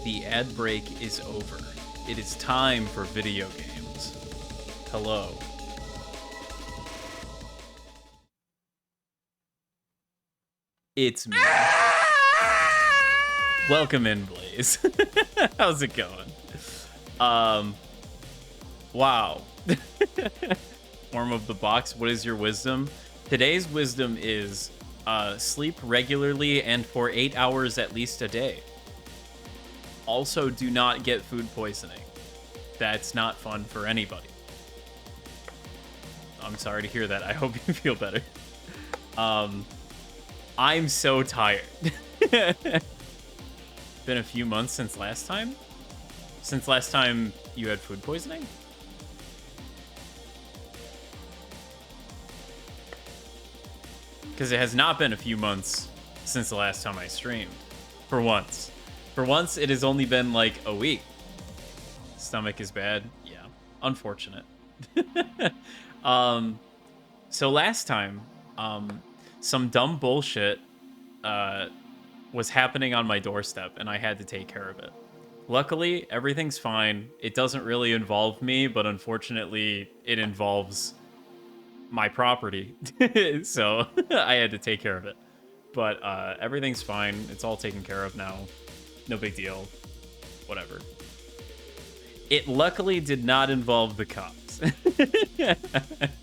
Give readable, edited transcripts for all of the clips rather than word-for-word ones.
The ad break is over. It is time for video games. Hello. It's me. Welcome in, Blaze. How's it going? Wow. Form of the box. What is your wisdom? Today's wisdom is sleep regularly and for 8 hours at least a day. Also, do not get food poisoning. That's not fun for anybody. I'm sorry to hear that. I hope you feel better. I'm so tired. Been a few months since last time? Since last time you had food poisoning? Because it has not been a few months since the last time I streamed. For once. For once, it has only been like a week. Stomach is bad. Yeah. Unfortunate. So last time, some dumb bullshit was happening on my doorstep, and I had to take care of it. Luckily, everything's fine. It doesn't really involve me, but unfortunately, it involves my property. So I had to take care of it. But everything's fine. It's all taken care of now. No big deal. Whatever. It luckily did not involve the cops.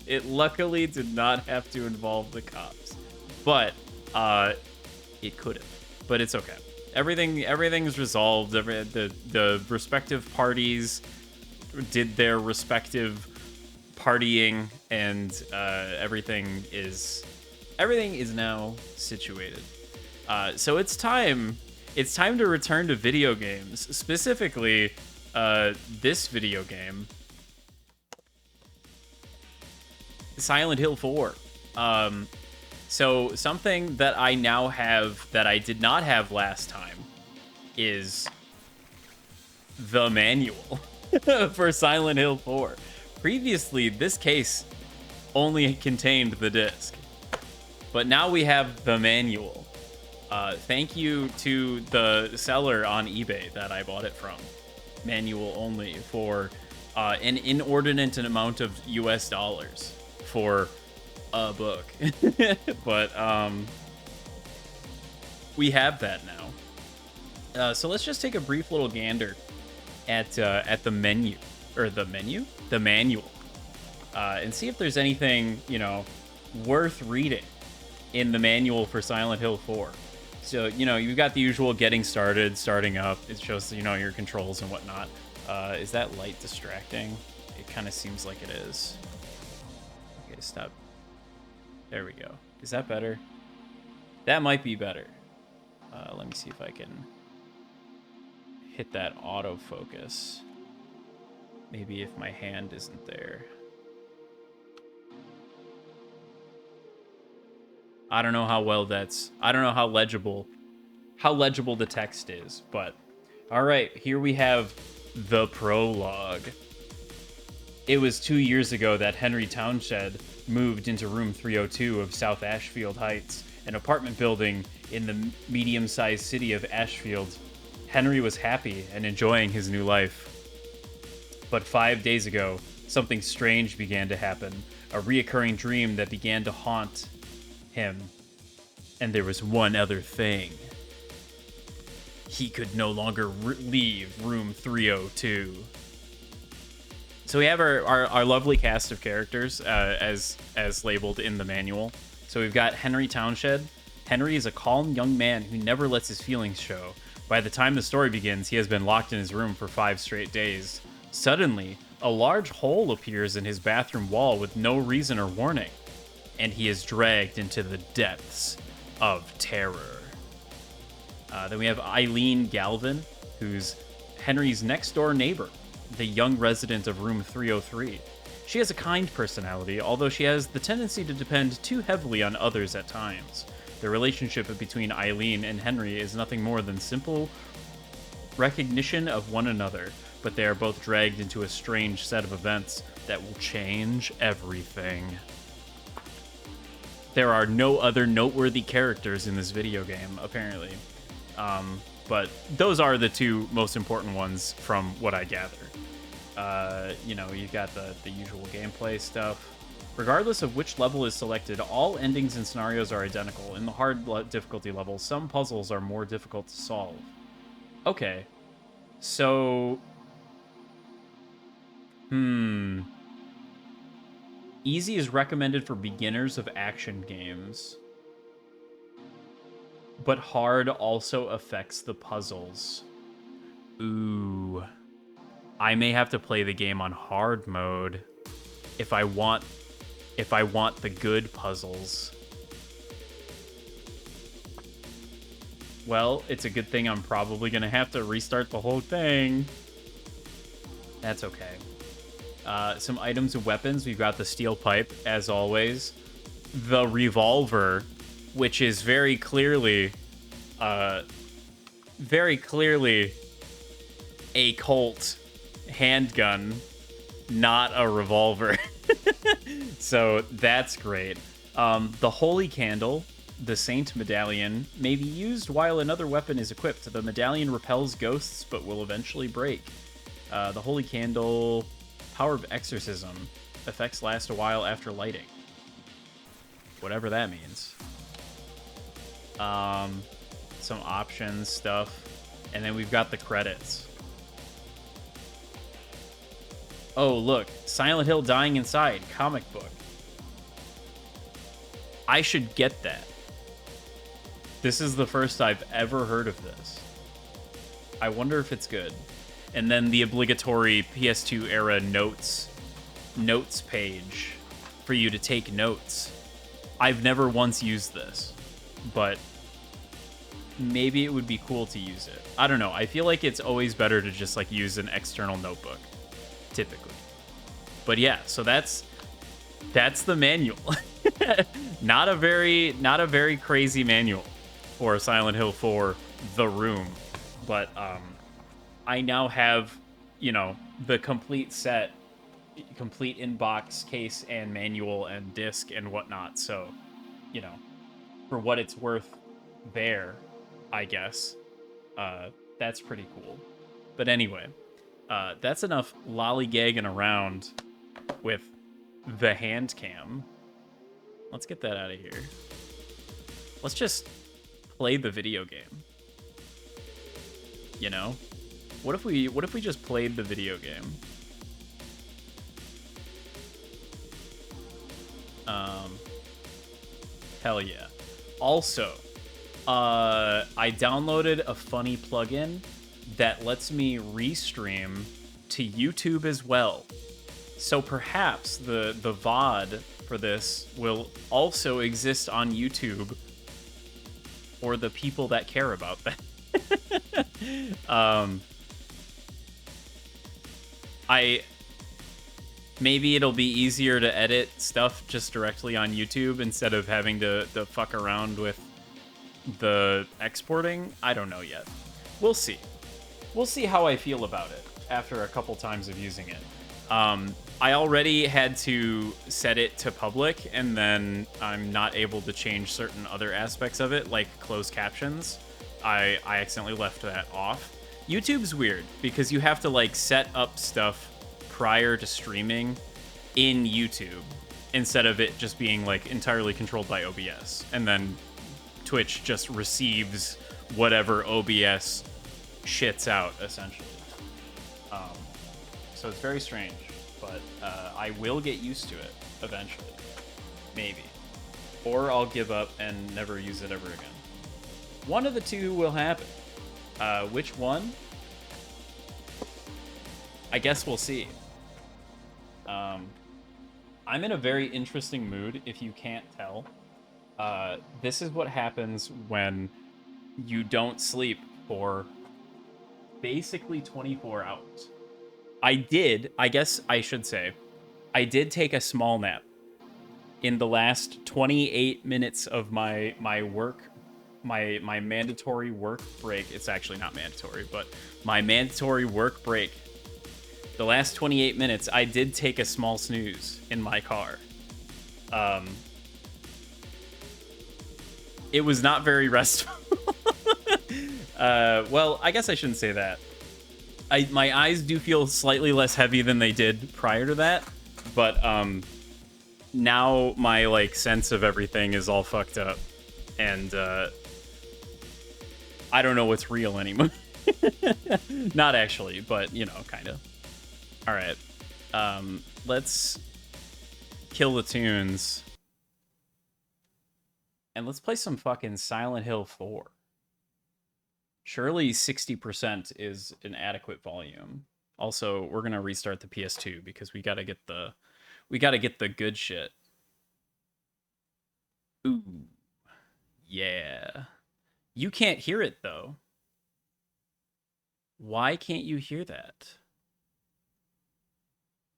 It luckily did not have to involve the cops. But it could have. But it's okay. Everything's resolved. The respective parties did their respective partying, and everything is now situated. So it's time to return to video games, specifically this video game, Silent Hill 4. So something that I now have that I did not have last time is the manual for Silent Hill 4. Previously, this case only contained the disc, but now we have the manual. Thank you to the seller on eBay that I bought it from. Manual only for an inordinate amount of US dollars for a book. But we have that now. So let's just take a brief little gander at the menu, or the manual, and see if there's anything, worth reading in the manual for Silent Hill 4. So, you've got the usual getting started, starting up. It shows, your controls and whatnot. Is that light distracting? It kind of seems like it is. Okay, stop. There we go. Is that better? That might be better. Let me see if I can hit that autofocus. Maybe if my hand isn't there. I don't know how legible the text is, but all right, here we have the prologue. It was 2 years ago that Henry Townshend moved into room 302 of South Ashfield Heights, an apartment building in the medium-sized city of Ashfield. Henry was happy and enjoying his new life. But 5 days ago, something strange began to happen, a reoccurring dream that began to haunt him. And there was one other thing. He could no longer leave room 302. So we have our lovely cast of characters as labeled in the manual. So we've got Henry Townshend. Henry is a calm young man who never lets his feelings show. By the time the story begins, he has been locked in his room for 5 straight days. Suddenly, a large hole appears in his bathroom wall with no reason or warning, and he is dragged into the depths of terror. Then we have Eileen Galvin, who's Henry's next-door neighbor, the young resident of room 303. She has a kind personality, although she has the tendency to depend too heavily on others at times. The relationship between Eileen and Henry is nothing more than simple recognition of one another, but they are both dragged into a strange set of events that will change everything. There are no other noteworthy characters in this video game, apparently. but those are the two most important ones from what I gather. You know, you've got the usual gameplay stuff. Regardless of which level is selected, all endings and scenarios are identical. In the hard difficulty levels, some puzzles are more difficult to solve. Okay. So... Easy is recommended for beginners of action games. But hard also affects the puzzles. Ooh. I may have to play the game on hard mode if I want the good puzzles. Well, it's a good thing I'm probably gonna have to restart the whole thing. That's okay. Some items and weapons. We've got the steel pipe, as always. The revolver, which is very clearly a Colt handgun, not a revolver. So that's great. The holy candle, the saint medallion, may be used while another weapon is equipped. The medallion repels ghosts, but will eventually break. The holy candle, power of exorcism, effects last a while after lighting. Whatever that means. Some options stuff, and then we've got the credits. Oh, look, Silent Hill Dying Inside, comic book. I should get that. This is the first I've ever heard of this. I wonder if it's good. And then the obligatory PS2 era notes page for you to take notes. I've never once used this, but maybe it would be cool to use it. I don't know. I feel like it's always better to just like use an external notebook, typically. But yeah, so that's the manual. Not a very crazy manual for Silent Hill 4 The Room, but I now have, you know, the complete set, complete inbox, case, and manual, and disc, and whatnot. So, you know, for what it's worth there, I guess, that's pretty cool. But anyway, that's enough lollygagging around with the hand cam. Let's get that out of here. Let's just play the video game. You know? What if we just played the video game? Hell yeah. Also, I downloaded a funny plugin that lets me restream to YouTube as well. So perhaps the VOD for this will also exist on YouTube for the people that care about that. Maybe it'll be easier to edit stuff just directly on YouTube instead of having to fuck around with the exporting. I don't know yet. We'll see. We'll see how I feel about it after a couple times of using it. I already had to set it to public, and then I'm not able to change certain other aspects of it, like closed captions. I accidentally left that off. YouTube's weird because you have to like set up stuff prior to streaming in YouTube instead of it just being like entirely controlled by OBS, and then Twitch just receives whatever OBS shits out essentially. So it's very strange, but I will get used to it eventually, maybe, or I'll give up and never use it ever again. One of the two will happen. Which one? I guess we'll see. I'm in a very interesting mood, if you can't tell. This is what happens when you don't sleep for basically 24 hours. I did take a small nap in the last 28 minutes of my mandatory work break. It's actually not mandatory, but my mandatory work break. The last 28 minutes, I did take a small snooze in my car. It was not very restful. Well, I guess I shouldn't say that. My eyes do feel slightly less heavy than they did prior to that, but now my like sense of everything is all fucked up, and I don't know what's real anymore. Not actually, but you know, kind of. All right, let's kill the tunes, and let's play some fucking Silent Hill 4. Surely 60% is an adequate volume. Also, we're gonna restart the PS2 because we gotta get the good shit. Ooh, yeah. You can't hear it though. Why can't you hear that?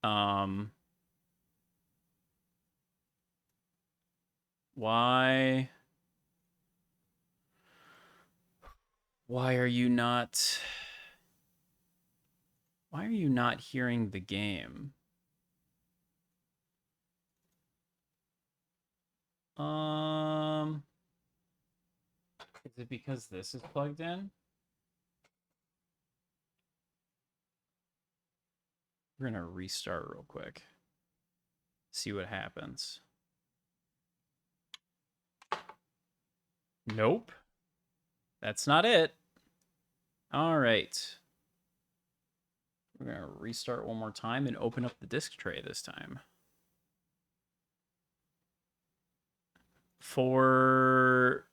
Um, why? Why are you not? Why are you not hearing the game? Um, is it because this is plugged in? We're gonna restart real quick. See what happens. Nope. That's not it. All right. We're going to restart one more time and open up the disk tray this time. For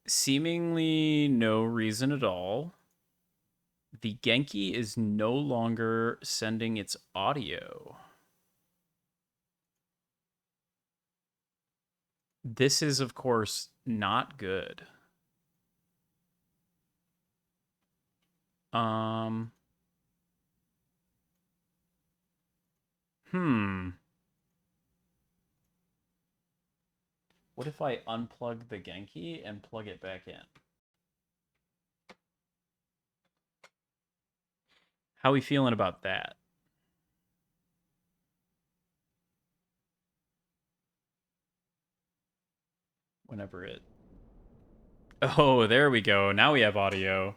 seemingly no reason at all, the Genki is no longer sending its audio. This is, of course, not good. What if I unplug the Genki and plug it back in? How are we feeling about that? Whenever it... Oh, there we go. Now we have audio.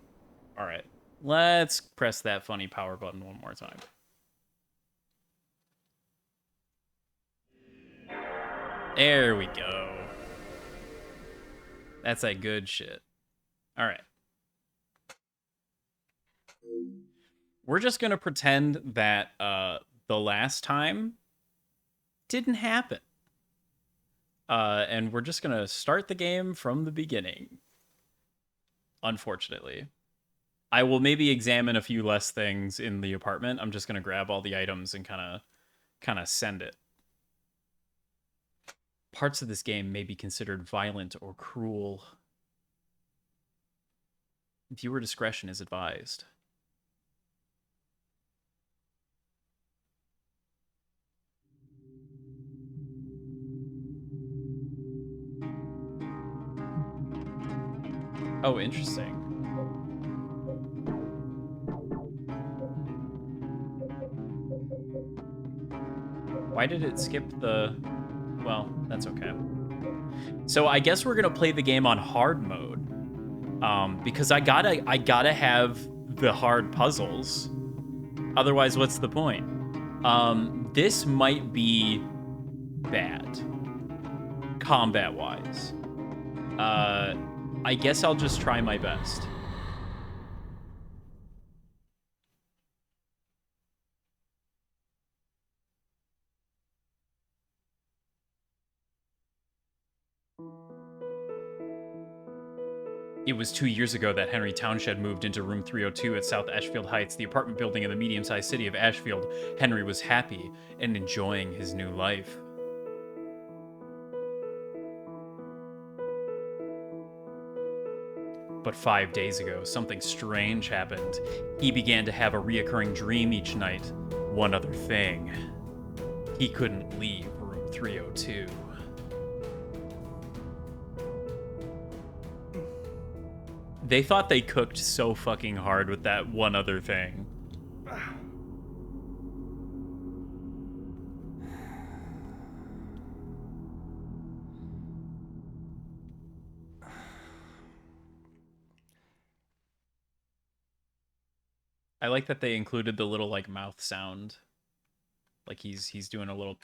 All right. Let's press that funny power button one more time. There we go. That's that good shit. All right. We're just going to pretend that the last time didn't happen. And we're just going to start the game from the beginning. Unfortunately. I will maybe examine a few less things in the apartment. I'm just going to grab all the items and kind of send it. Parts of this game may be considered violent or cruel. Viewer discretion is advised. Oh, interesting. Why did it skip the... Well, that's okay. So I guess we're gonna play the game on hard mode, because I gotta have the hard puzzles. Otherwise, what's the point? This might be bad, combat-wise. I guess I'll just try my best. It was 2 years ago that Henry Townshend moved into room 302 at South Ashfield Heights, the apartment building in the medium-sized city of Ashfield. Henry was happy and enjoying his new life. But 5 days ago, something strange happened. He began to have a reoccurring dream each night. One other thing. He couldn't leave room 302. They thought they cooked so fucking hard with that one other thing. I like that they included the little like mouth sound. Like he's doing a little,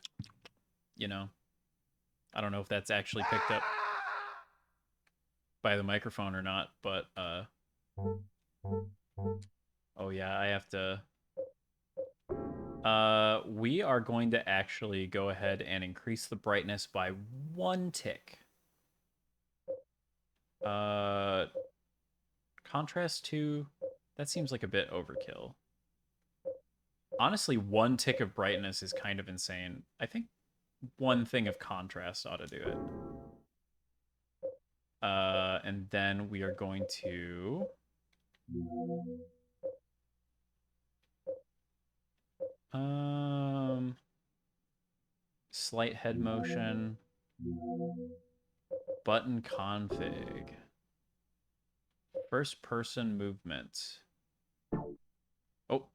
you know. I don't know if that's actually picked up by the microphone or not, but oh yeah, I have to we are going to actually go ahead and increase the brightness by 1 tick. Uh contrast to that seems like a bit overkill. Honestly, 1 tick of brightness is kind of insane. I think one thing of contrast ought to do it. And then we are going to slight head motion, button config, first person movement. Oh,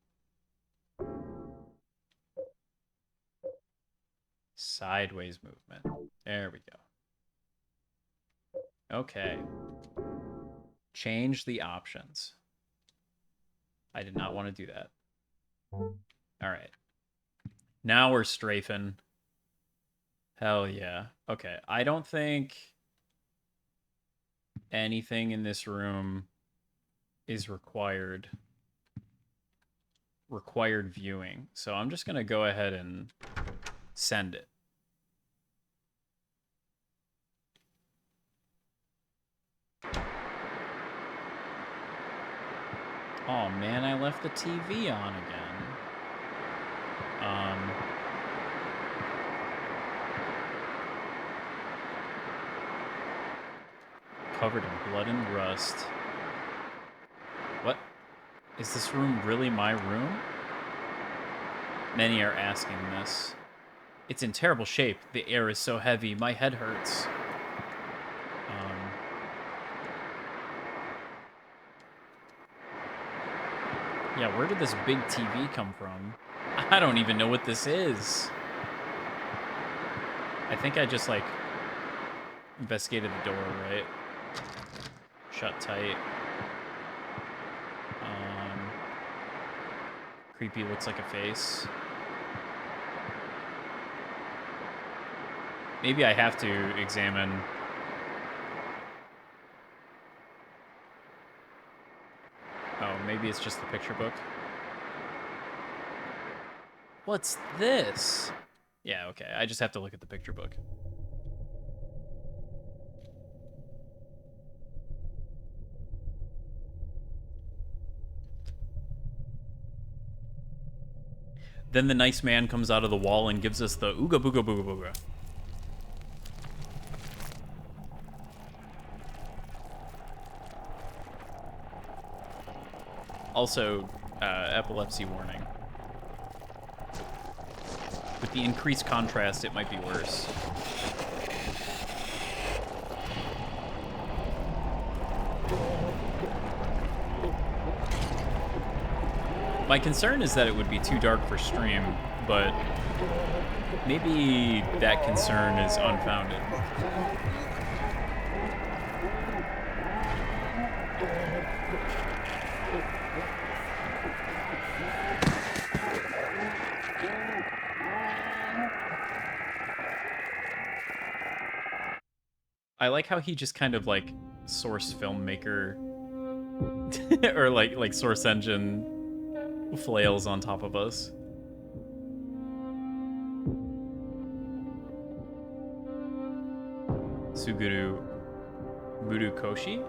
sideways movement. There we go. Okay. Change the options. I did not want to do that. All right. Now we're strafing. Hell yeah. Okay. I don't think anything in this room is required viewing. So I'm just going to go ahead and send it. Oh man, I left the TV on again. Covered in blood and rust. What? Is this room really my room? Many are asking this. It's in terrible shape. The air is so heavy. My head hurts. Yeah, where did this big TV come from? I don't even know what this is. I think I just, like, investigated the door, right? Shut tight. Creepy looks like a face. Maybe I have to examine... Oh, maybe it's just the picture book. What's this? Yeah, okay. I just have to look at the picture book. Then the nice man comes out of the wall and gives us the ooga booga booga booga. Also, epilepsy warning. With the increased contrast, it might be worse. My concern is that it would be too dark for stream, but maybe that concern is unfounded. I like how he just kind of like source filmmaker or like source engine flails on top of us. Suguru Murukoshi?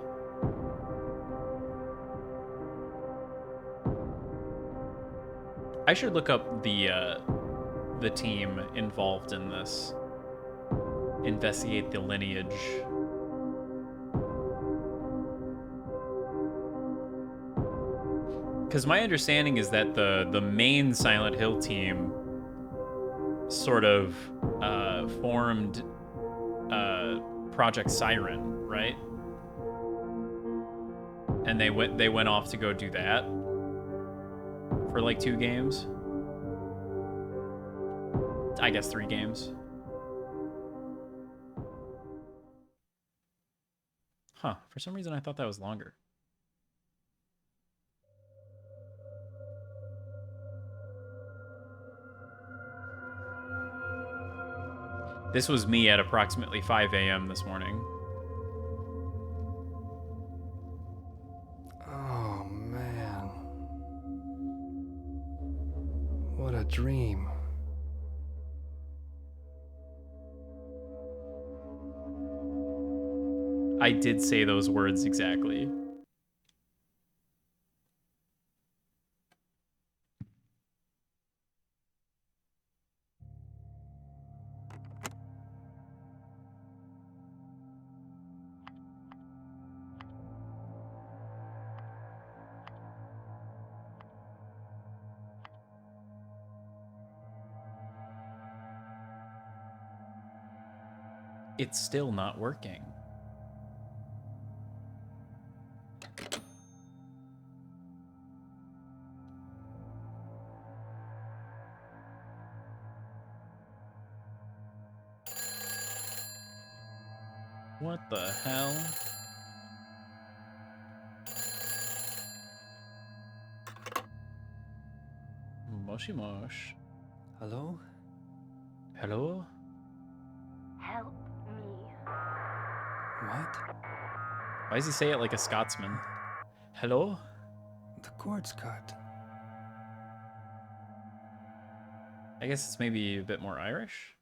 I should look up the team involved in this. Investigate the lineage. Because my understanding is that the main Silent Hill team sort of formed Project Siren, right? And they went off to go do that for like 2 games. I guess 3 games. Huh, for some reason I thought that was longer. This was me at approximately 5 a.m. this morning. Oh, man. What a dream. I did say those words exactly. It's still not working. What the hell? Moshi mosh. Hello? Hello? Help me. What? Why does he say it like a Scotsman? Hello? The cord's cut. I guess it's maybe a bit more Irish.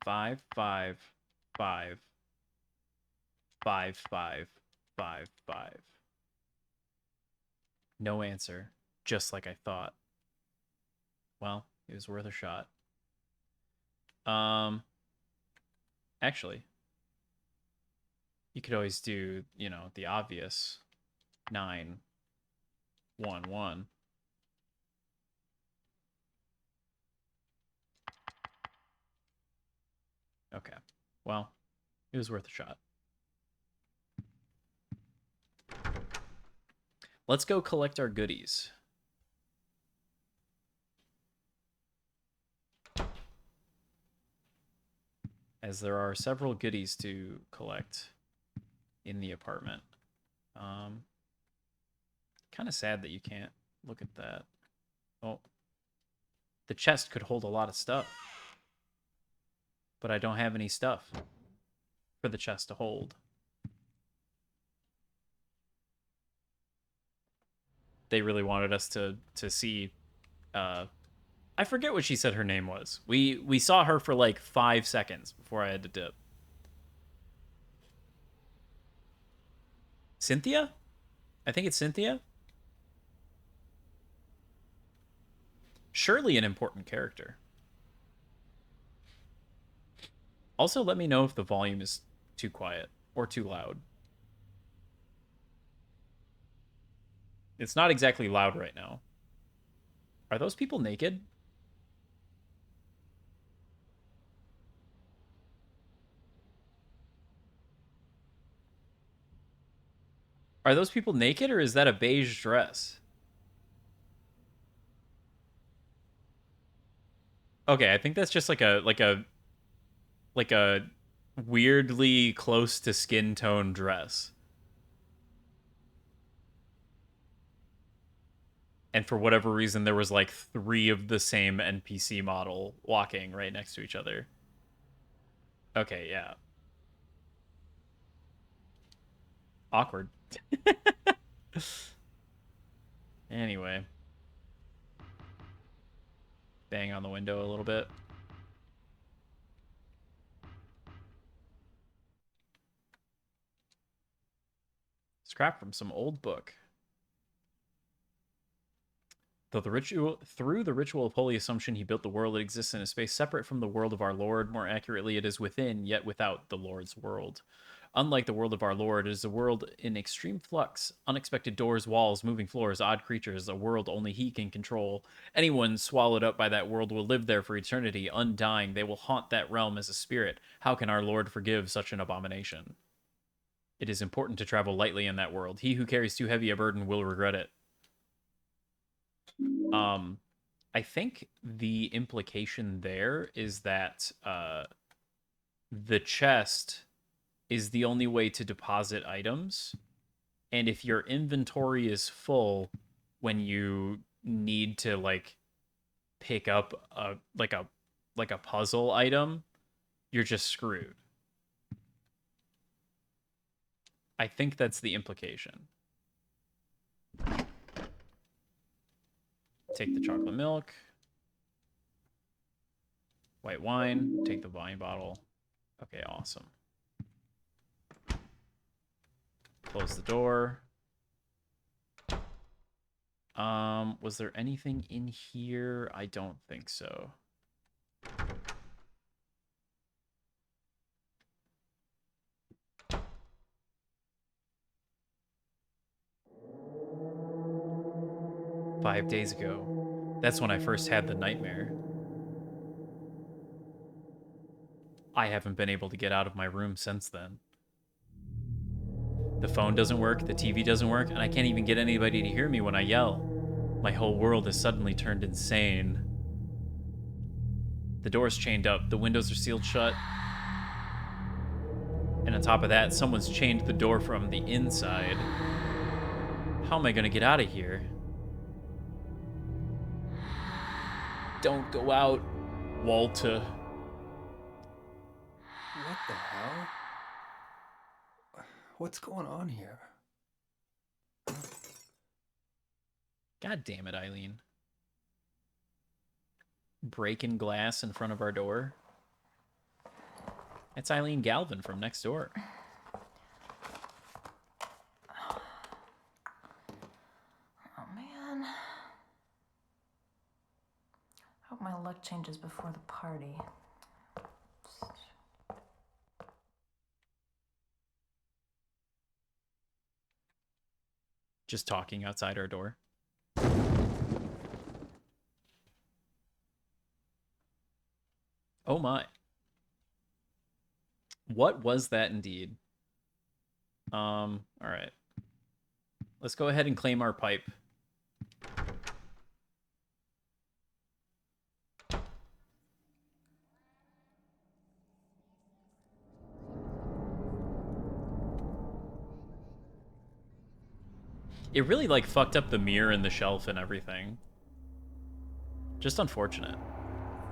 Five, five, five, five, five, five, five. No answer. Just like I thought. Well, it was worth a shot. Actually, you could always do, you know, the obvious 9, 1, 1. Okay. Well, it was worth a shot. Let's go collect our goodies. As there are several goodies to collect in the apartment. Kind of sad that you can't look at that. Oh, the chest could hold a lot of stuff. But I don't have any stuff for the chest to hold. They really wanted us to see I forget what she said her name was. We saw her for like 5 seconds before I had to dip. Cynthia? I think it's Cynthia. Surely an important character. Also, let me know if the volume is too quiet or too loud. It's not exactly loud right now. Are those people naked? Are those people naked, or is that a beige dress? Okay, I think that's just like a weirdly close to skin tone dress. And for whatever reason, there was like 3 of the same NPC model walking right next to each other. Okay, yeah. Awkward. Anyway. Bang on the window a little bit. Scrap from some old book. Through the ritual of holy assumption, he built the world that exists in a space separate from the world of our Lord. More accurately, it is within, yet without the Lord's world. Unlike the world of our Lord, it is a world in extreme flux. Unexpected doors, walls, moving floors, odd creatures, a world only he can control. Anyone swallowed up by that world will live there for eternity, undying. They will haunt that realm as a spirit. How can our Lord forgive such an abomination? It is important to travel lightly in that world. He who carries too heavy a burden will regret it. I think the implication there is that the chest is the only way to deposit items, and if your inventory is full when you need to like pick up a puzzle item, you're just screwed. I think that's the implication. Take the chocolate milk. White wine. Take the wine bottle. Okay, awesome. Close the door. Was there anything in here? I don't think so. "5 days ago. That's when I first had the nightmare. I haven't been able to get out of my room since then. The phone doesn't work, the TV doesn't work, and I can't even get anybody to hear me when I yell. My whole world has suddenly turned insane. The door's chained up, the windows are sealed shut, and on top of that, someone's chained the door from the inside. How am I gonna get out of here? Don't go out, Walter." What the hell? What's going on here? God damn it, Eileen. Breaking glass in front of our door. That's Eileen Galvin from next door. Oh man. Hope my luck changes before the party. Just talking outside our door. Oh my. What was that indeed? All right. Let's go ahead and claim our pipe. It really like fucked up the mirror and the shelf and everything. Just unfortunate.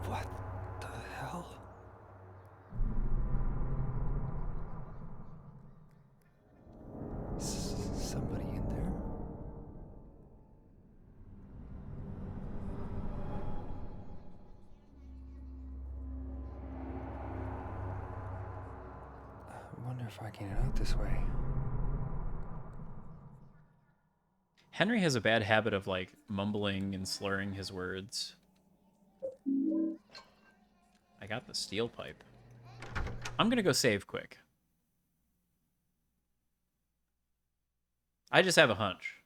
What the hell? Somebody in there? I wonder if I can get out this way. Henry has a bad habit of like mumbling and slurring his words. I got the steel pipe. I'm gonna go save quick. I just have a hunch.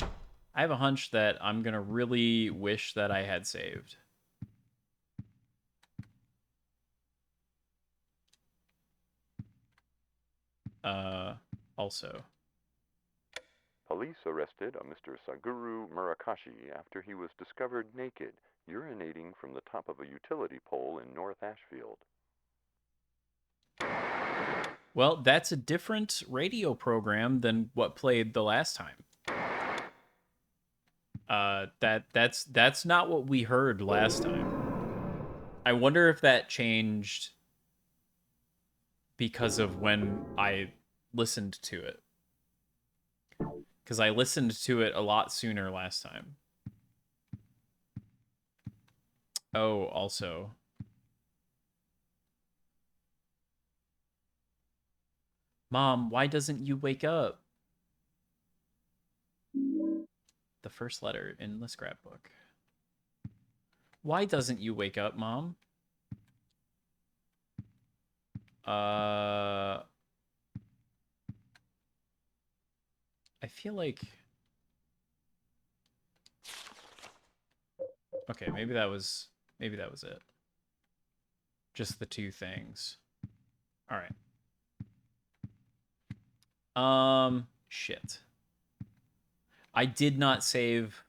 I have a hunch that I'm gonna really wish that I had saved. Also. Police arrested a Mr. Saguru Murakashi after he was discovered naked, urinating from the top of a utility pole in North Ashfield. Well, that's a different radio program than what played the last time. That's not what we heard last time. I wonder if that changed because of when I listened to it. Because I listened to it a lot sooner last time. Oh, also. Mom, why doesn't you wake up? The first letter in the scrapbook. Why doesn't you wake up, Mom? I feel like... Okay, maybe that was it. Just the two things. All right. Shit. I did not save.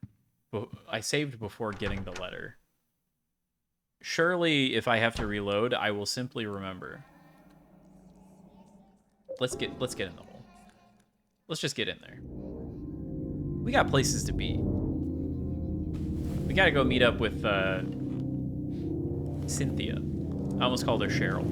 I saved before getting the letter. Surely, if I have to reload, I will simply remember. Let's get in the hole. Let's just get in there. We got places to be. We gotta go meet up with Cynthia. I almost called her Cheryl.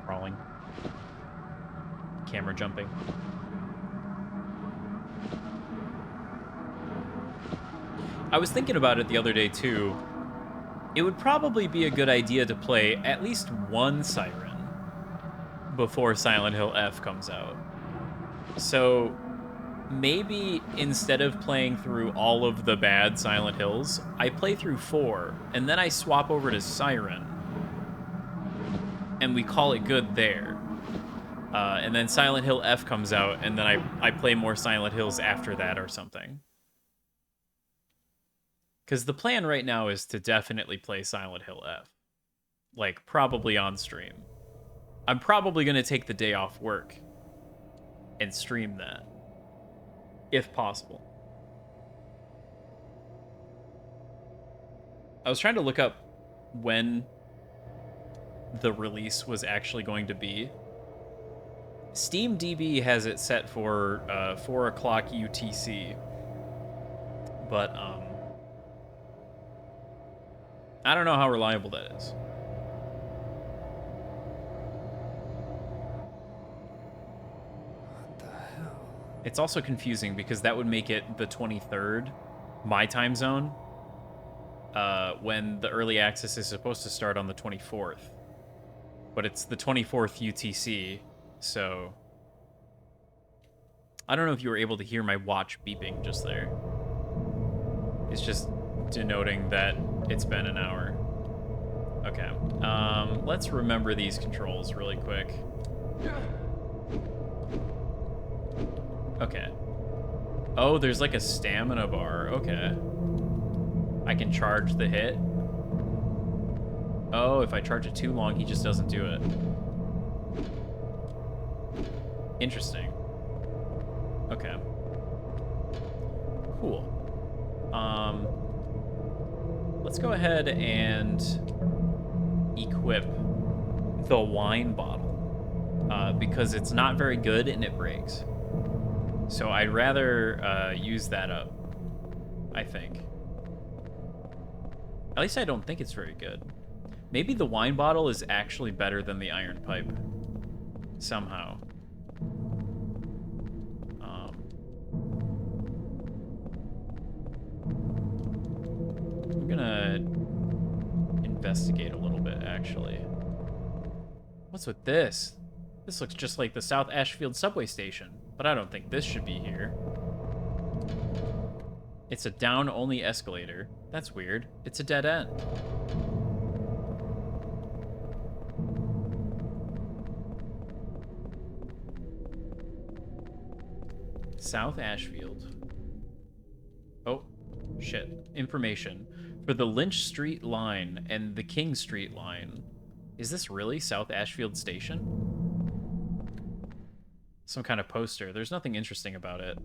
Crawling. Camera jumping. I was thinking about it the other day too. It would probably be a good idea to play at least one siren before Silent Hill F comes out. So maybe instead of playing through all of the bad Silent Hills, I play through 4, and then I swap over to Siren, and we call it good there. And then Silent Hill F comes out, and then I play more Silent Hills after that or something. Because the plan right now is to definitely play Silent Hill F. Like, probably on stream. I'm probably going to take the day off work and stream that. If possible. I was trying to look up when the release was actually going to be. SteamDB has it set for 4 o'clock UTC. But, I don't know how reliable that is. What the hell? It's also confusing because that would make it the 23rd, my time zone, when the early access is supposed to start on the 24th. But it's the 24th UTC, so... I don't know if you were able to hear my watch beeping just there. It's just denoting that it's been an hour. Okay. Let's remember these controls really quick. Okay. Oh, there's like a stamina bar. Okay. I can charge the hit. Oh, if I charge it too long, he just doesn't do it. Interesting. Okay. Cool. Let's go ahead and equip the wine bottle because it's not very good and it breaks. So I'd rather use that up, I think. At least I don't think it's very good. Maybe the wine bottle is actually better than the iron pipe. Somehow. I'm gonna investigate a little bit, actually. What's with this? This looks just like the South Ashfield subway station, but I don't think this should be here. It's a down-only escalator. That's weird. It's a dead end. South Ashfield. Oh, shit. Information. For the Lynch Street line and the King Street line. Is this really South Ashfield Station? Some kind of poster. There's nothing interesting about it.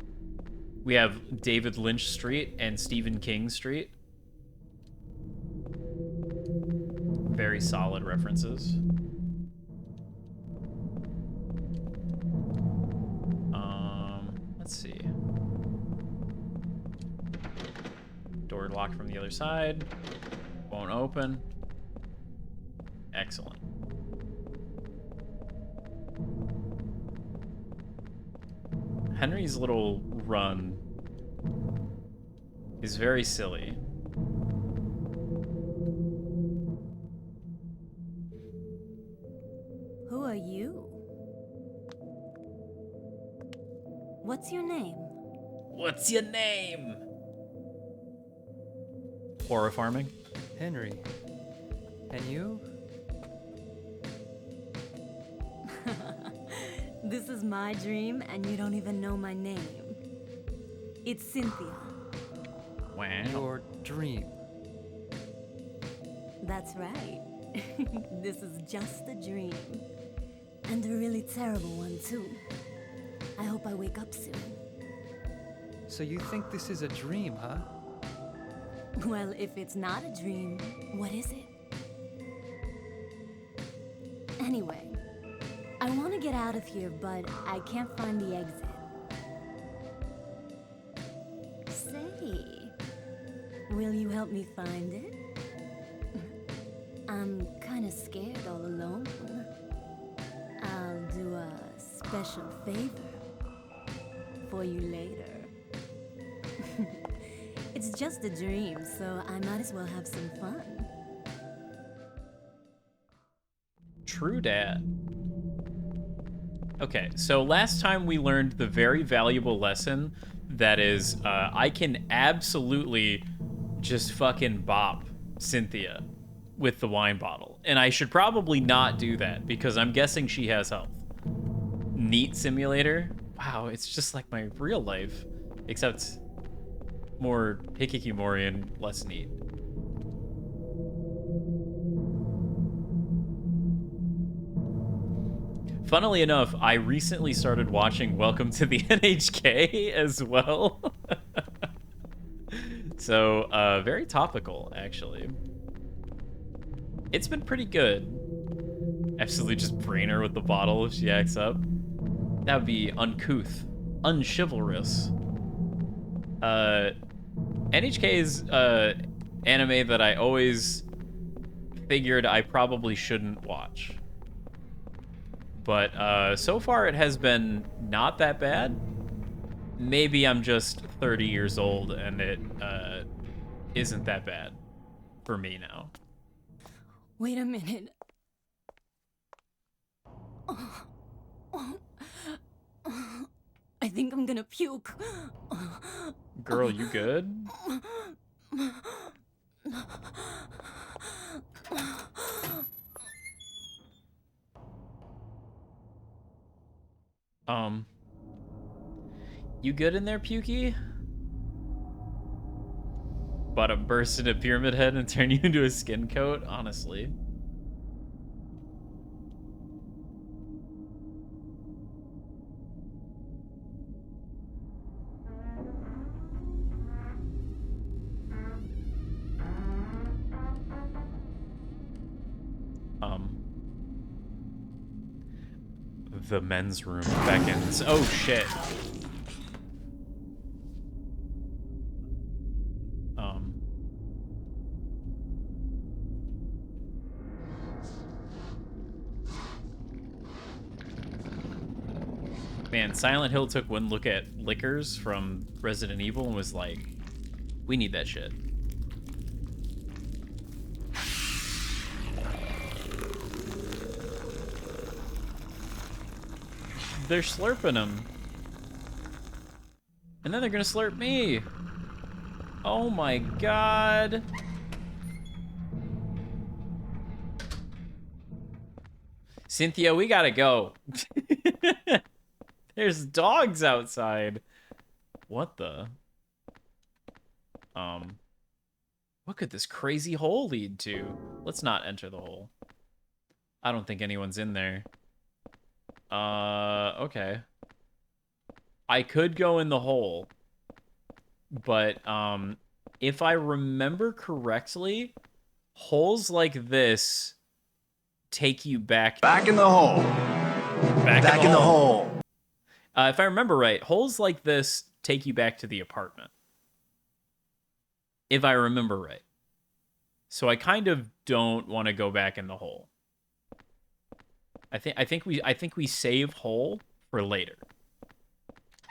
We have David Lynch Street and Stephen King Street. Very solid references. Let's see. Door locked from the other side. Won't open. Excellent. Henry's little run is very silly. Who are you? What's your name? What's your name? Horror farming? Henry. And you? This is my dream, and you don't even know my name. It's Cynthia. Wow. Your dream. That's right. This is just a dream. And a really terrible one, too. I hope I wake up soon. So you think this is a dream, huh? Well, if it's not a dream, what is it? Anyway, I want to get out of here, but I can't find the exit. Say, will you help me find it? I'm kind of scared all alone. I'll do a special favor for you later. It's just a dream, so I might as well have some fun. True dat. Okay, so last time we learned the very valuable lesson that is, I can absolutely just fucking bop Cynthia with the wine bottle. And I should probably not do that because I'm guessing she has health. Neat simulator. Wow, it's just like my real life, except more hikikomori and less neat. Funnily enough, I recently started watching Welcome to the NHK as well. So, very topical, actually. It's been pretty good. Absolutely just brain her with the bottle if she acts up. That would be uncouth, unchivalrous. NHK is anime that I always figured I probably shouldn't watch. But so far it has been not that bad. Maybe I'm just 30 years old and it isn't that bad for me now. Wait a minute. I think I'm gonna puke. Girl, you good? You good in there, Pukey? About to burst into Pyramid Head and turn you into a skin coat? Honestly. The men's room beckons. Oh, shit. Man, Silent Hill took one look at liquors from Resident Evil and was like, we need that shit. They're slurping them. And then they're gonna slurp me. Oh my god. Cynthia, we gotta go. There's dogs outside. What the? What could this crazy hole lead to? Let's not enter the hole. I don't think anyone's in there. Okay. I could go in the hole. But, if I remember correctly, holes like this take you back... Back in the hole. Back in the hole. If I remember right, holes like this take you back to the apartment. If I remember right. So I kind of don't want to go back in the hole. I think we save hole for later.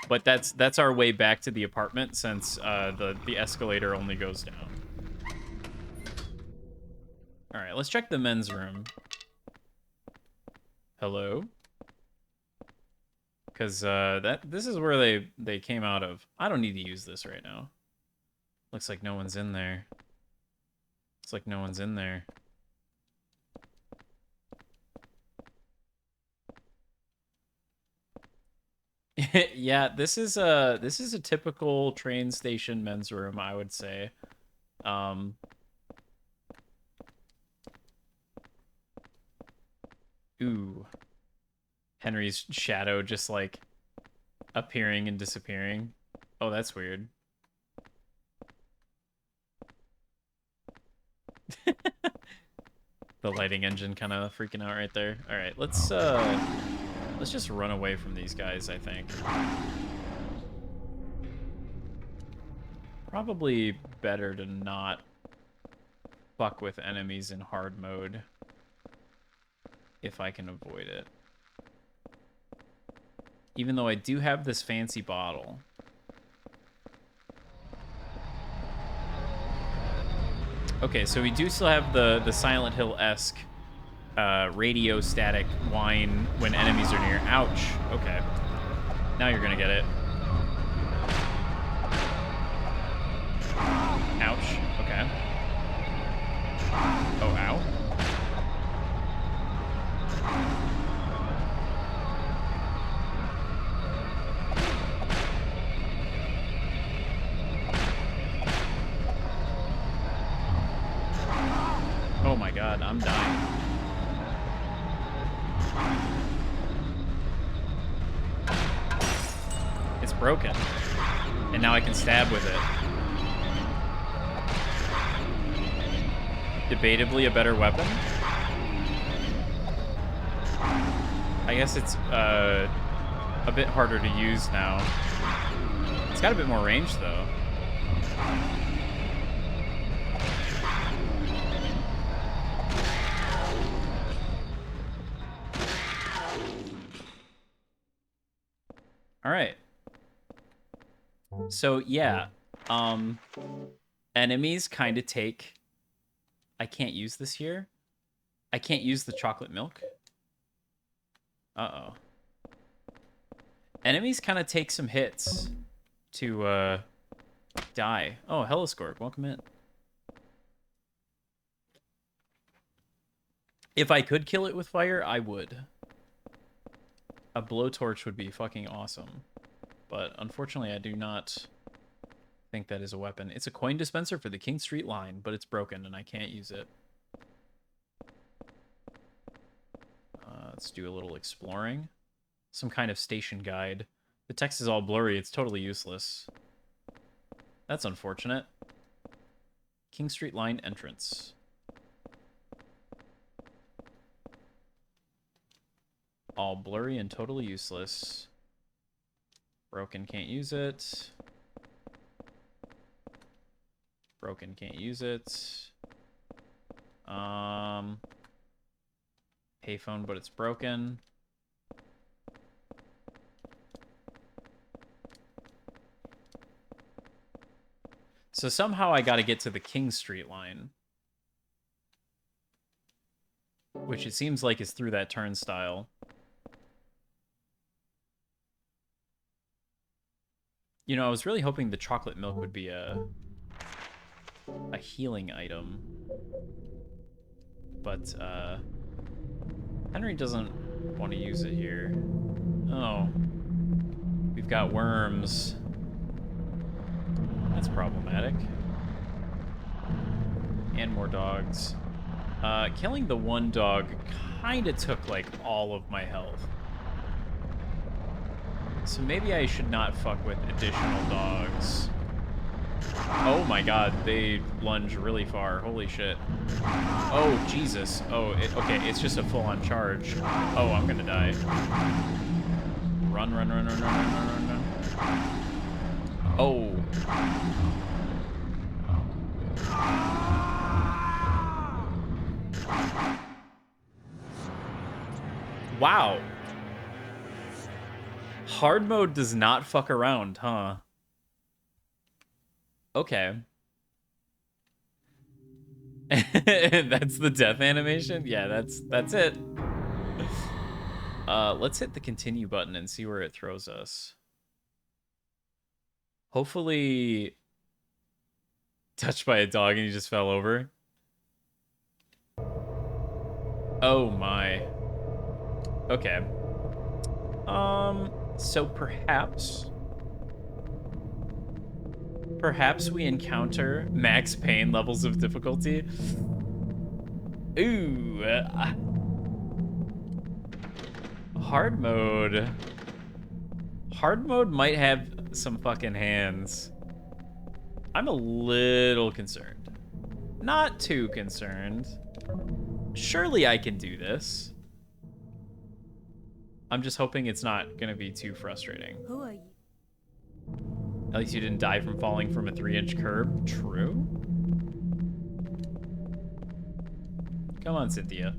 But that's our way back to the apartment since the escalator only goes down. All right, let's check the men's room. Hello? Because this is where they came out of. I don't need to use this right now. Looks like no one's in there. Looks like no one's in there. Yeah, this is a typical train station men's room, I would say. Ooh. Henry's shadow just like appearing and disappearing. Oh, that's weird. The lighting engine kind of freaking out right there. All right, let's just run away from these guys, I think. Probably better to not fuck with enemies in hard mode if I can avoid it. Even though I do have this fancy bottle. Okay, so we do still have the Silent Hill-esque radio static whine when enemies are near. Ouch. Okay. Now you're gonna get it. Ouch. Okay. Oh, ow. Oh my god, I'm dying. It's broken. And now I can stab with it. Debatably a better weapon. I guess it's a bit harder to use now. It's got a bit more range though. All right. So yeah, enemies kind of take. I can't use this here. I can't use the chocolate milk. Uh-oh. Enemies kind of take some hits to die. Oh, Hellascorp, welcome in. If I could kill it with fire, I would. A blowtorch would be fucking awesome. But unfortunately, I do not think that is a weapon. It's a coin dispenser for the King Street line, but it's broken and I can't use it. Let's do a little exploring. Some kind of station guide. The text is all blurry. It's totally useless. That's unfortunate. King Street line entrance. All blurry and totally useless. Broken, can't use it. Broken, can't use it. Payphone, but it's broken. So somehow I gotta get to the King Street line. Which it seems like is through that turnstile. You know, I was really hoping the chocolate milk would be a healing item. But, Henry doesn't want to use it here. Oh. We've got worms. That's problematic. And more dogs. Killing the one dog kind of took, like, all of my health. So maybe I should not fuck with additional dogs. Oh my god, they lunge really far. Holy shit. Oh, Jesus. Oh, okay, it's just a full-on charge. Oh, I'm gonna die. Run, run, run, run, run, run, run, run. Oh. Wow. Hard mode does not fuck around, huh? Okay. That's the death animation? Yeah, that's it. Let's hit the continue button and see where it throws us. Hopefully touched by a dog and he just fell over. Oh my. Okay. So perhaps we encounter max pain levels of difficulty. Ooh. Hard mode. Hard mode might have some fucking hands. I'm a little concerned. Not too concerned. Surely I can do this. I'm just hoping it's not gonna be too frustrating. Who are you? At least you didn't die from falling from a 3-inch curb. True. Come on, Cynthia.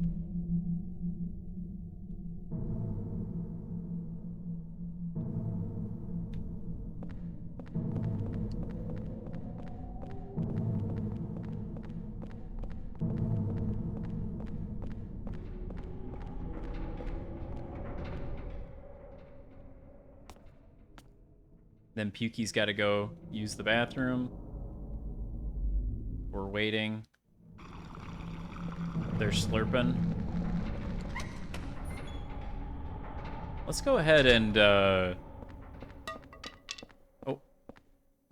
Then Pukey's got to go use the bathroom. We're waiting. They're slurping. Let's go ahead and, oh.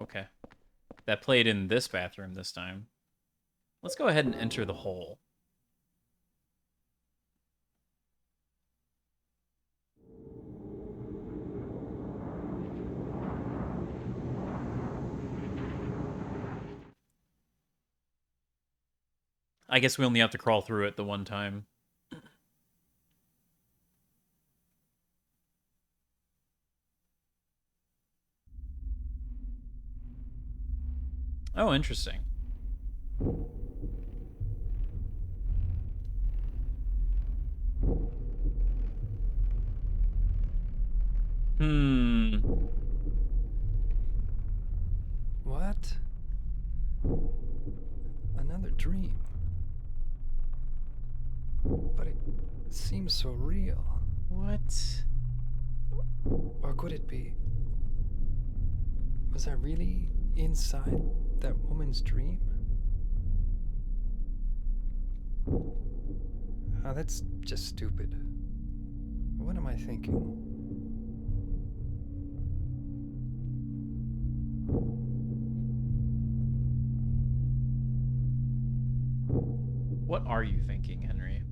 Okay. That played in this bathroom this time. Let's go ahead and enter the hole. I guess we only have to crawl through it the one time. Oh, interesting. What? Another dream. But it seems so real. What? Or could it be? Was I really inside that woman's dream? Oh, that's just stupid. What am I thinking? What are you thinking, Henry?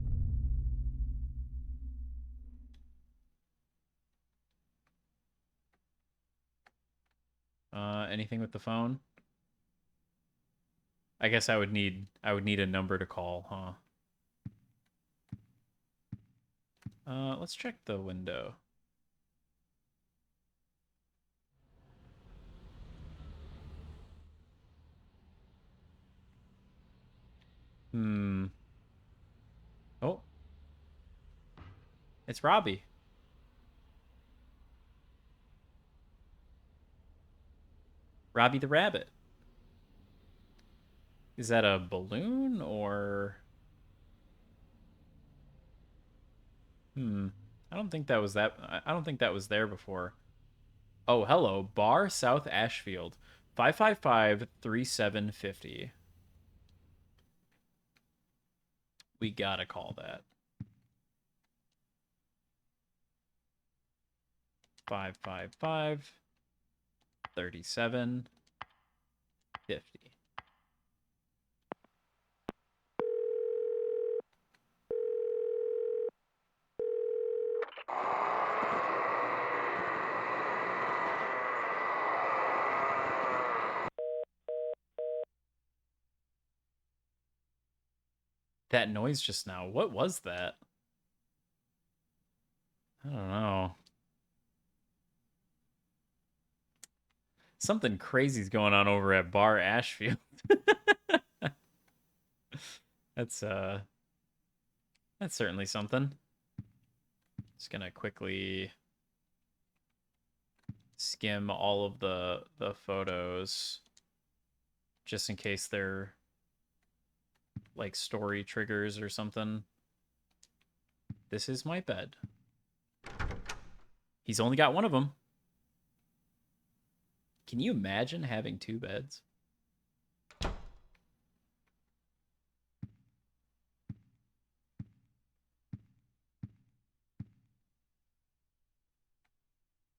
Anything with the phone? I guess I would need a number to call, huh? Let's check the window. Oh. It's Robbie. Robbie the Rabbit. Is that a balloon or... I don't think that was I don't think that was there before. Oh, hello. Bar South Ashfield. 555-3750. We gotta call that. 555-3750. That noise just now, what was that? I don't know. Something crazy's going on over at Bar Ashfield. That's certainly something. Just gonna quickly skim all of the photos just in case they're like story triggers or something. This is my bed. He's only got one of them. Can you imagine having 2 beds?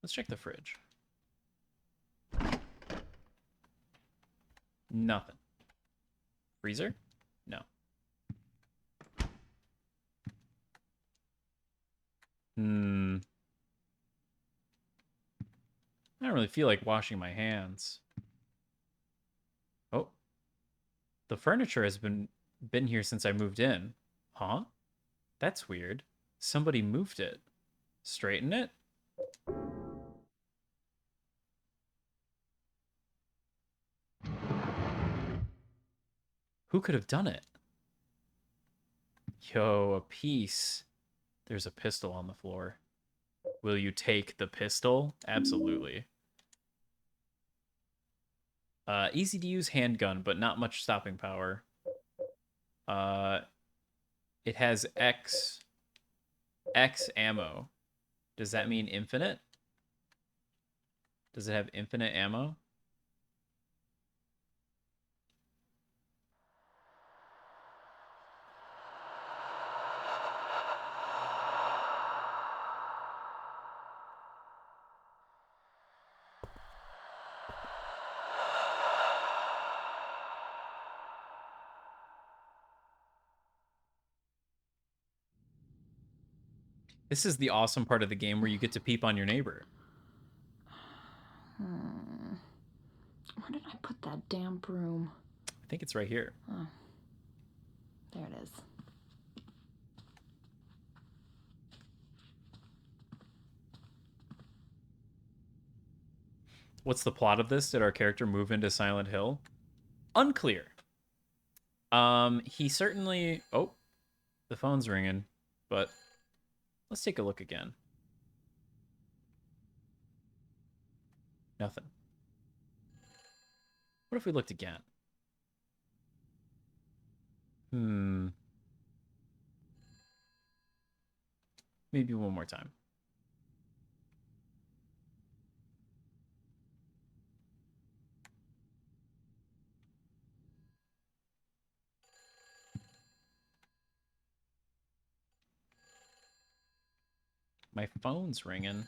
Let's check the fridge. Nothing. Freezer? No. I don't really feel like washing my hands. Oh. The furniture has been here since I moved in. Huh? That's weird. Somebody moved it. Straighten it? Who could have done it? Yo, a piece. There's a pistol on the floor. Will you take the pistol? Absolutely. Easy to use handgun, but not much stopping power. It has X ammo. Does that mean infinite? Does it have infinite ammo? This is the awesome part of the game where you get to peep on your neighbor. Where did I put that damn broom? I think it's right here. Oh. There it is. What's the plot of this? Did our character move into Silent Hill? Unclear. He certainly... Oh, the phone's ringing, but let's take a look again. Nothing. What if we looked again? Maybe one more time. My phone's ringing.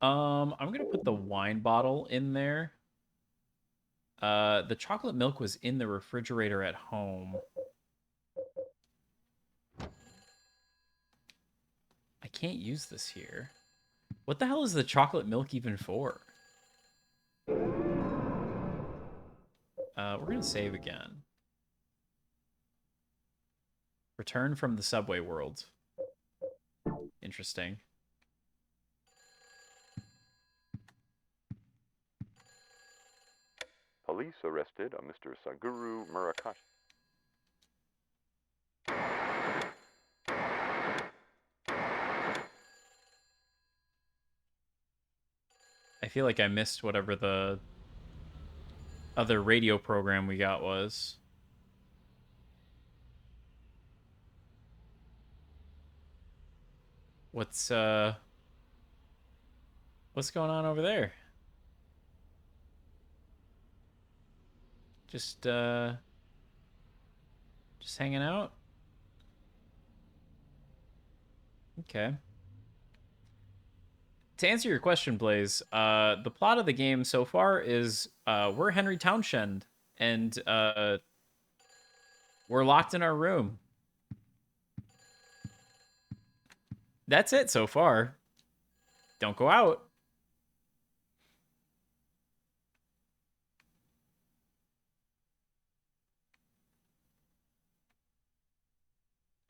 I'm gonna put the wine bottle in there. The chocolate milk was in the refrigerator at home. I can't use this here. What the hell is the chocolate milk even for? We're gonna save again. Return from the subway world. Interesting. Police arrested a Mr. Saguru Murakashi. I feel like I missed whatever the other radio program we got was. What's going on over there? Just hanging out? Okay. To answer your question, Blaze, the plot of the game so far is we're Henry Townshend, and we're locked in our room. That's it so far. Don't go out.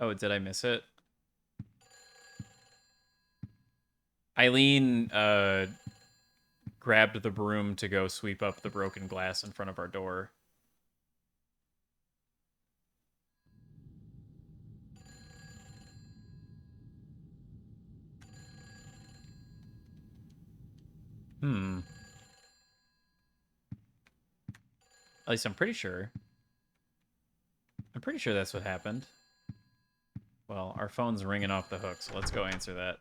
Oh, did I miss it? Eileen grabbed the broom to go sweep up the broken glass in front of our door. At least I'm pretty sure. I'm pretty sure that's what happened. Well, our phone's ringing off the hook, so let's go answer that.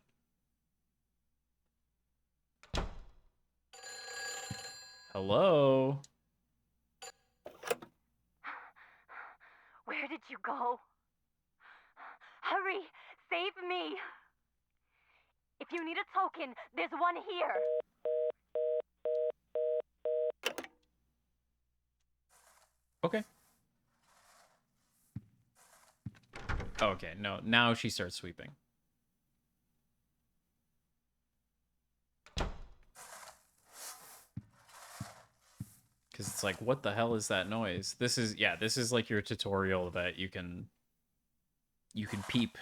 Hello? Where did you go? Hurry! Save me! If you need a token, there's one here. Okay. Okay, no, now she starts sweeping. Because it's like, what the hell is that noise? This is, yeah, this is like your tutorial that you can peep.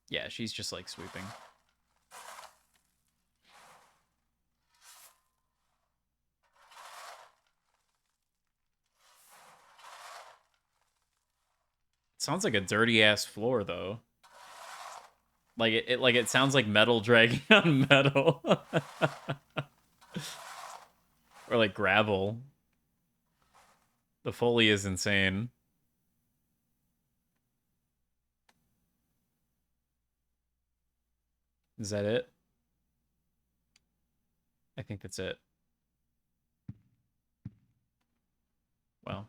Yeah, she's just like sweeping. It sounds like a dirty ass floor though. Like it sounds like metal dragging on metal. Or like gravel. The Foley is insane. Is that it? I think that's it. Well.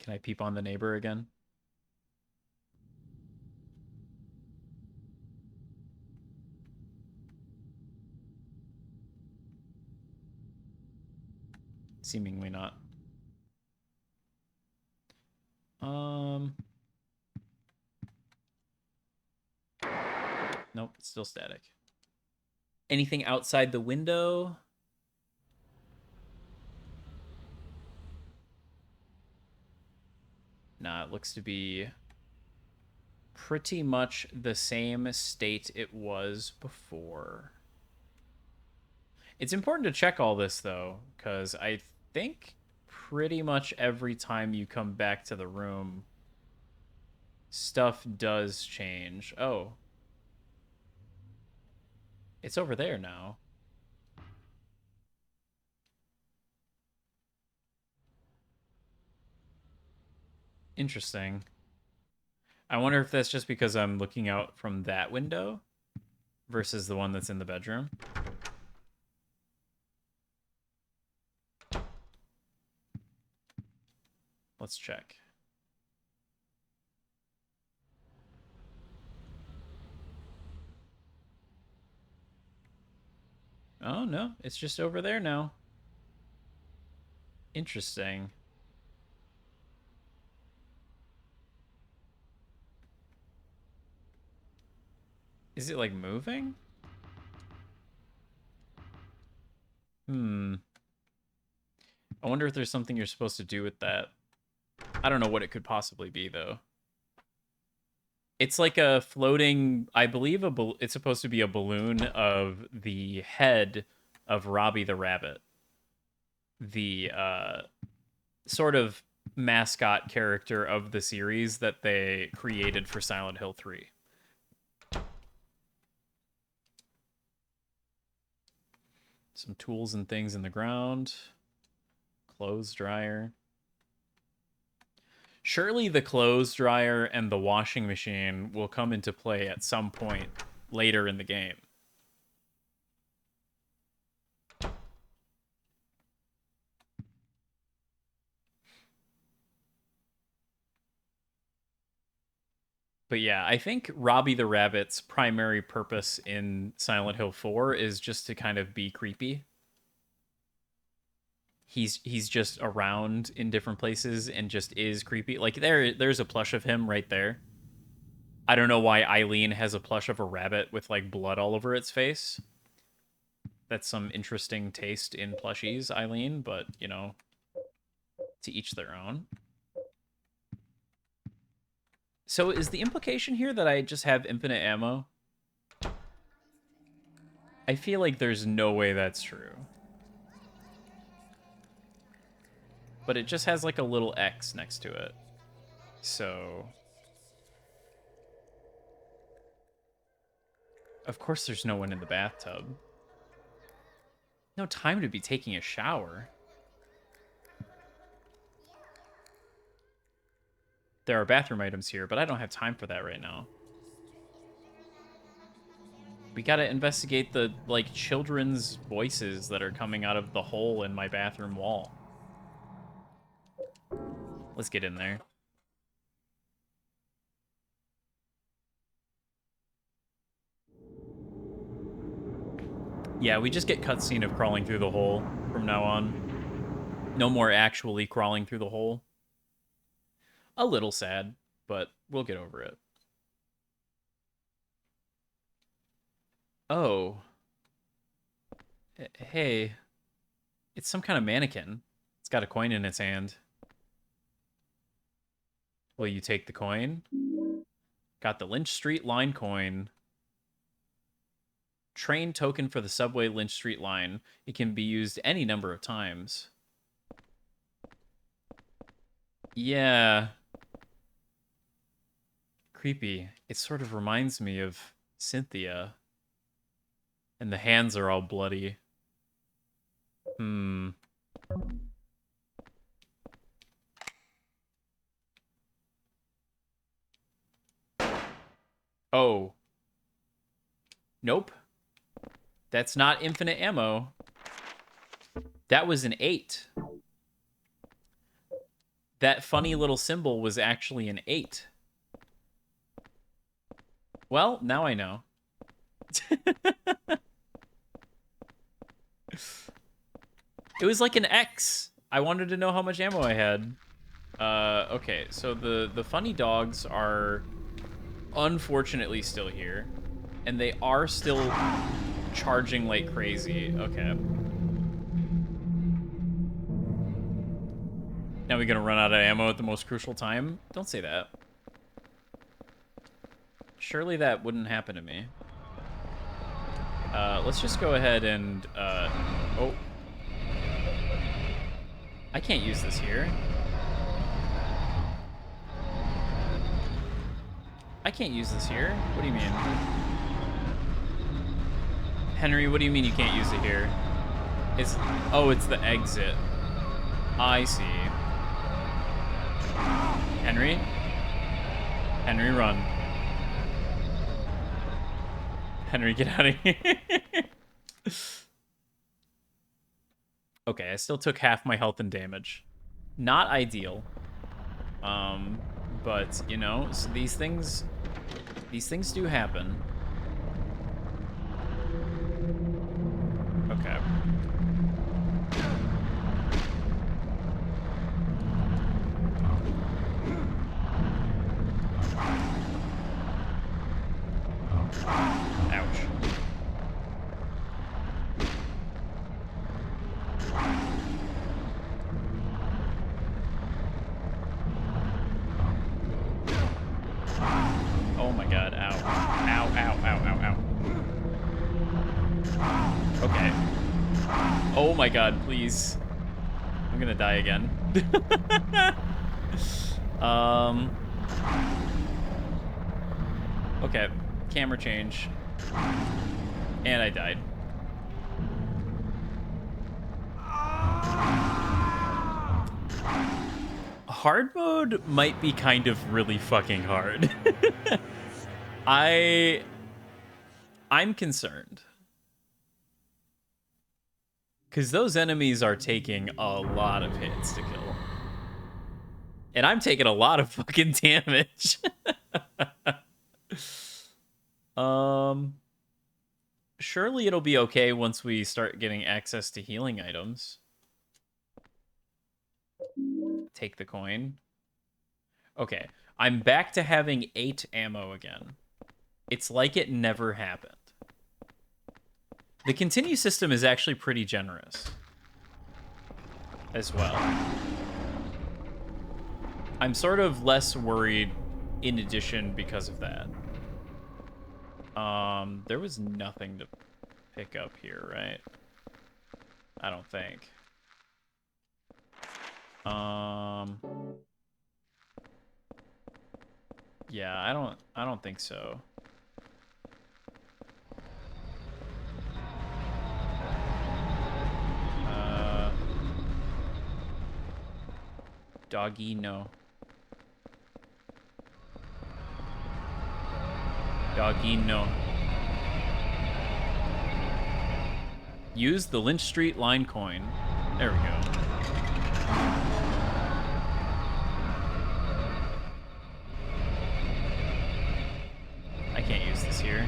Can I peep on the neighbor again? Seemingly not. Nope, it's still static. Anything outside the window? Nah, it looks to be pretty much the same state it was before. It's important to check all this, though, because I think pretty much every time you come back to the room, stuff does change. Oh. It's over there now. Interesting. I wonder if that's just because I'm looking out from that window versus the one that's in the bedroom. Let's check. Oh, no. It's just over there now. Interesting. Is it, like, moving? I wonder if there's something you're supposed to do with that. I don't know what it could possibly be, though. It's like a floating... I believe it's supposed to be a balloon of the head of Robbie the Rabbit. The, sort of mascot character of the series that they created for Silent Hill 3. Some tools and things in the ground. Clothes dryer. Surely the clothes dryer and the washing machine will come into play at some point later in the game. But yeah, I think Robbie the Rabbit's primary purpose in Silent Hill 4 is just to kind of be creepy. He's just around in different places and just is creepy. Like there's a plush of him right there. I don't know why Eileen has a plush of a rabbit with like blood all over its face. That's some interesting taste in plushies, Eileen, but you know, to each their own. So is the implication here that I just have infinite ammo? I feel like there's no way that's true. But it just has like a little X next to it. So... Of course there's no one in the bathtub. No time to be taking a shower. There are bathroom items here, but I don't have time for that right now. We gotta investigate the, like, children's voices that are coming out of the hole in my bathroom wall. Let's get in there. Yeah, we just get cutscene of crawling through the hole from now on. No more actually crawling through the hole. A little sad, but we'll get over it. Oh. Hey. It's some kind of mannequin. It's got a coin in its hand. Will you take the coin? Got the Lynch Street line coin. Train token for the subway Lynch Street line. It can be used any number of times. Yeah. Creepy. It sort of reminds me of Cynthia. And the hands are all bloody. Hmm. Oh. Nope. That's not infinite ammo. That was an 8. That funny little symbol was actually an 8. Well, now I know. It was like an X. I wanted to know how much ammo I had. Okay, so the funny dogs are unfortunately still here. And they are still charging like crazy. Okay. Now we're gonna run out of ammo at the most crucial time? Don't say that. Surely that wouldn't happen to me. Let's just go ahead and, oh. I can't use this here. I can't use this here. What do you mean? Henry, what do you mean you can't use it here? It's, oh, it's the exit. I see. Henry? Henry, run. Henry, get out of here. Okay, I still took half my health and damage. Not ideal. But, you know, so these things do happen. Okay. Ouch. Oh my god, ow. Ow, ow, ow, ow, ow. Okay. Oh my god, please. I'm gonna die again. Okay, camera change. And I died. Hard mode might be kind of really fucking hard. I'm concerned. Because those enemies are taking a lot of hits to kill. And I'm taking a lot of fucking damage. Surely it'll be okay once we start getting access to healing items. Take the coin. Okay, I'm back to having 8 ammo again. It's like it never happened. The continue system is actually pretty generous as well. I'm sort of less worried in addition because of that. There was nothing to pick up here, right? I don't think. Yeah, I don't think so. Doggy, no. Doggy, no. Use the Lynch Street line coin. There we go. I can't use this here.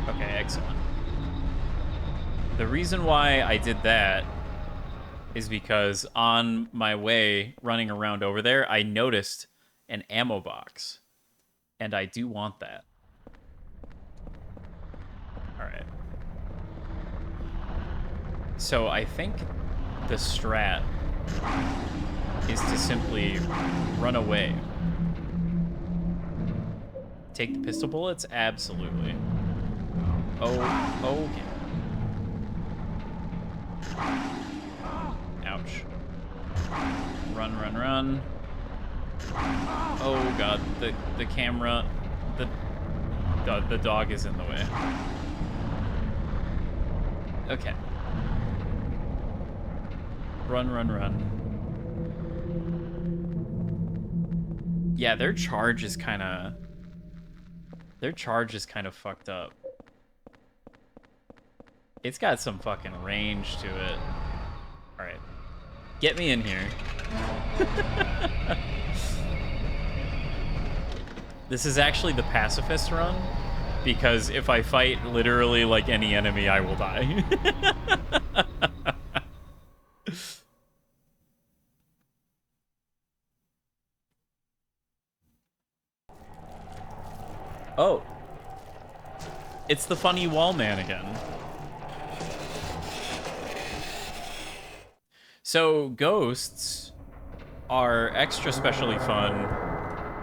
Okay, excellent. The reason why I did that is because on my way running around over there, I noticed an ammo box. And I do want that. Alright. So I think the strat is to simply run away. Take the pistol bullets? Absolutely. Oh, okay. Ouch. Run, run, run. Oh god, the camera, the dog is in the way. Okay. Run, run, run. Yeah, their charge is kind of fucked up. It's got some fucking range to it. All right. Get me in here. This is actually the pacifist run, because if I fight literally like any enemy, I will die. Oh. It's the funny wall man again. So ghosts are extra specially fun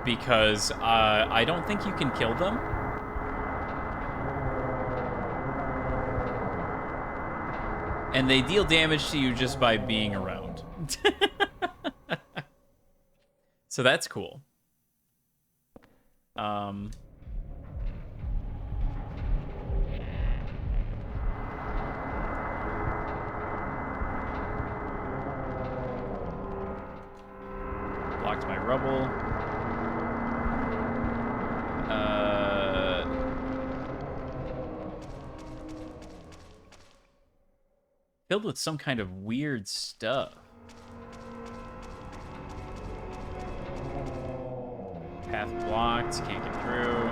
because I don't think you can kill them. And they deal damage to you just by being around. So that's cool. Blocked my rubble. Filled with some kind of weird stuff. Path blocked, can't get through.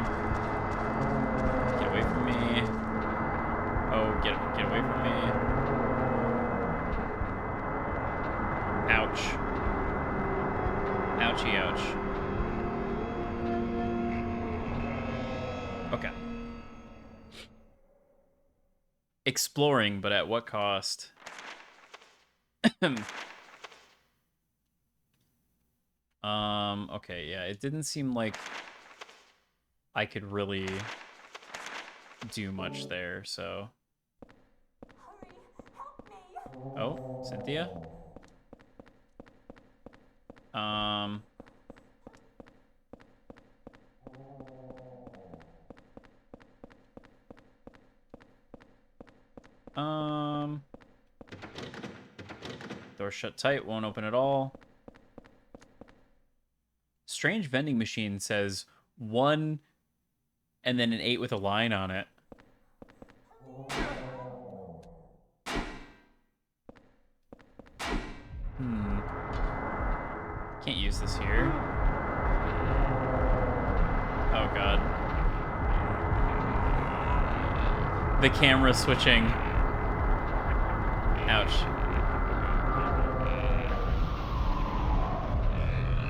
Get away from me. Oh, get away from me. Ouch. Ouchie ouch. Okay. Exploring, but at what cost? Okay, yeah, it didn't seem like I could really do much there, so. Oh, Cynthia? Door shut tight, won't open at all. Strange vending machine says 1 and then an 8 with a line on it. Can't use this here. Oh god. The camera switching. Ouch.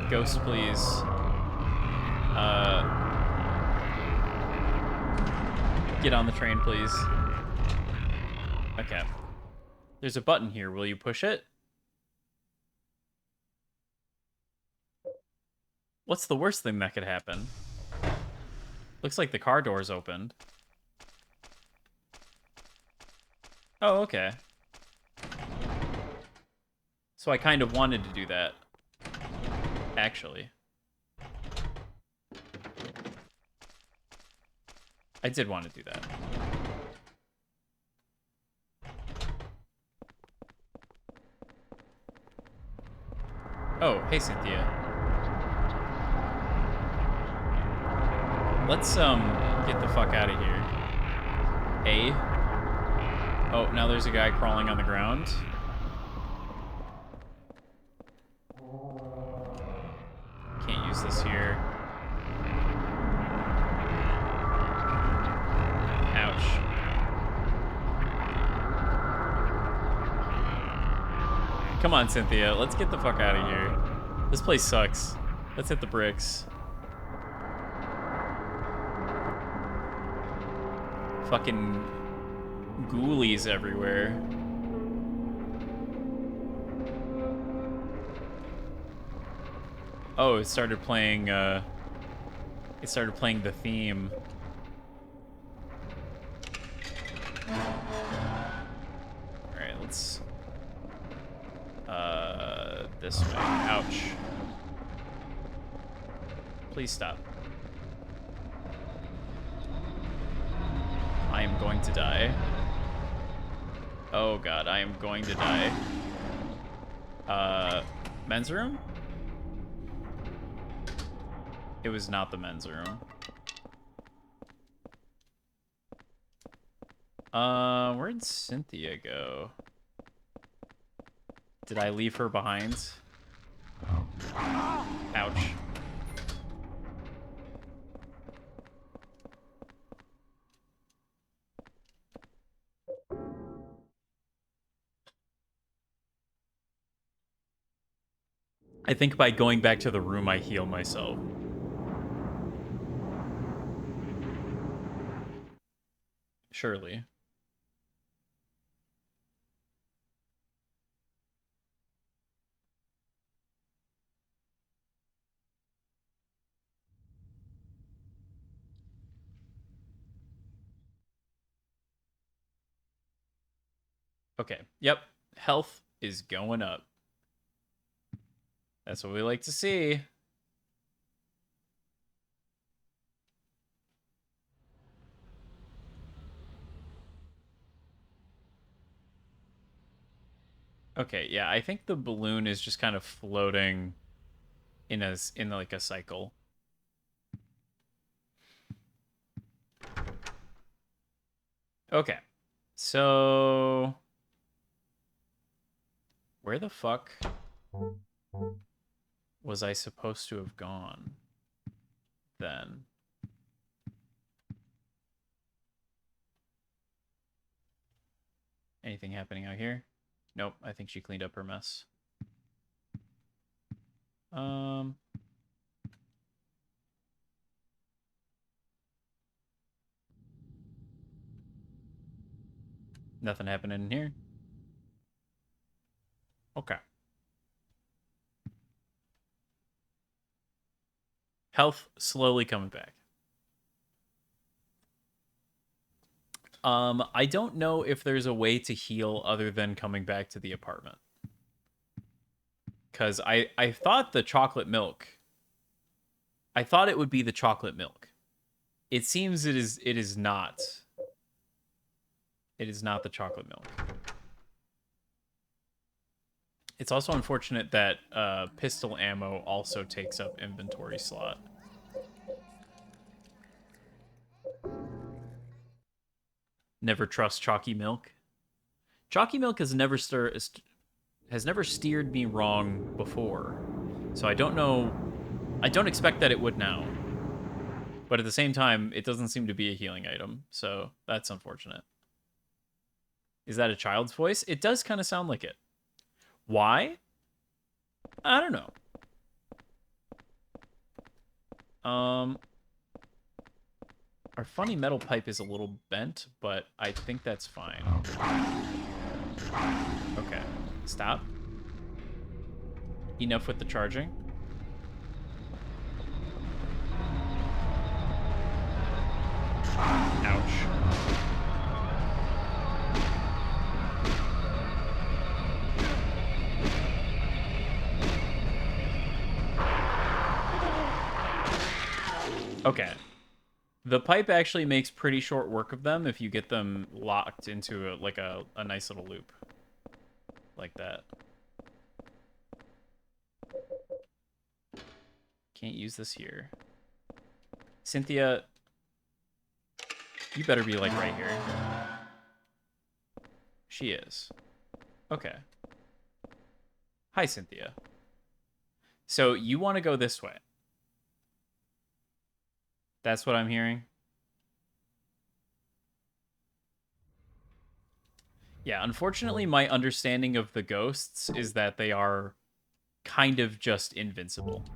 Ghost, please. Get on the train, please. Okay. There's a button here. Will you push it? What's the worst thing that could happen? Looks like the car door's opened. Oh, okay. So I kind of wanted to do that. Actually. I did want to do that. Oh, hey Cynthia. Let's get the fuck out of here. A. Oh, now there's a guy crawling on the ground. Can't use this here. Ouch. Come on, Cynthia. Let's get the fuck out of here. This place sucks. Let's hit the bricks. Fucking ghoulies everywhere. Oh, it started playing the theme. Alright, let's this way. Ouch. Please stop. I am going to die. Oh god, I am going to die. Men's room? It was not the men's room. Where'd Cynthia go? Did I leave her behind? Ouch. I think by going back to the room, I heal myself. Surely. Okay. Yep. Health is going up. That's what we like to see. Okay, yeah, I think the balloon is just kind of floating in like a cycle. Okay. So where the fuck was I supposed to have gone then? Anything happening out here? Nope, I think she cleaned up her mess. Nothing happening in here. Okay. Health slowly coming back. I don't know if there's a way to heal other than coming back to the apartment. Because I thought the chocolate milk. I thought it would be the chocolate milk. It seems it is not. It is not the chocolate milk. It's also unfortunate that pistol ammo also takes up inventory slot. Never trust chalky milk. Chalky milk has never steered me wrong before. So I don't know. I don't expect that it would now. But at the same time, it doesn't seem to be a healing item. So that's unfortunate. Is that a child's voice? It does kind of sound like it. Why? I don't know. Our funny metal pipe is a little bent, but I think that's fine. Okay. Stop. Enough with the charging. Ouch. Okay. The pipe actually makes pretty short work of them if you get them locked into a nice little loop. Like that. Can't use this here. Cynthia, you better be like right here. She is. Okay. Hi, Cynthia. So you want to go this way. That's what I'm hearing. Yeah, unfortunately, my understanding of the ghosts is that they are kind of just invincible.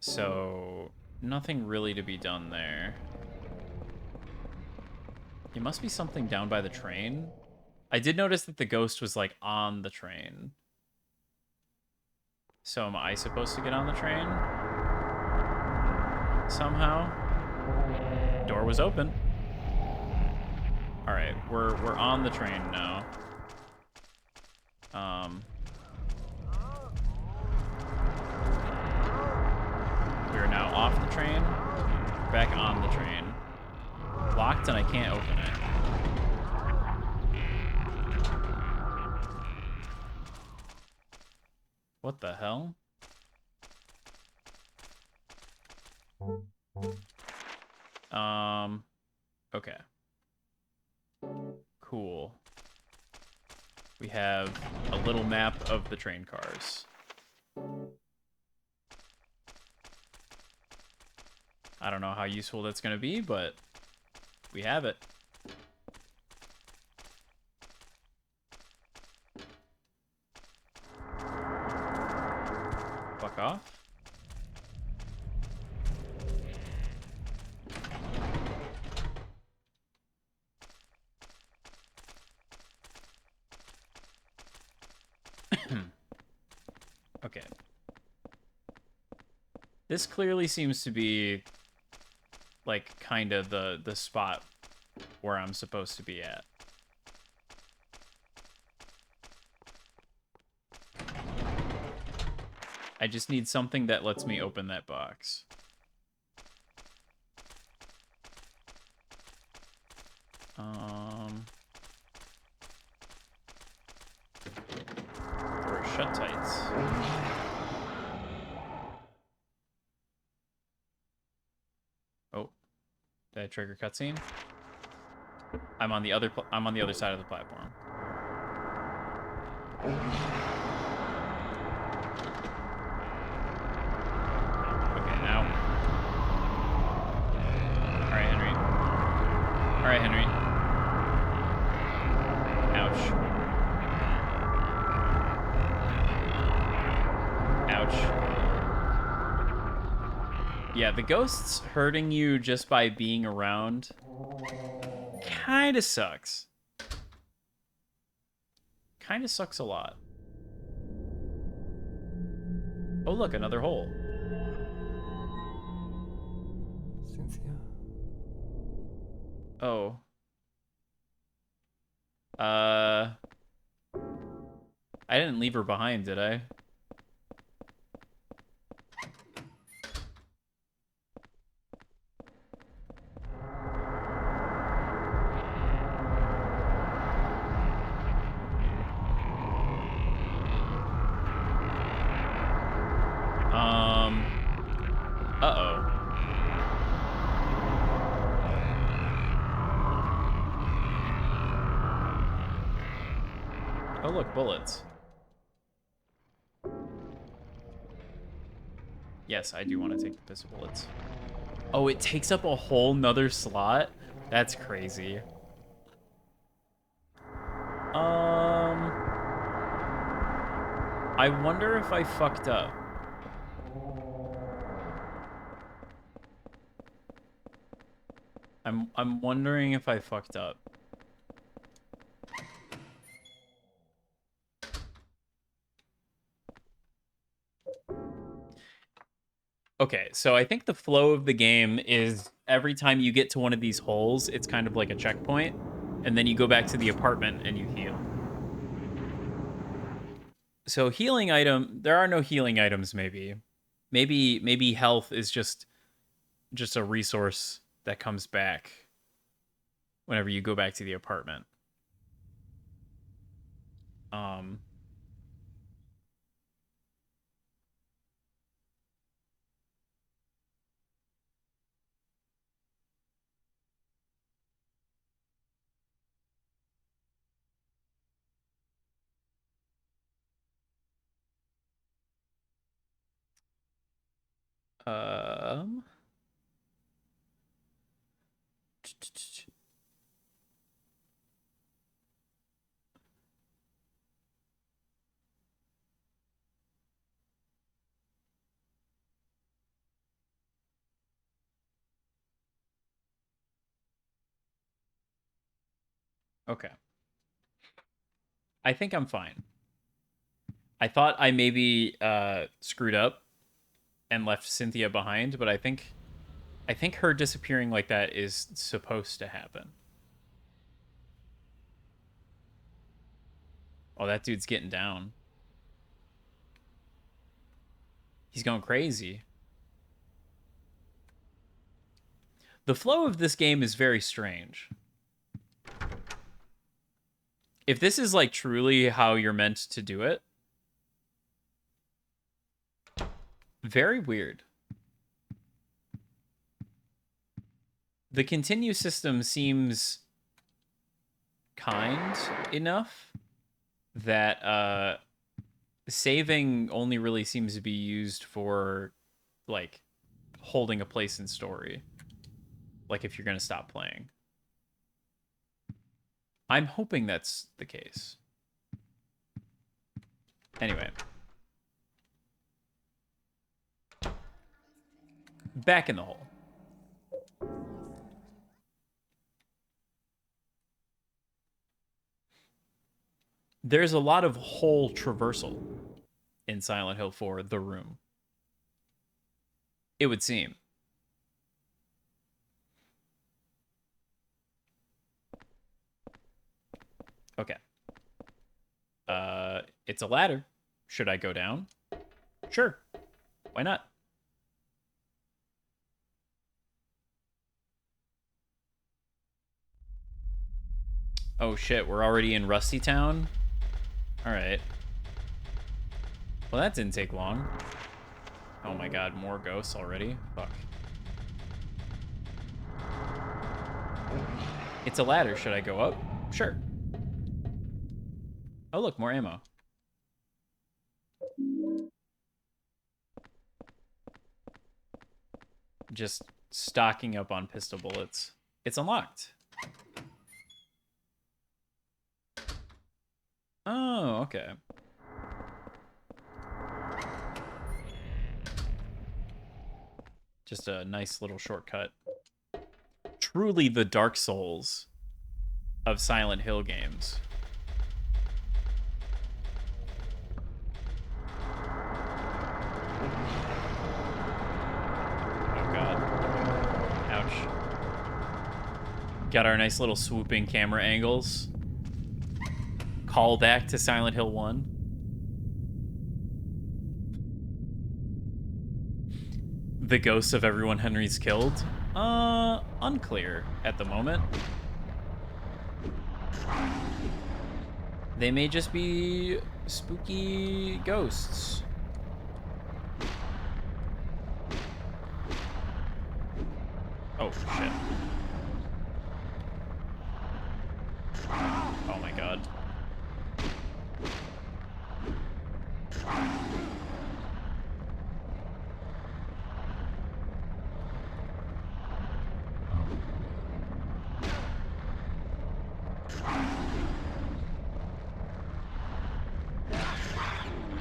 So, nothing really to be done there. It must be something down by the train. I did notice that the ghost was, like, on the train. So am I supposed to get on the train? Somehow? Door was open. Alright, we're on the train now. We are now off the train. Back on the train. Locked and I can't open it. What the hell? Okay. Cool. We have a little map of the train cars. I don't know how useful that's going to be, but we have it. Fuck off. Okay. This clearly seems to be like kind of the spot where I'm supposed to be at. I just need something that lets me open that box. Door is shut tight. Oh, did I trigger cutscene? I'm on the other side of the platform. Okay, now. All right, Henry. All right, Henry. Ouch. Ouch. Yeah, the ghosts hurting you just by being around kind of sucks. Kind of sucks a lot. Oh, look, another hole. Cynthia. Oh. I didn't leave her behind, did I? Uh-oh. Oh, look, bullets. Yes, I do want to take the pistol bullets. Oh, it takes up a whole nother slot? That's crazy. I wonder if I fucked up. I'm wondering if I fucked up. Okay, so I think the flow of the game is every time you get to one of these holes, it's kind of like a checkpoint, and then you go back to the apartment and you heal. So healing item, there are no healing items maybe. Maybe health is just a resource that comes back whenever you go back to the apartment. Um Okay. I think I'm fine. I thought I maybe screwed up and left Cynthia behind, but I think her disappearing like that is supposed to happen. Oh, that dude's getting down. He's going crazy. The flow of this game is very strange. If this is like truly how you're meant to do it, very weird. The continue system seems kind enough that saving only really seems to be used for like holding a place in story. Like if you're going to stop playing. I'm hoping that's the case. Anyway. Back in the hole. There's a lot of hole traversal in Silent Hill 4, The Room. It would seem. Okay. It's a ladder. Should I go down? Sure. Why not? Oh shit, we're already in Rusty Town? Alright. Well, that didn't take long. Oh my god, more ghosts already? Fuck. It's a ladder. Should I go up? Sure. Oh look, more ammo. Just stocking up on pistol bullets. It's unlocked. Oh, okay. Just a nice little shortcut. Truly the Dark Souls of Silent Hill games. Oh god. Ouch. Got our nice little swooping camera angles. Call back to Silent Hill 1. The ghosts of everyone Henry's killed? Unclear at the moment. They may just be spooky ghosts. Oh, shit. Oh my god.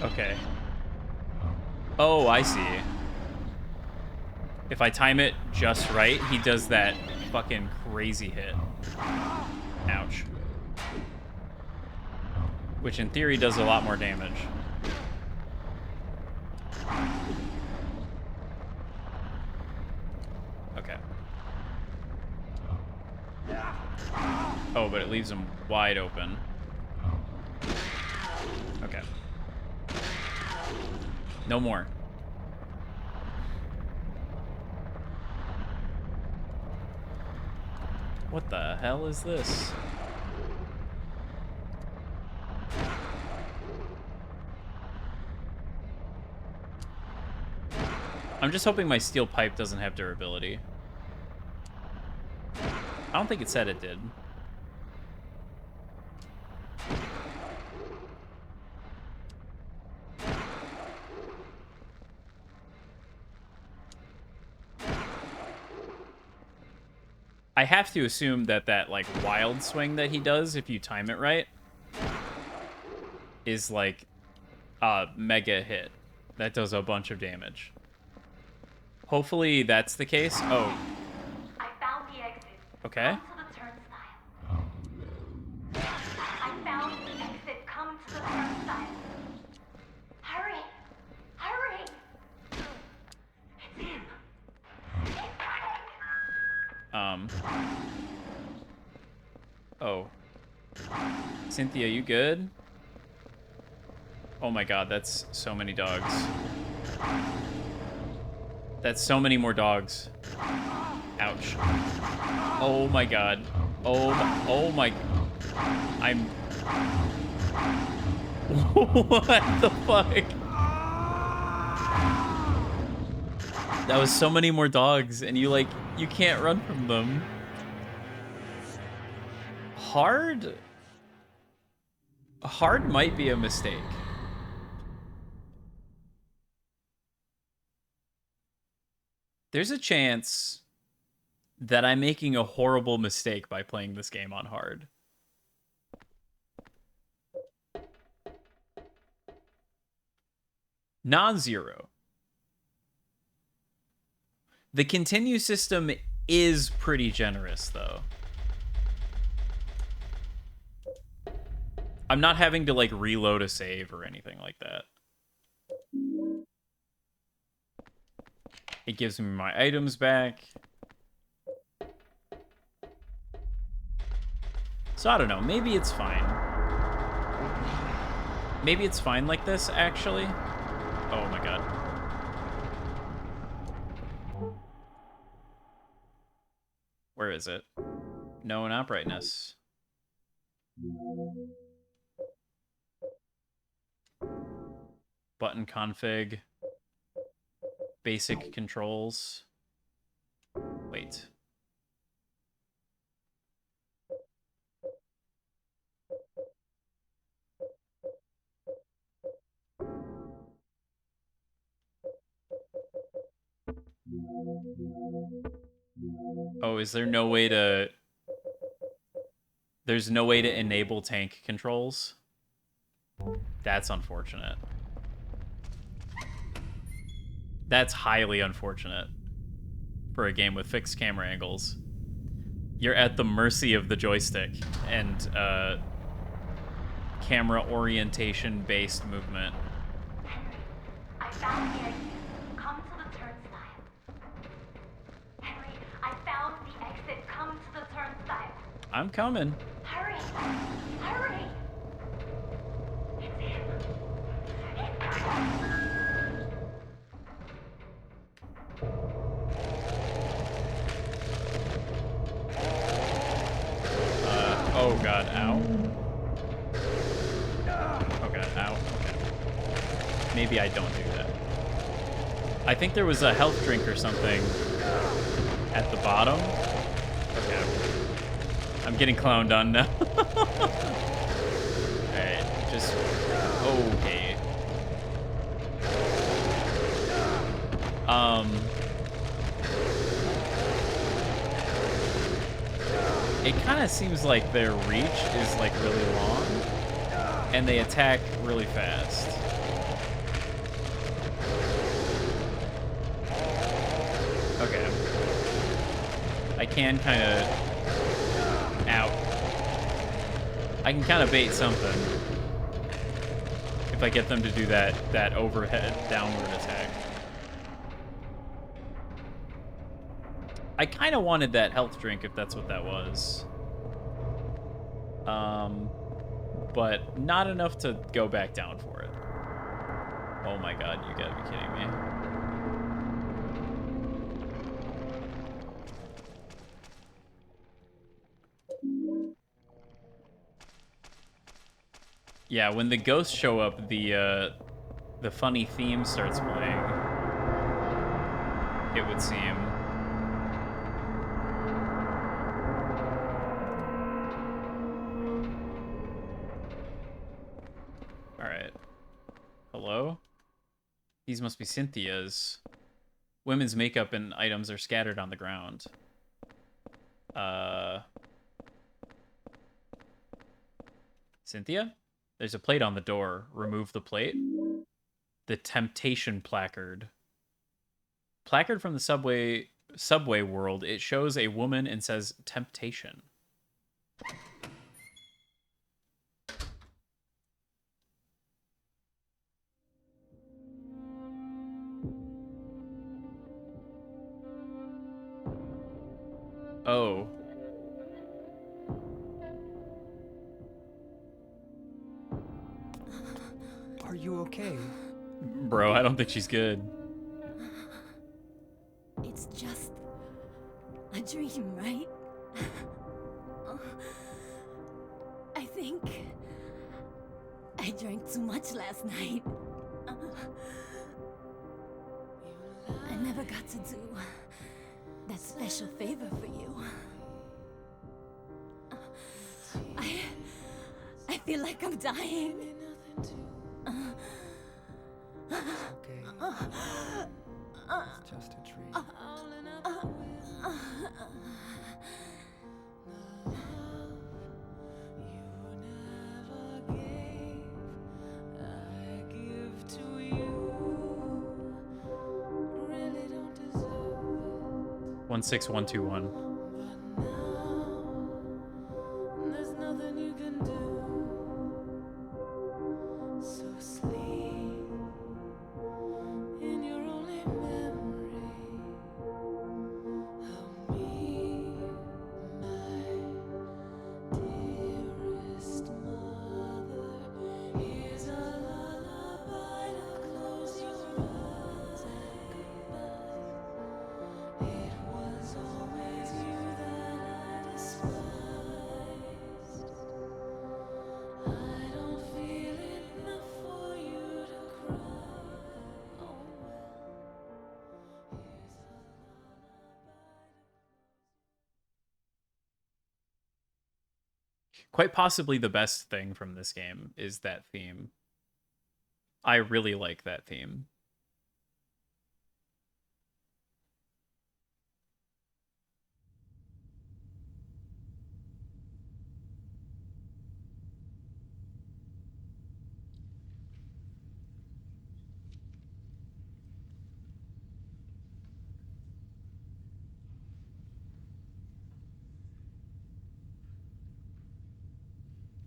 Okay. Oh, I see. If I time it just right, he does that fucking crazy hit. Ouch. Which in theory does a lot more damage. Okay. Oh, but it leaves him wide open. Okay. No more. What the hell is this? I'm just hoping my steel pipe doesn't have durability. I don't think it said it did. I have to assume that like wild swing that he does, if you time it right, is like a mega hit that does a bunch of damage. Hopefully that's the case. Oh. I found the exit. Okay. Come to the turnstile. Oh. Cynthia, you good? Oh my god, that's so many dogs. That's so many more dogs. Ouch. Oh my god. Oh my... I'm... What the fuck? That was so many more dogs, and you can't run from them. Hard might be a mistake. There's a chance that I'm making a horrible mistake by playing this game on hard. Non-zero. The continue system is pretty generous, though. I'm not having to, like, reload a save or anything like that. It gives me my items back. So I don't know, maybe it's fine. Maybe it's fine like this, actually. Oh my god. Where is it? No uprightness. Button config. Basic controls. Wait. Oh, is there no way to... There's no way to enable tank controls? That's unfortunate. That's highly unfortunate for a game with fixed camera angles. You're at the mercy of the joystick and camera orientation-based movement. Henry, I found the exit. Come to the turnstile. Henry, I found the exit. Come to the turnstile. I'm coming. Hurry! Hurry! It's him. It's him. Oh god, ow. Oh god, ow. Okay. Maybe I don't do that. I think there was a health drink or something at the bottom. Okay. I'm getting clowned on now. Alright, just... Okay. It kind of seems like their reach is, like, really long, and they attack really fast. Okay. I can kind of... Ow. I can kind of bait something. If I get them to do that overhead downward attack. I kind of wanted that health drink if that's what that was. But not enough to go back down for it. Oh my god, you gotta be kidding me. Yeah, when the ghosts show up, the funny theme starts playing. It would seem. Alright. Hello? These must be Cynthia's. Women's makeup and items are scattered on the ground. Cynthia? There's a plate on the door. Remove the plate. The Temptation placard. Placard from the subway world. It shows a woman and says Temptation. Oh. Are you okay? Bro, I don't think she's good. It's just a dream, right? I think I drank too much last night. I never got to do that special favor for you. I feel like I'm dying. Okay. It's just a dream. I give to you. Really don't deserve it. 16121. But now there's nothing you can do. So sleep in your only memory of me, my dearest mother. Here's a lullaby to close your eyes at goodnight. It was always you that I despised. I don't feel enough for you to cry. Oh well, here's a lullaby. Quite possibly the best thing from this game is that theme. I really like that theme.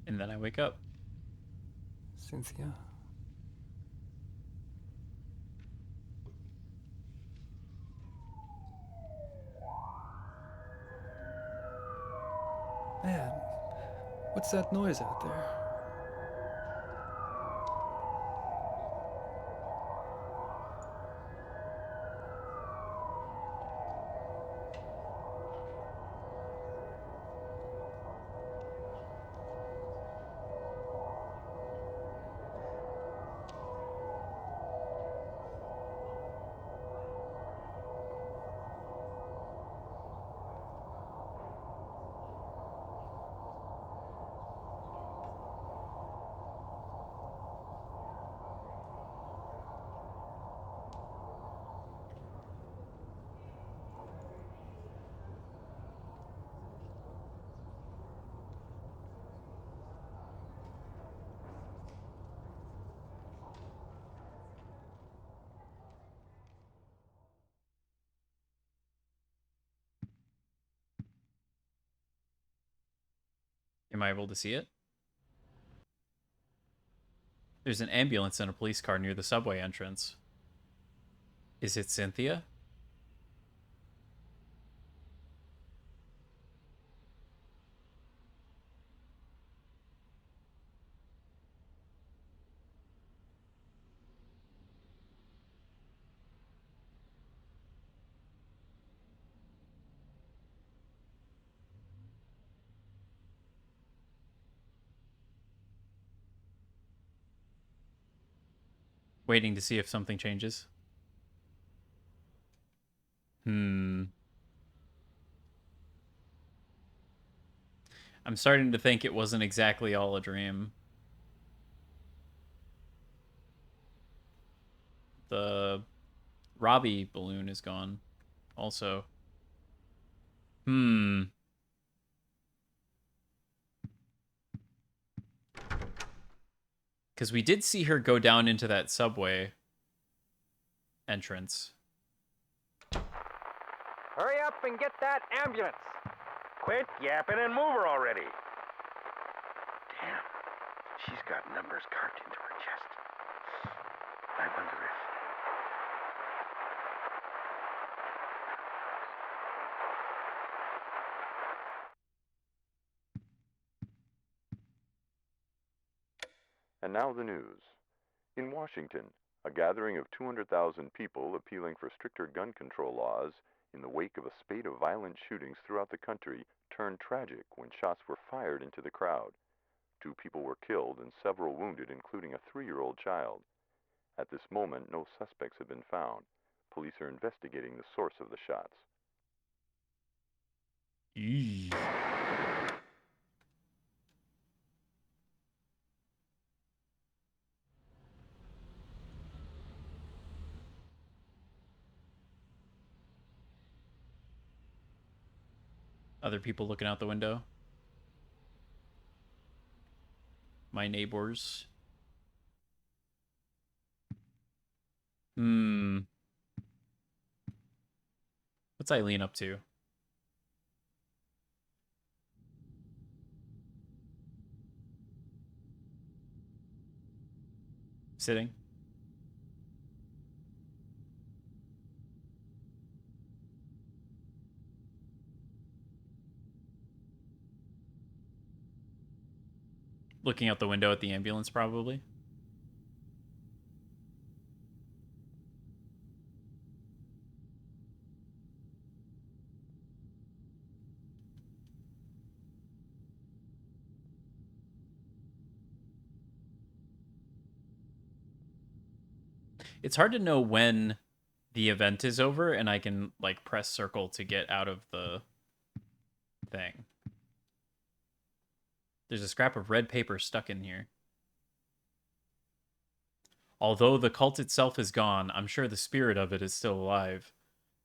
And then I wake up. Cynthia? Man, what's that noise out there? Am I able to see it? There's an ambulance and a police car near the subway entrance. Is it Cynthia? Waiting to see if something changes. I'm starting to think it wasn't exactly all a dream. The Robbie balloon is gone. Also. Because we did see her go down into that subway entrance. Hurry up and get that ambulance. Quit yapping and move her already. Damn, she's got numbers carved into her chest. I wonder if... And now the news. In Washington, a gathering of 200,000 people appealing for stricter gun control laws in the wake of a spate of violent shootings throughout the country turned tragic when shots were fired into the crowd. 2 people were killed and several wounded, including a 3-year-old child. At this moment, no suspects have been found. Police are investigating the source of the shots. Eesh. Other people looking out the window. My neighbors. What's Eileen up to? Sitting. Looking out the window at the ambulance, probably. It's hard to know when the event is over, and I can, like, press circle to get out of the thing. There's a scrap of red paper stuck in here. Although the cult itself is gone, I'm sure the spirit of it is still alive.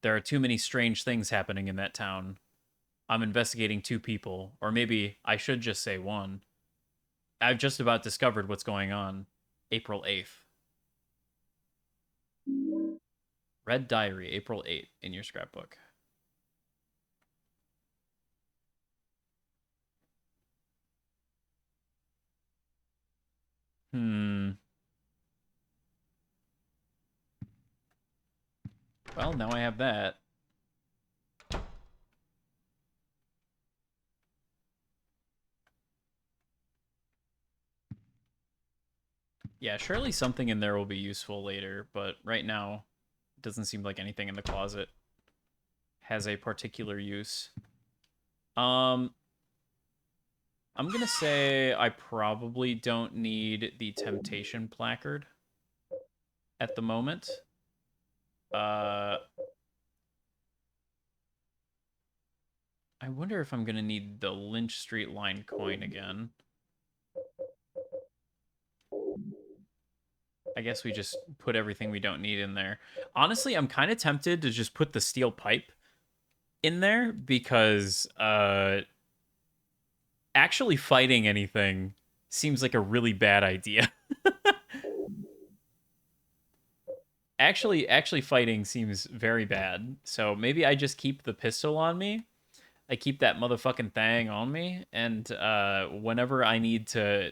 There are too many strange things happening in that town. I'm investigating 2 people, or maybe I should just say 1. I've just about discovered what's going on. April 8th. Red Diary, April 8th, in your scrapbook. Well, now I have that. Yeah, surely something in there will be useful later, but right now, it doesn't seem like anything in the closet has a particular use. I'm gonna say I probably don't need the temptation placard at the moment. I wonder if I'm gonna need the Lynch Street line coin again. I guess we just put everything we don't need in there. Honestly, I'm kind of tempted to just put the steel pipe in there because actually fighting anything seems like a really bad idea. actually fighting seems very bad. So maybe I just keep the pistol on me. I keep that motherfucking thing on me, and whenever I need to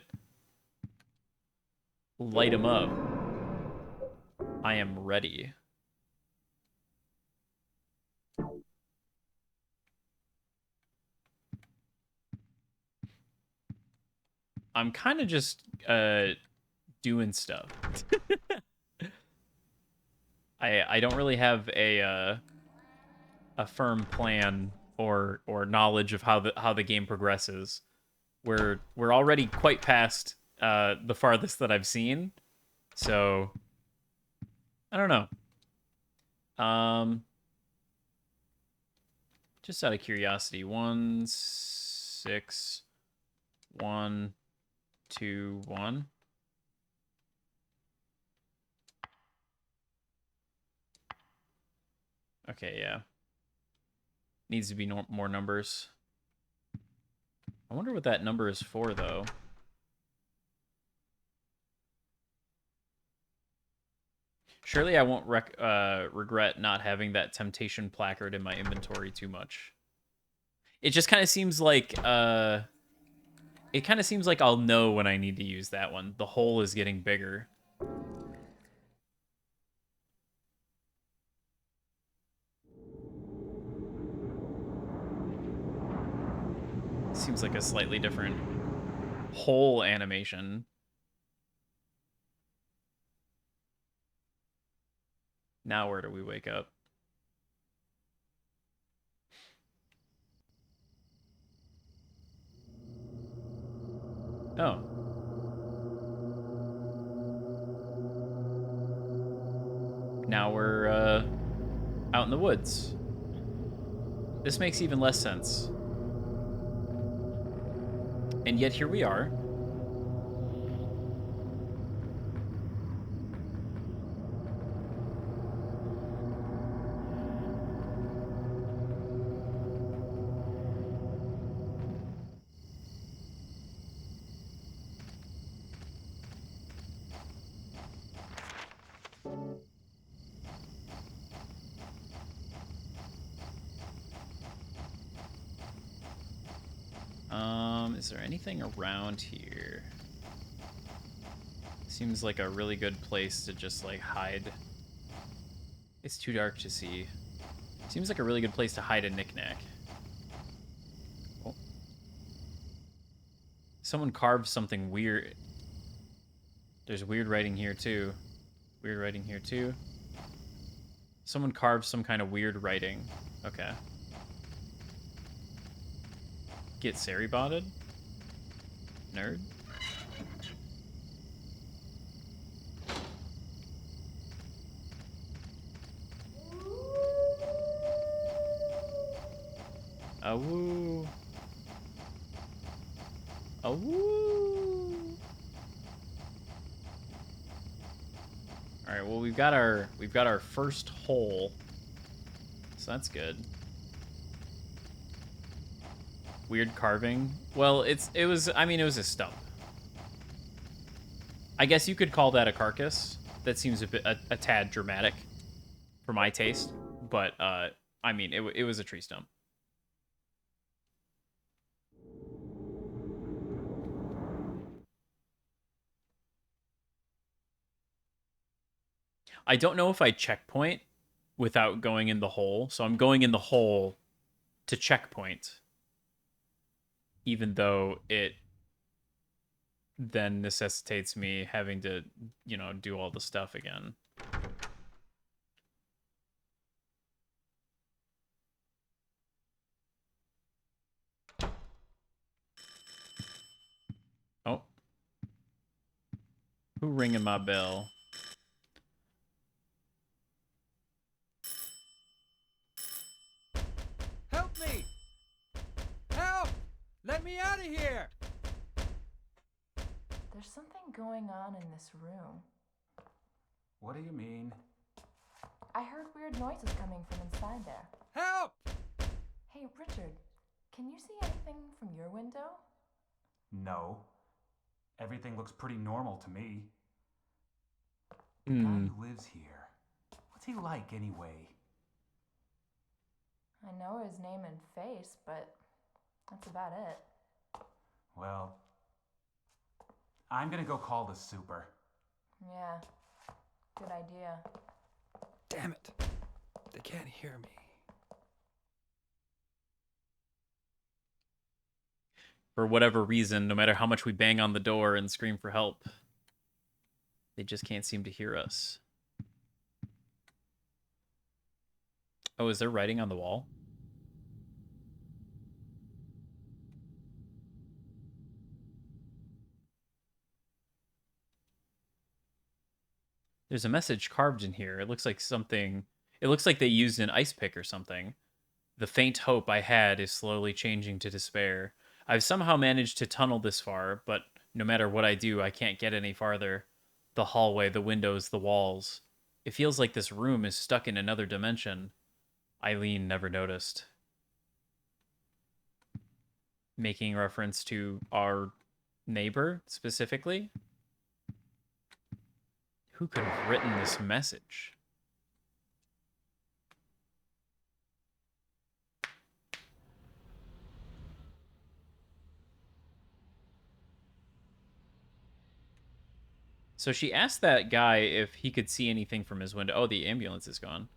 light him up, I am ready. I'm kind of just doing stuff. I don't really have a firm plan or knowledge of how the game progresses. We're already quite past the farthest that I've seen, so I don't know. Just out of curiosity, 1 6 1 2 1. Okay, yeah. Needs to be more numbers. I wonder what that number is for, though. Surely I won't regret not having that temptation placard in my inventory too much. It just kind of seems like I'll know when I need to use that one. The hole is getting bigger. Seems like a slightly different hole animation. Now where do we wake up? Oh. Now we're out in the woods. This makes even less sense. And yet here we are. Is there anything around here? Seems like a really good place to just like hide. It's too dark to see. Seems like a really good place to hide a knickknack. Oh. Someone carved something weird. There's weird writing here too. Weird writing here too. Someone carved some kind of weird writing. Okay. Get Sari botted? Nerd? A woo. A woo. All right, well we've got our first hole. So that's good. Weird carving. Well, it was a stump. I guess you could call that a carcass. That seems a tad dramatic for my taste, but I mean it was a tree stump. I don't know if I checkpoint without going in the hole, so I'm going in the hole to checkpoint, even though it then necessitates me having to, do all the stuff again. Oh. Who ringing my bell? Help me! Help! Let me out of here! There's something going on in this room. What do you mean? I heard weird noises coming from inside there. Help! Hey, Richard, can you see anything from your window? No. Everything looks pretty normal to me. The Hmm. guy who lives here, what's he like anyway? I know his name and face, but that's about it. Well, I'm gonna go call the super. Yeah, good idea. Damn it. They can't hear me. For whatever reason, no matter how much we bang on the door and scream for help, they just can't seem to hear us. Oh, is there writing on the wall? There's a message carved in here. It looks like something... It looks like they used an ice pick or something. The faint hope I had is slowly changing to despair. I've somehow managed to tunnel this far, but no matter what I do, I can't get any farther. The hallway, the windows, the walls. It feels like this room is stuck in another dimension. Eileen never noticed. Making reference to our neighbor, specifically? Who could have written this message? So she asked that guy if he could see anything from his window. Oh, the ambulance is gone.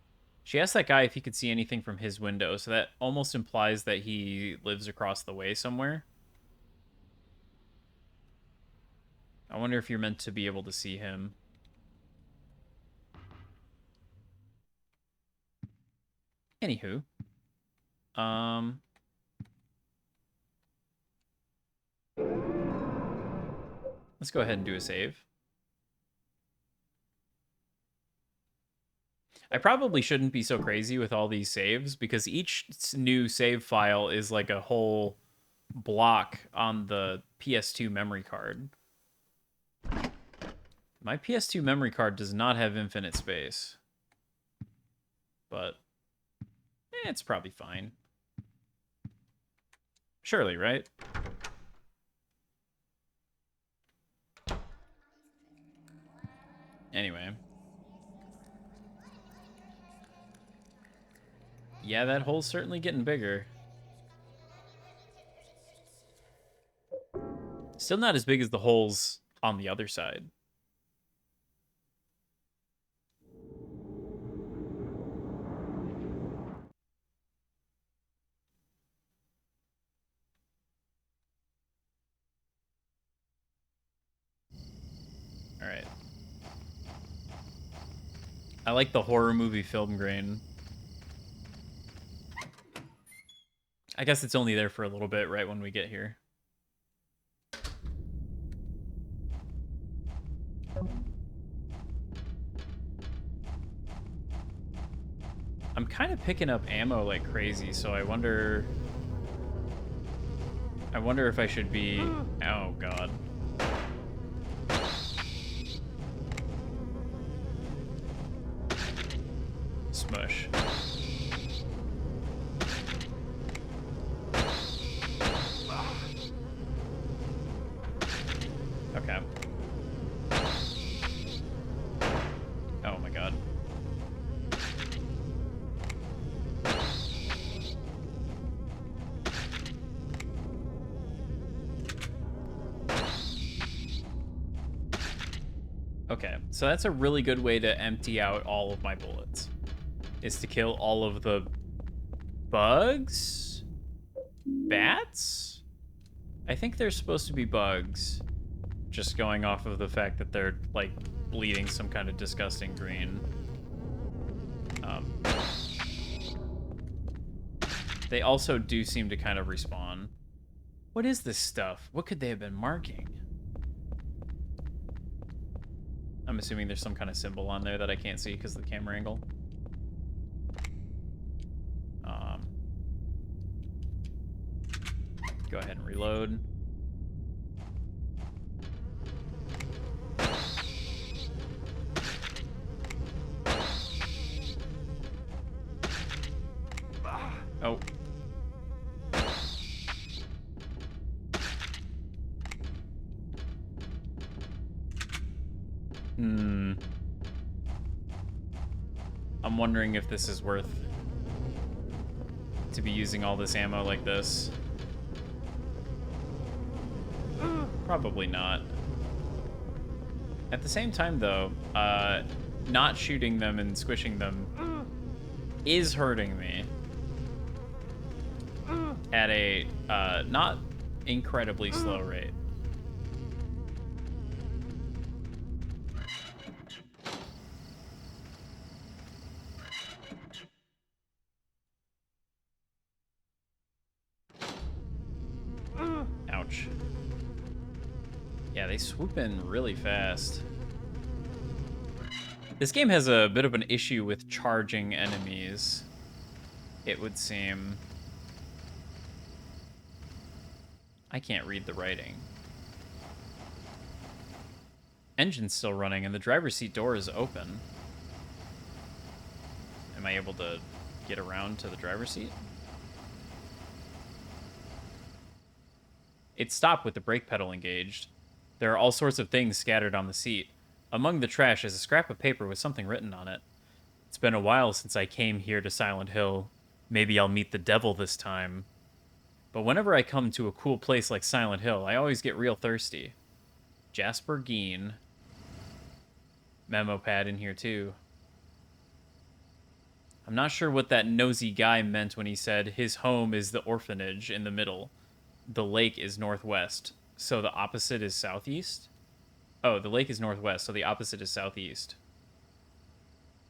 She asked that guy if he could see anything from his window, so that almost implies that he lives across the way somewhere. I wonder if you're meant to be able to see him. Anywho. Let's go ahead and do a save. I probably shouldn't be so crazy with all these saves because each new save file is like a whole block on the PS2 memory card. My PS2 memory card does not have infinite space. But it's probably fine. Surely, right? Anyway. Yeah, that hole's certainly getting bigger. Still not as big as the holes on the other side. All right. I like the horror movie film grain. I guess it's only there for a little bit right when we get here. I'm kind of picking up ammo like crazy, so I wonder if I should be... Oh, God. Smush. Okay. Oh my God. Okay, so that's a really good way to empty out all of my bullets. Is to kill all of the bugs? Bats? I think they're supposed to be bugs. Just going off of the fact that they're, like, bleeding some kind of disgusting green. They also do seem to kind of respawn. What is this stuff? What could they have been marking? I'm assuming there's some kind of symbol on there that I can't see because of the camera angle. Go ahead and reload. Oh. I'm wondering if this is worth to be using all this ammo like this. Probably not. At the same time, though, not shooting them and squishing them is hurting me at a not incredibly slow rate. Ouch. Yeah, they swoop in really fast. This game has a bit of an issue with charging enemies, it would seem. I can't read the writing. Engine's still running and the driver's seat door is open. Am I able to get around to the driver's seat? It stopped with the brake pedal engaged. There are all sorts of things scattered on the seat. Among the trash is a scrap of paper with something written on it. It's been a while since I came here to Silent Hill. Maybe I'll meet the devil this time. But whenever I come to a cool place like Silent Hill, I always get real thirsty. Jasper Geen. Memo pad in here too. I'm not sure what that nosy guy meant when he said his home is the orphanage in the middle. The lake is northwest, so the opposite is southeast? Oh, the lake is northwest, so the opposite is southeast.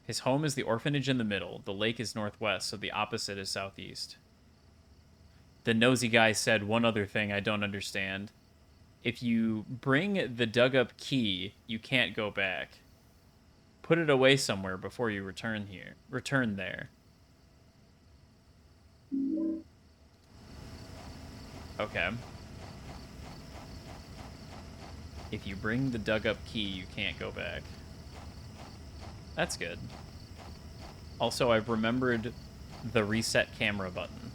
His home is the orphanage in the middle. The lake is northwest, so the opposite is southeast. The nosy guy said one other thing I don't understand. If you bring the dug-up key, you can't go back. Put it away somewhere before you return here. Return there. Okay. If you bring the dug-up key, you can't go back. That's good. Also, I've remembered the reset camera button.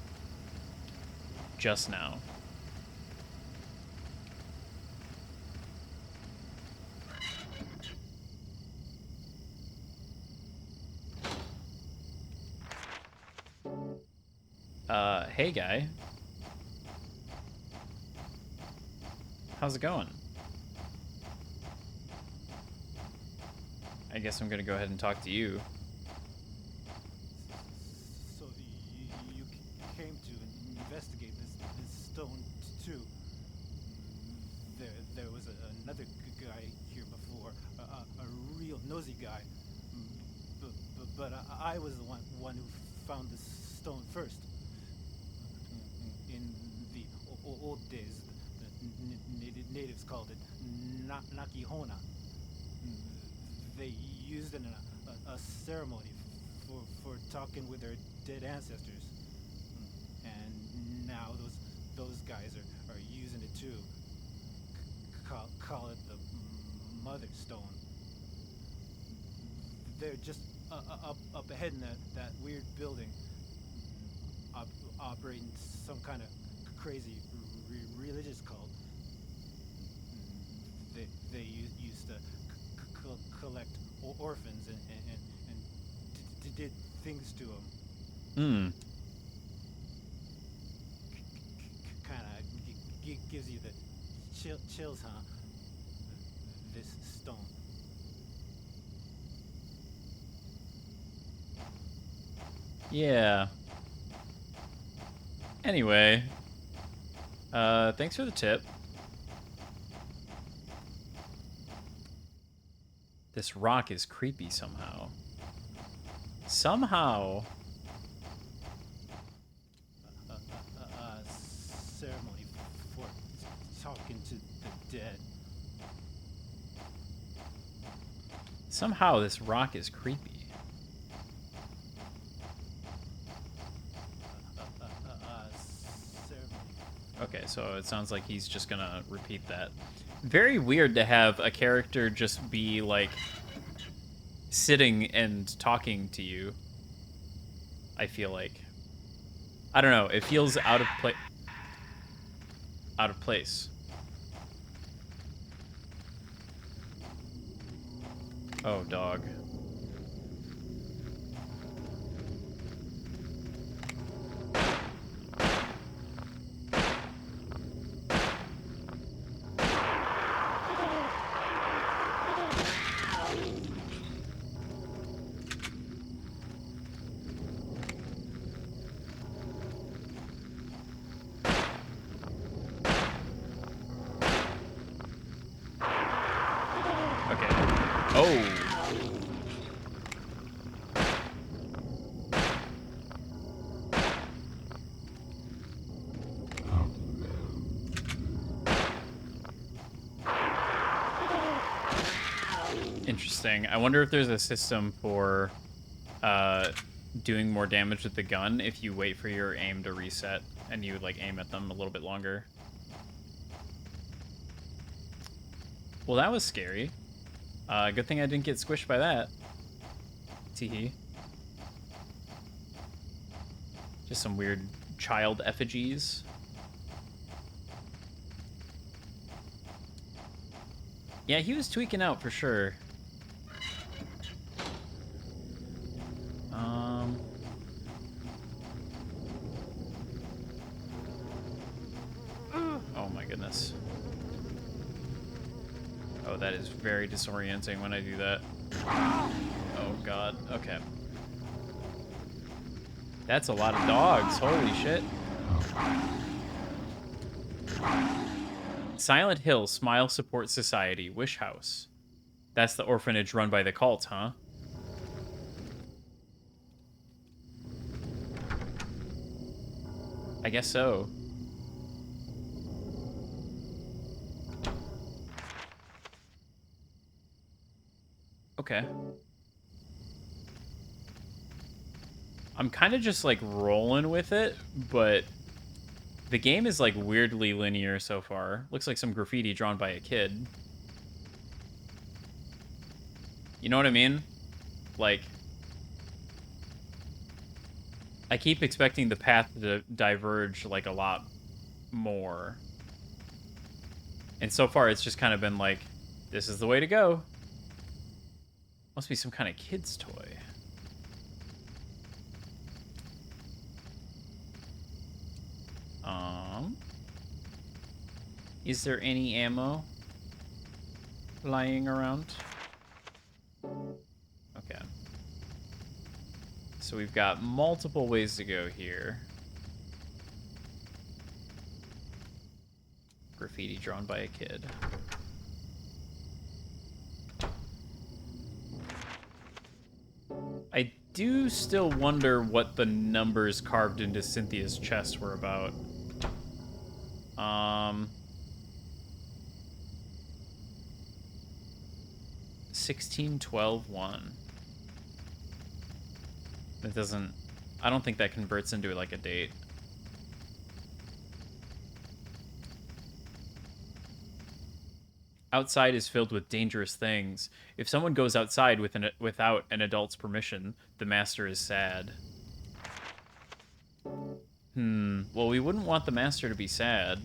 Just now. Hey guy. How's it going? I guess I'm gonna go ahead and talk to you. So you came to investigate this stone too. There was another guy here before, a real nosy guy. But I was the one who found this stone first. In the old days, the natives called it Nakihona. They used it in a ceremony for talking with their dead ancestors. And now those guys are using it too. Call it the Mother Stone. They're just up ahead in that weird building, operating some kind of crazy religious cult. They used to collect orphans and did things to them. Kind of gives you the chills, huh? This stone. Yeah. Anyway. Thanks for the tip. This rock is creepy somehow. Somehow. Ceremony for talking to the dead. Somehow this rock is creepy. Okay, so it sounds like he's just gonna repeat that. Very weird to have a character just be, like, sitting and talking to you. I feel like. I don't know, it feels out of place. Out of place. Oh, dog. Interesting. I wonder if there's a system for doing more damage with the gun if you wait for your aim to reset and you like aim at them a little bit longer. Well, that was scary. Good thing I didn't get squished by that. Teehee. Just some weird child effigies. Yeah, he was tweaking out for sure. Oh my goodness. Oh, that is very disorienting when I do that. Oh god, okay. That's a lot of dogs, holy shit. Silent Hill Smile Support Society, Wish House. That's the orphanage run by the cult, huh? I guess so. Okay. I'm kind of just like rolling with it, but the game is like weirdly linear so far. Looks like some graffiti drawn by a kid. You know what I mean? Like, I keep expecting the path to diverge like a lot more. And so far it's just kind of been like, this is the way to go. Must be some kind of kid's toy. Is there any ammo lying around? Okay. So we've got multiple ways to go here. Graffiti drawn by a kid. I do still wonder what the numbers carved into Cynthia's chest were about. 16, 12, 1. That doesn't... I don't think that converts into like a date. Outside is filled with dangerous things. If someone goes outside without an adult's permission, the master is sad. Well, we wouldn't want the master to be sad.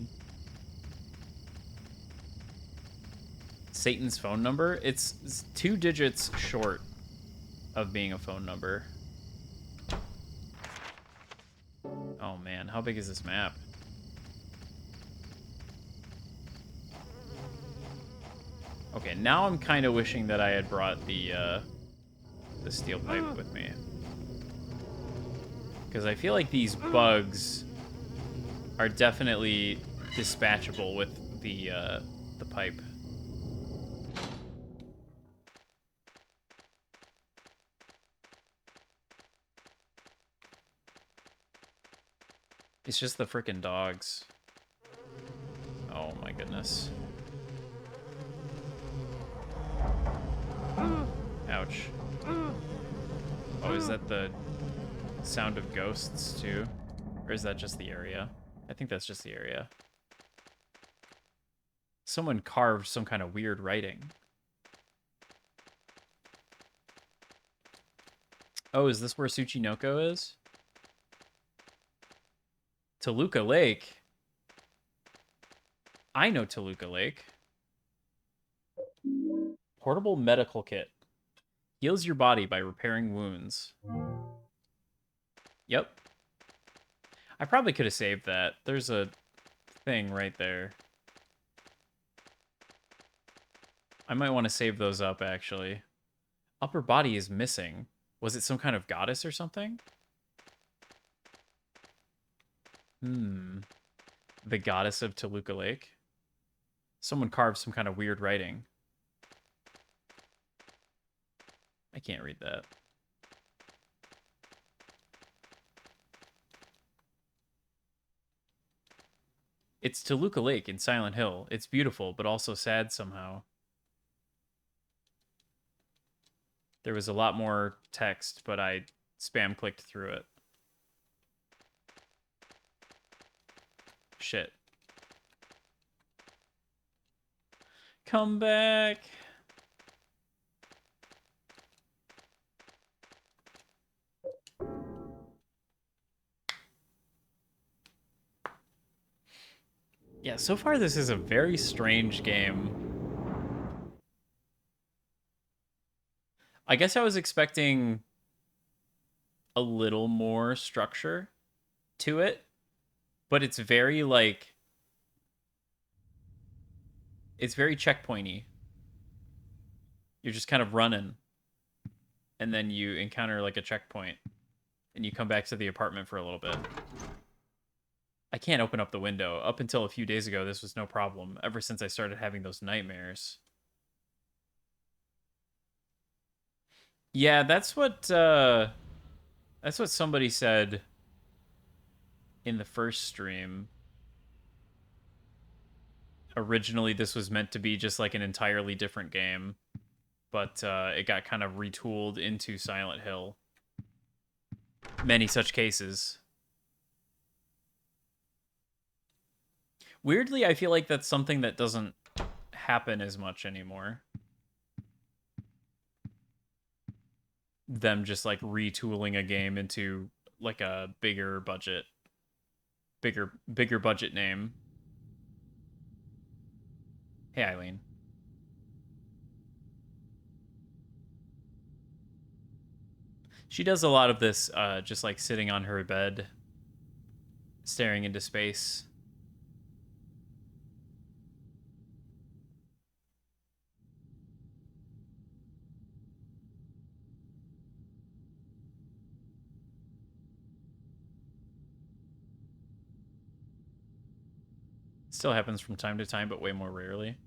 Satan's phone number? It's 2 digits short of being a phone number. Oh man, how big is this map? Okay, now I'm kind of wishing that I had brought the steel pipe with me. Because I feel like these bugs are definitely dispatchable with the pipe. It's just the frickin' dogs. Oh my goodness. Ouch. Oh, is that the sound of ghosts too? Or is that just the area? I think that's just the area. Someone carved some kind of weird writing. Oh, is this where Tsuchinoko is? Toluca Lake? I know Toluca Lake. Portable medical kit. Heals your body by repairing wounds. Yep. I probably could have saved that. There's a thing right there. I might want to save those up, actually. Upper body is missing. Was it some kind of goddess or something? The goddess of Toluca Lake? Someone carved some kind of weird writing. I can't read that. It's Toluca Lake in Silent Hill. It's beautiful, but also sad somehow. There was a lot more text, but I spam clicked through it. Shit. Come back. Yeah, so far this is a very strange game. I guess I was expecting a little more structure to it, but it's very like... It's very checkpointy. You're just kind of running, and then you encounter like a checkpoint, and you come back to the apartment for a little bit. I can't open up the window. Up until a few days ago, this was no problem. Ever since I started having those nightmares. Yeah, that's what somebody said in the first stream. Originally, this was meant to be just like an entirely different game, but it got kind of retooled into Silent Hill. Many such cases. Weirdly, I feel like that's something that doesn't happen as much anymore. Them just like retooling a game into like a bigger budget name. Hey, Eileen. She does a lot of this just like sitting on her bed, staring into space. Still happens from time to time, but way more rarely.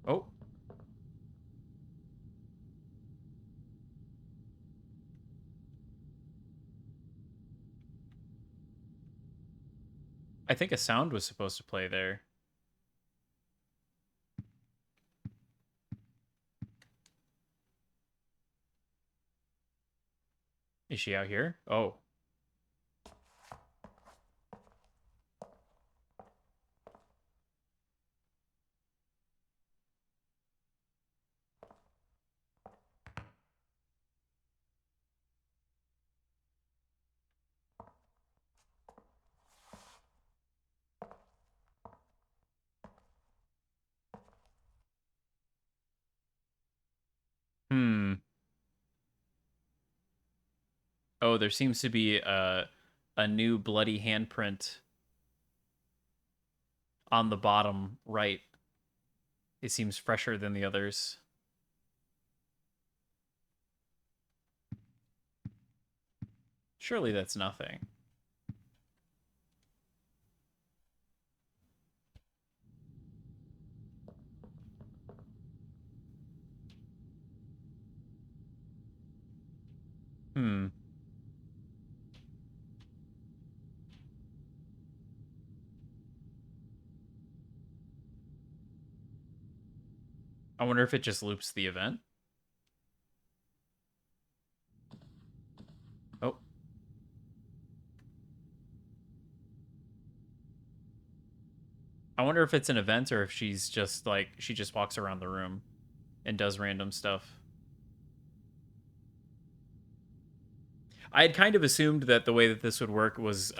Oh. I think a sound was supposed to play there. Is she out here? Oh. Oh, there seems to be a new bloody handprint on the bottom right. It seems fresher than the others. Surely that's nothing. I wonder if it just loops the event. Oh. I wonder if it's an event or if she's just like, she just walks around the room and does random stuff. I had kind of assumed that the way that this would work was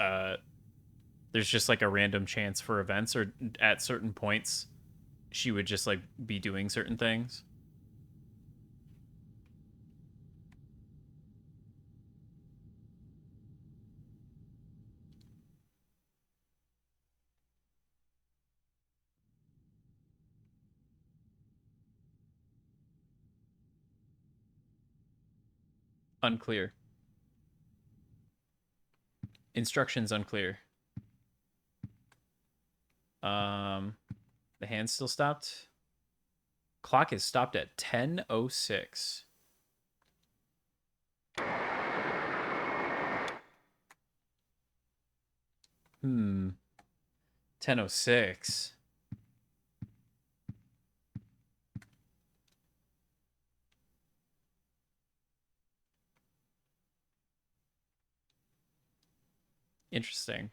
there's just like a random chance for events, or at certain points she would just like be doing certain things. Unclear. Instructions unclear. The hand still stopped. Clock is stopped at 10:06. Hmm. 10:06. Interesting.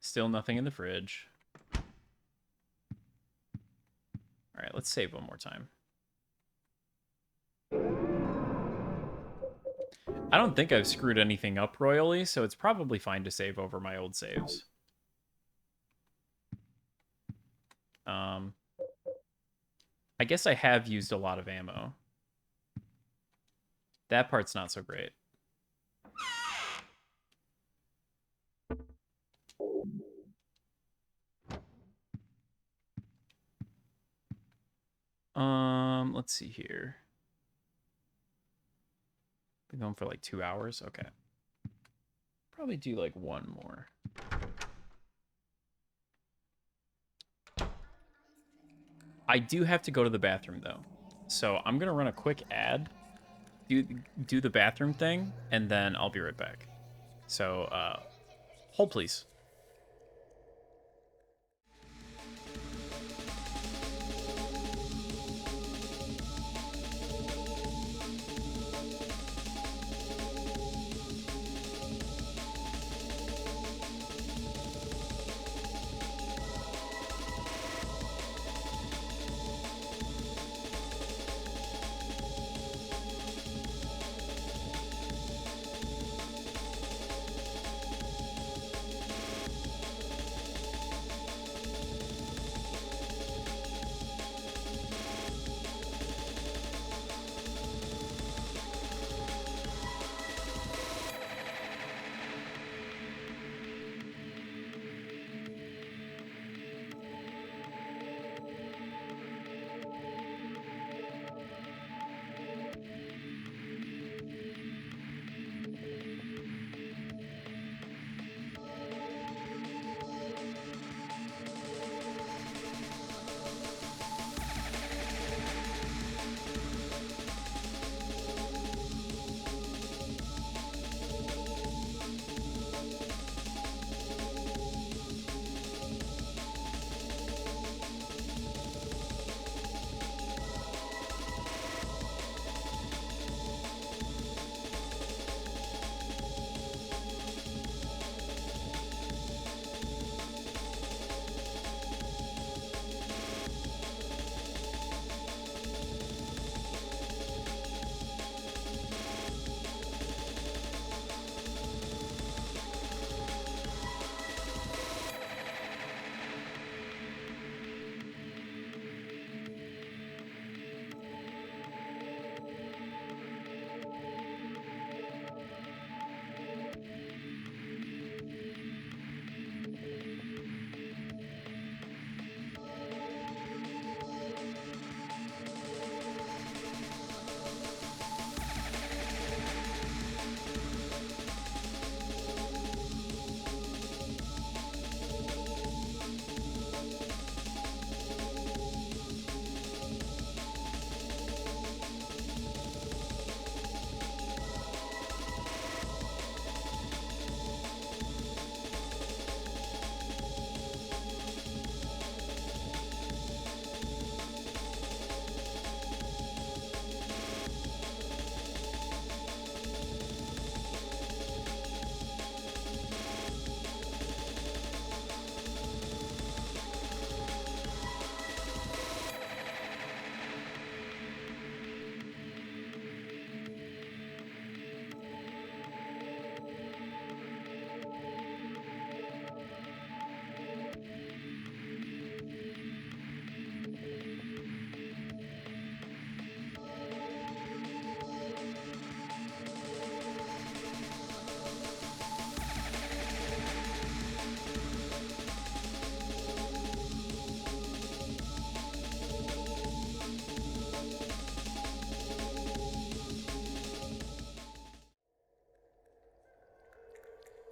Still nothing in the fridge. All right, let's save one more time. I don't think I've screwed anything up royally, so it's probably fine to save over my old saves. I guess I have used a lot of ammo. That part's not so great. Let's see here. Been going for like 2 hours. Okay. Probably do like one more. I do have to go to the bathroom though. So I'm gonna run a quick ad, do the bathroom thing, and then I'll be right back. So hold please.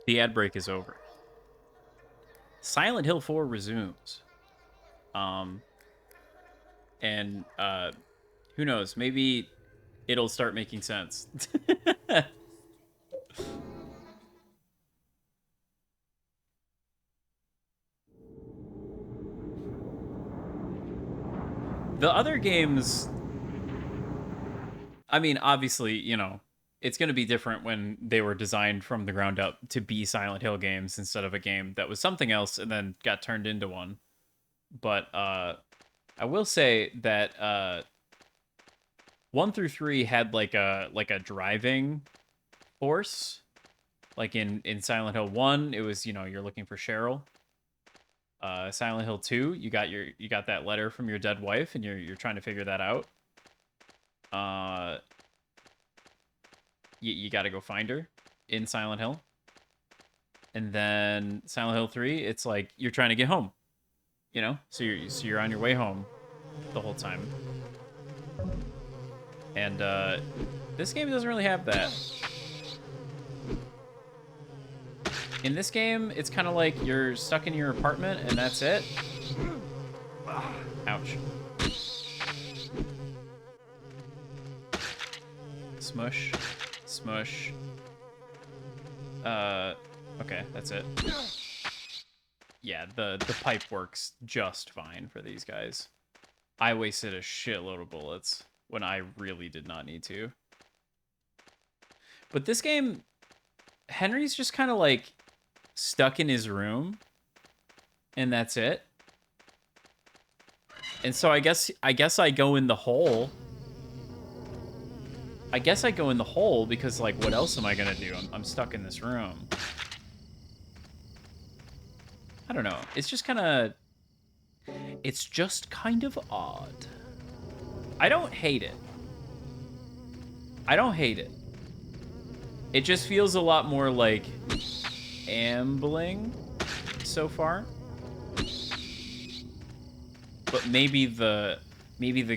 The ad break is over. Silent Hill 4 resumes. And who knows? Maybe it'll start making sense. The other games, I mean, obviously, you know, it's going to be different when they were designed from the ground up to be Silent Hill games instead of a game that was something else and then got turned into one. But I will say that 1 through 3 had like a driving force. Like in Silent Hill 1, it was, you know, you're looking for Cheryl. Silent Hill 2, you got that letter from your dead wife and you're trying to figure that out. You got to go find her in Silent Hill. And then Silent Hill 3, it's like you're trying to get home. You know? So you're on your way home the whole time. And this game doesn't really have that. In this game, it's kind of like you're stuck in your apartment and that's it. Ouch. Smush. Smush. Okay, that's it. Yeah, the pipe works just fine for these guys. I wasted a shitload of bullets when I really did not need to. But this game, Henry's just kind of like stuck in his room, and that's it. And so I guess I go in the hole. I guess I go in the hole because, like, what else am I gonna do? I'm stuck in this room. I don't know. It's just kind of odd. I don't hate it. I don't hate it. It just feels a lot more like ambling so far. But maybe the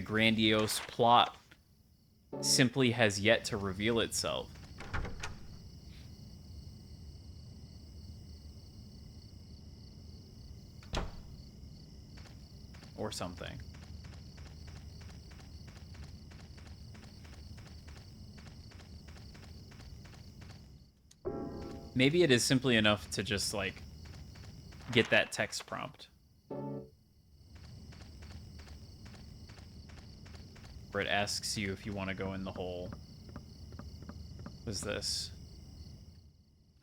grandiose plot simply has yet to reveal itself. Or something. Maybe it is simply enough to just, like, get that text prompt. Where it asks you if you want to go in the hole. What is this?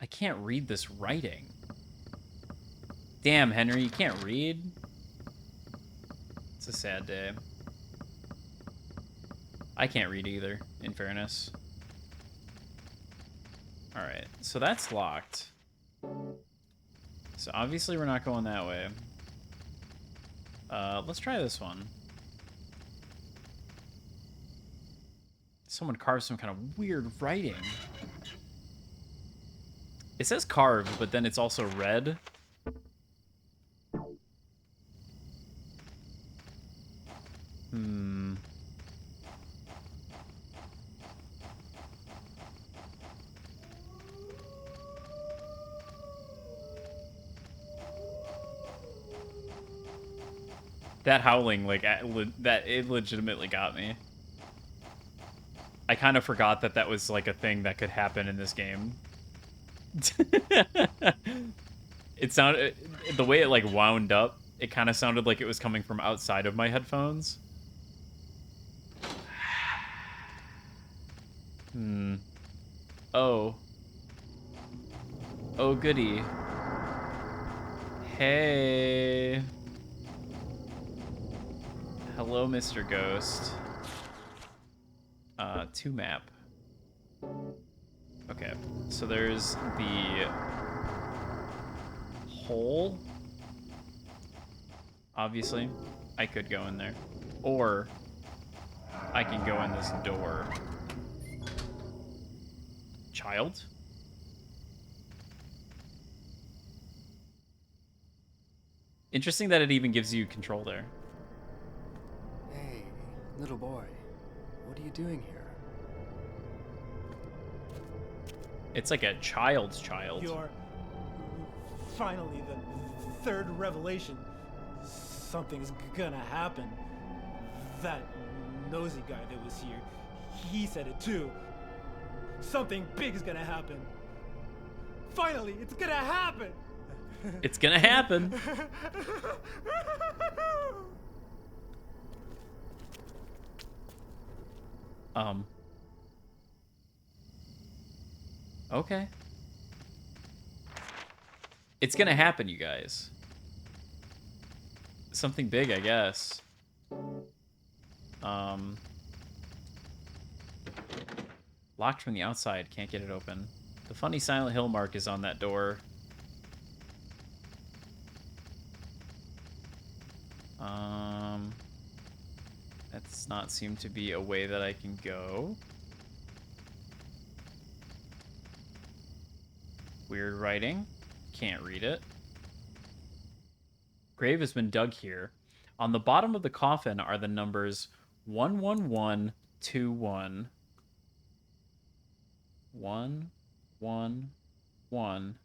I can't read this writing. Damn, Henry, you can't read? It's a sad day. I can't read either, in fairness. Alright, so that's locked. So obviously we're not going that way. Let's try this one. Someone carved some kind of weird writing. It says carved, but then it's also red. Hmm. That howling, like, that it legitimately got me. I kind of forgot that that was, like, a thing that could happen in this game. It sounded... The way it, like, wound up, it kind of sounded like it was coming from outside of my headphones. Hmm. Oh. Oh, goody. Hey. Hello, Mr. Ghost. 2 map. Okay, so there's the hole. Obviously, I could go in there. Or I can go in this door. Child? Interesting that it even gives you control there. Hey, little boy. What are you doing here? It's like a child's child. You're finally the third revelation. Something's gonna happen. That nosy guy that was here, he said it too. Something big is gonna happen. Finally, it's gonna happen. It's gonna happen. Okay. It's gonna happen, you guys. Something big, I guess. Locked from the outside, can't get it open. The funny Silent Hill mark is on that door. That does not seem to be a way that I can go. Weird writing. Can't read it. Grave has been dug here. On the bottom of the coffin are the numbers 11121. 111.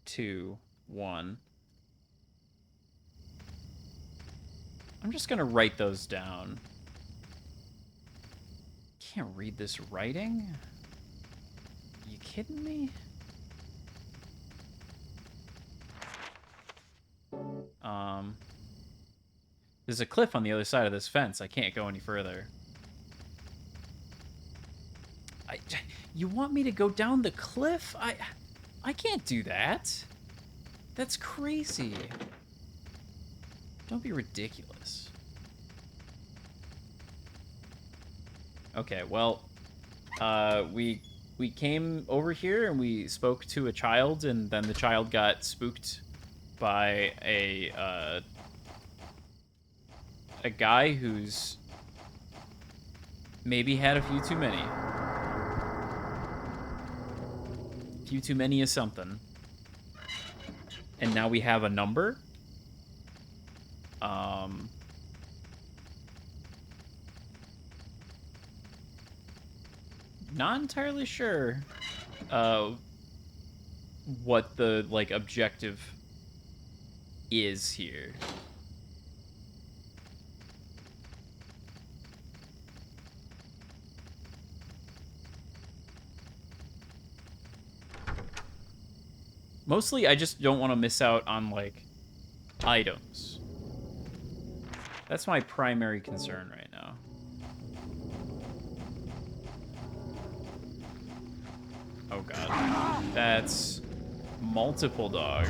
2, 1. I'm just gonna write those down. Can't read this writing? You kidding me? There's a cliff on the other side of this fence. I can't go any further. You want me to go down the cliff? I can't do that. That's crazy. Don't be ridiculous. Okay, well, we came over here and we spoke to a child, and then the child got spooked by a guy who's maybe had a few too many. Few too many is something. And now we have a number. Not entirely sure what the like objective is here. Mostly, I just don't want to miss out on, like, items. That's my primary concern right now. Oh, God. That's multiple dog.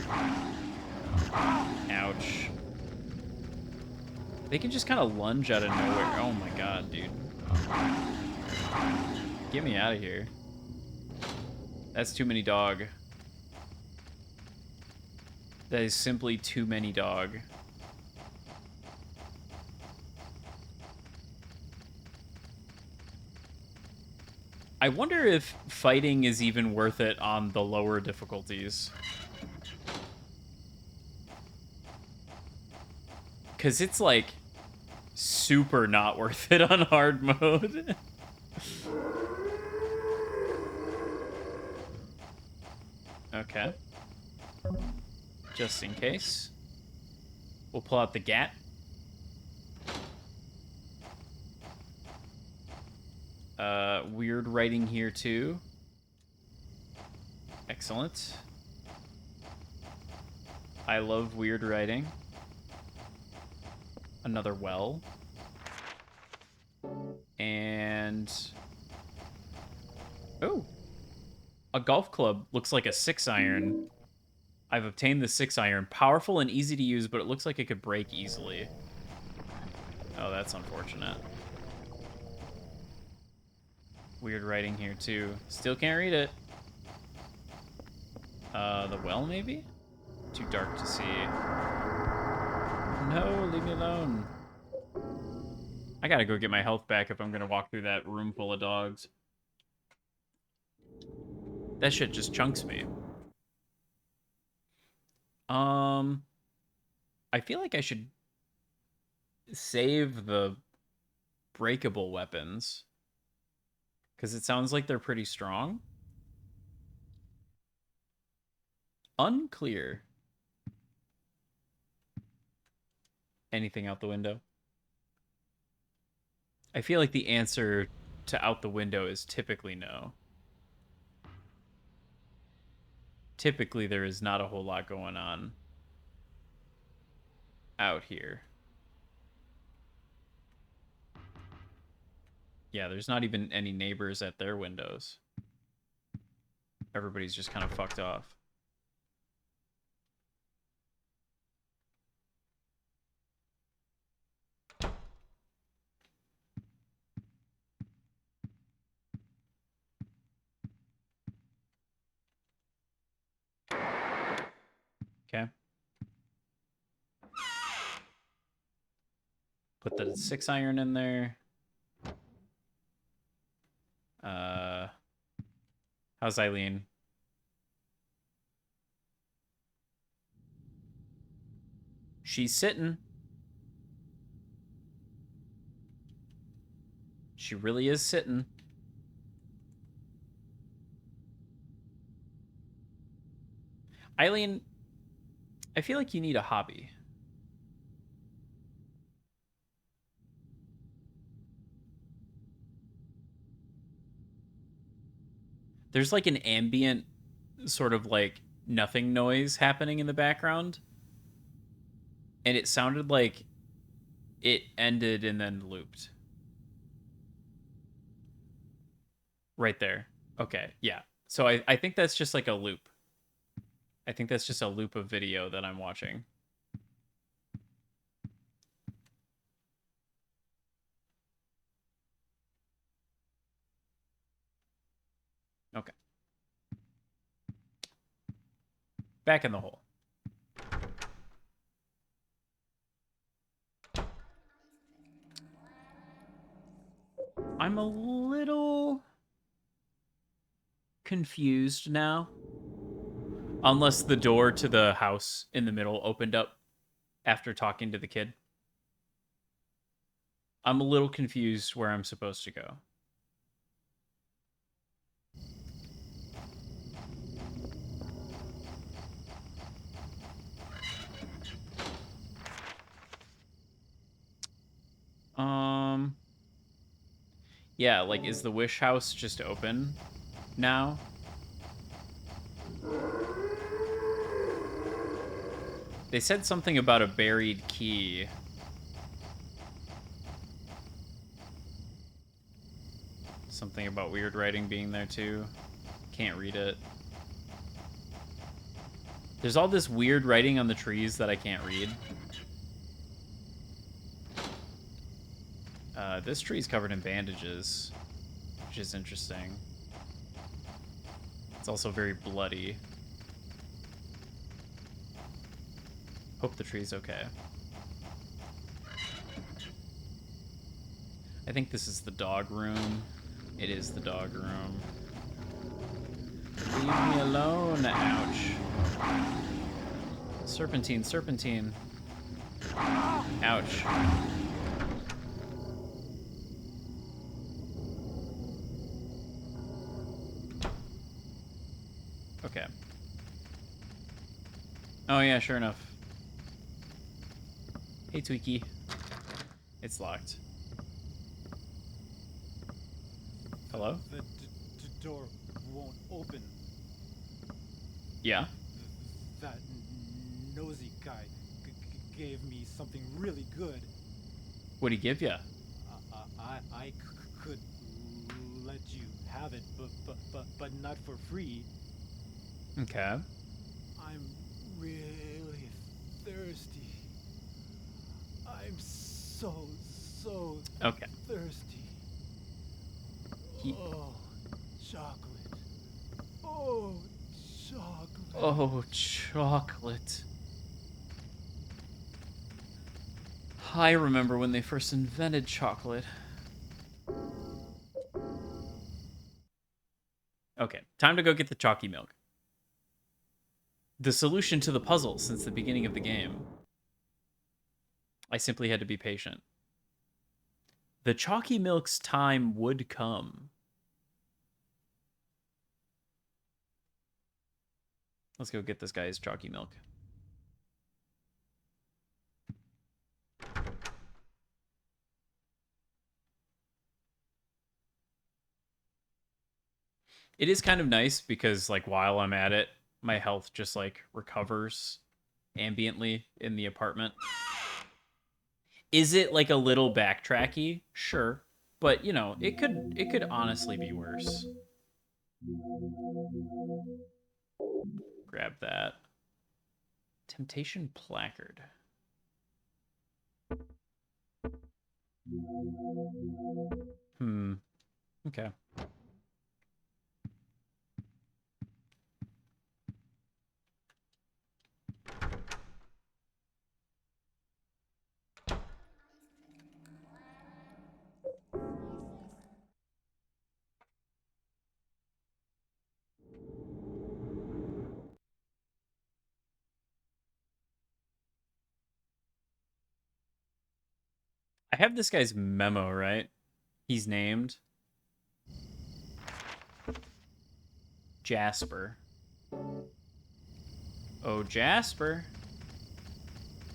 Ouch. They can just kind of lunge out of nowhere. Oh, my God, dude. Get me out of here. That's too many dog. That is simply too many dog. I wonder if fighting is even worth it on the lower difficulties. Because it's, like, super not worth it on hard mode. Okay. Just in case. We'll pull out the GAT. Weird writing here, too. Excellent. I love weird writing. Another well. And... oh! A golf club looks like a 6-iron. I've obtained the 6-iron. Powerful and easy to use, but it looks like it could break easily. Oh, that's unfortunate. Weird writing here, too. Still can't read it. The well, maybe? Too dark to see. No, leave me alone. I gotta go get my health back if I'm gonna walk through that room full of dogs. That shit just chunks me. I feel like I should save the breakable weapons. Because it sounds like they're pretty strong. Unclear. Anything out the window? I feel like the answer to out the window is typically no. Typically, there is not a whole lot going on out here. Yeah, there's not even any neighbors at their windows. Everybody's just kind of fucked off. Okay. Put the 6-iron in there. How's Eileen? She's sitting. She really is sitting. Eileen, I feel like you need a hobby. There's like an ambient sort of like nothing noise happening in the background. And it sounded like it ended and then looped. Right there. Okay, yeah. So I think that's just like a loop. I think that's just a loop of video that I'm watching. Okay. Back in the hole. I'm a little confused now. Unless the door to the house in the middle opened up after talking to the kid. I'm a little confused where I'm supposed to go. Yeah, like, is the wish house just open now? They said something about a buried key. Something about weird writing being there, too. Can't read it. There's all this weird writing on the trees that I can't read. This tree's covered in bandages, which is interesting. It's also very bloody. Hope the tree's okay. I think this is the dog room. It is the dog room. Leave me alone. Ouch. Serpentine, serpentine. Ouch. Okay. Oh yeah, sure enough. Hey, Tweaky. It's locked. Hello? The door won't open. Yeah? That nosy guy gave me something really good. What'd he give you? I could let you have it, but not for free. Okay. I'm really thirsty. I'm so Okay. thirsty. He... Oh, chocolate. Oh, chocolate. Oh, chocolate. I remember when they first invented chocolate. Okay, time to go get the chalky milk. The solution to the puzzle since the beginning of the game. I simply had to be patient. The chalky milk's time would come. Let's go get this guy's chalky milk. It is kind of nice because, like, while I'm at it, my health just, like, recovers ambiently in the apartment. Is it, like, a little backtracky? Sure. But, you know, it could honestly be worse. Grab that. Temptation placard. Okay. I have this guy's memo, right? He's named Jasper. Oh, Jasper.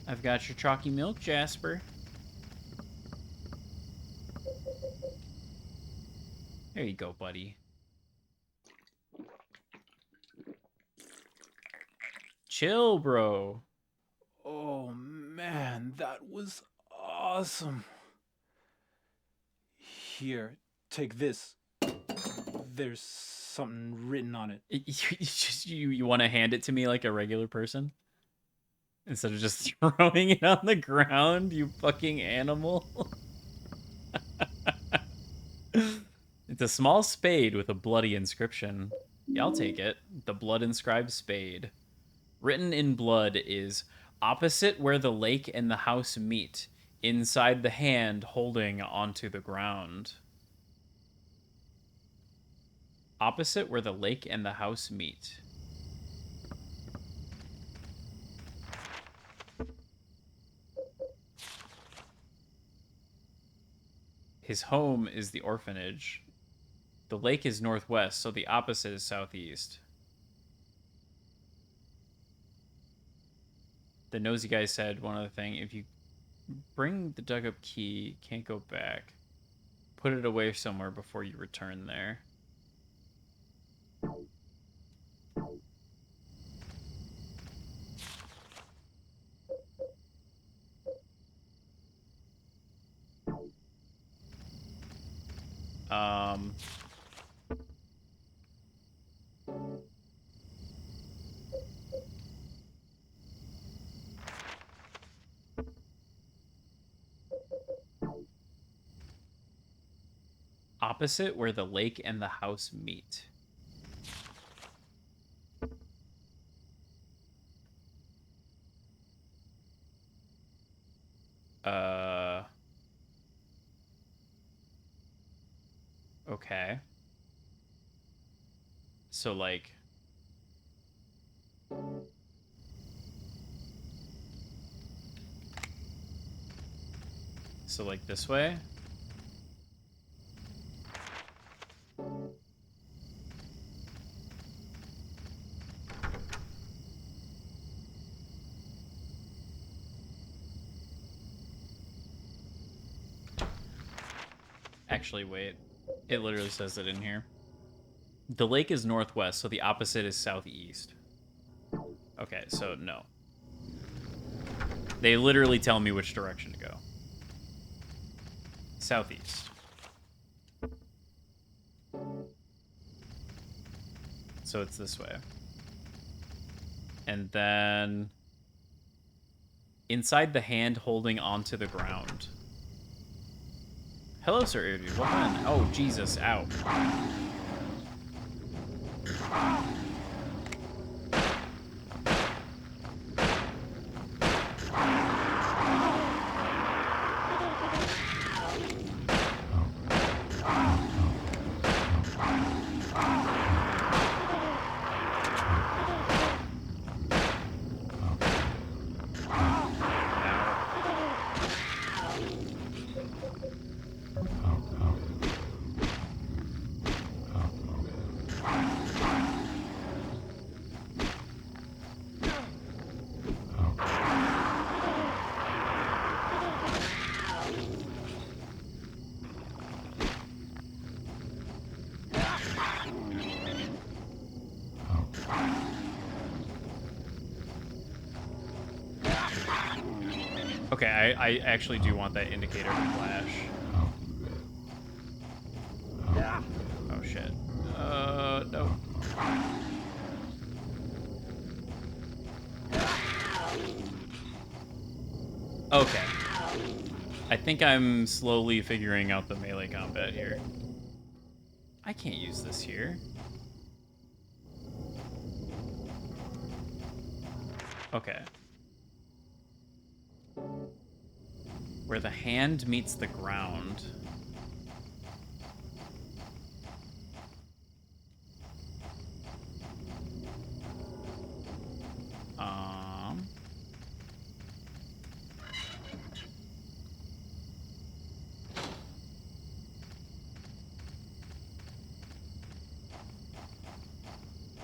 I've got your chalky milk, Jasper. There you go, buddy. Chill, bro. Oh man, that was awesome. Here, take this. There's something written on it. You want to hand it to me like a regular person? Instead of just throwing it on the ground, you fucking animal. It's a small spade with a bloody inscription. Yeah, I'll take it. The blood inscribed spade. Written in blood is opposite where the lake and the house meet, inside the hand holding onto the ground. Opposite where the lake and the house meet. His home is the orphanage. The lake is northwest, so the opposite is southeast. The nosy guy said one other thing. If you bring the dug up key, can't go back. Put it away somewhere before you return there. Opposite where the lake and the house meet. Okay. So, like... So, like, this way? Actually, wait. It literally says it in here. The lake is northwest, so the opposite is southeast. Okay, so no. They literally tell me which direction to go. Southeast. So it's this way. And then... inside the hand holding onto the ground. Hello, Sir Irdu. Welcome in. Oh, Jesus. Ow. Okay, I actually do want that indicator to flash. Oh, shit. No. Okay. I think I'm slowly figuring out the melee combat here. I can't use this here. Okay. Where the hand meets the ground.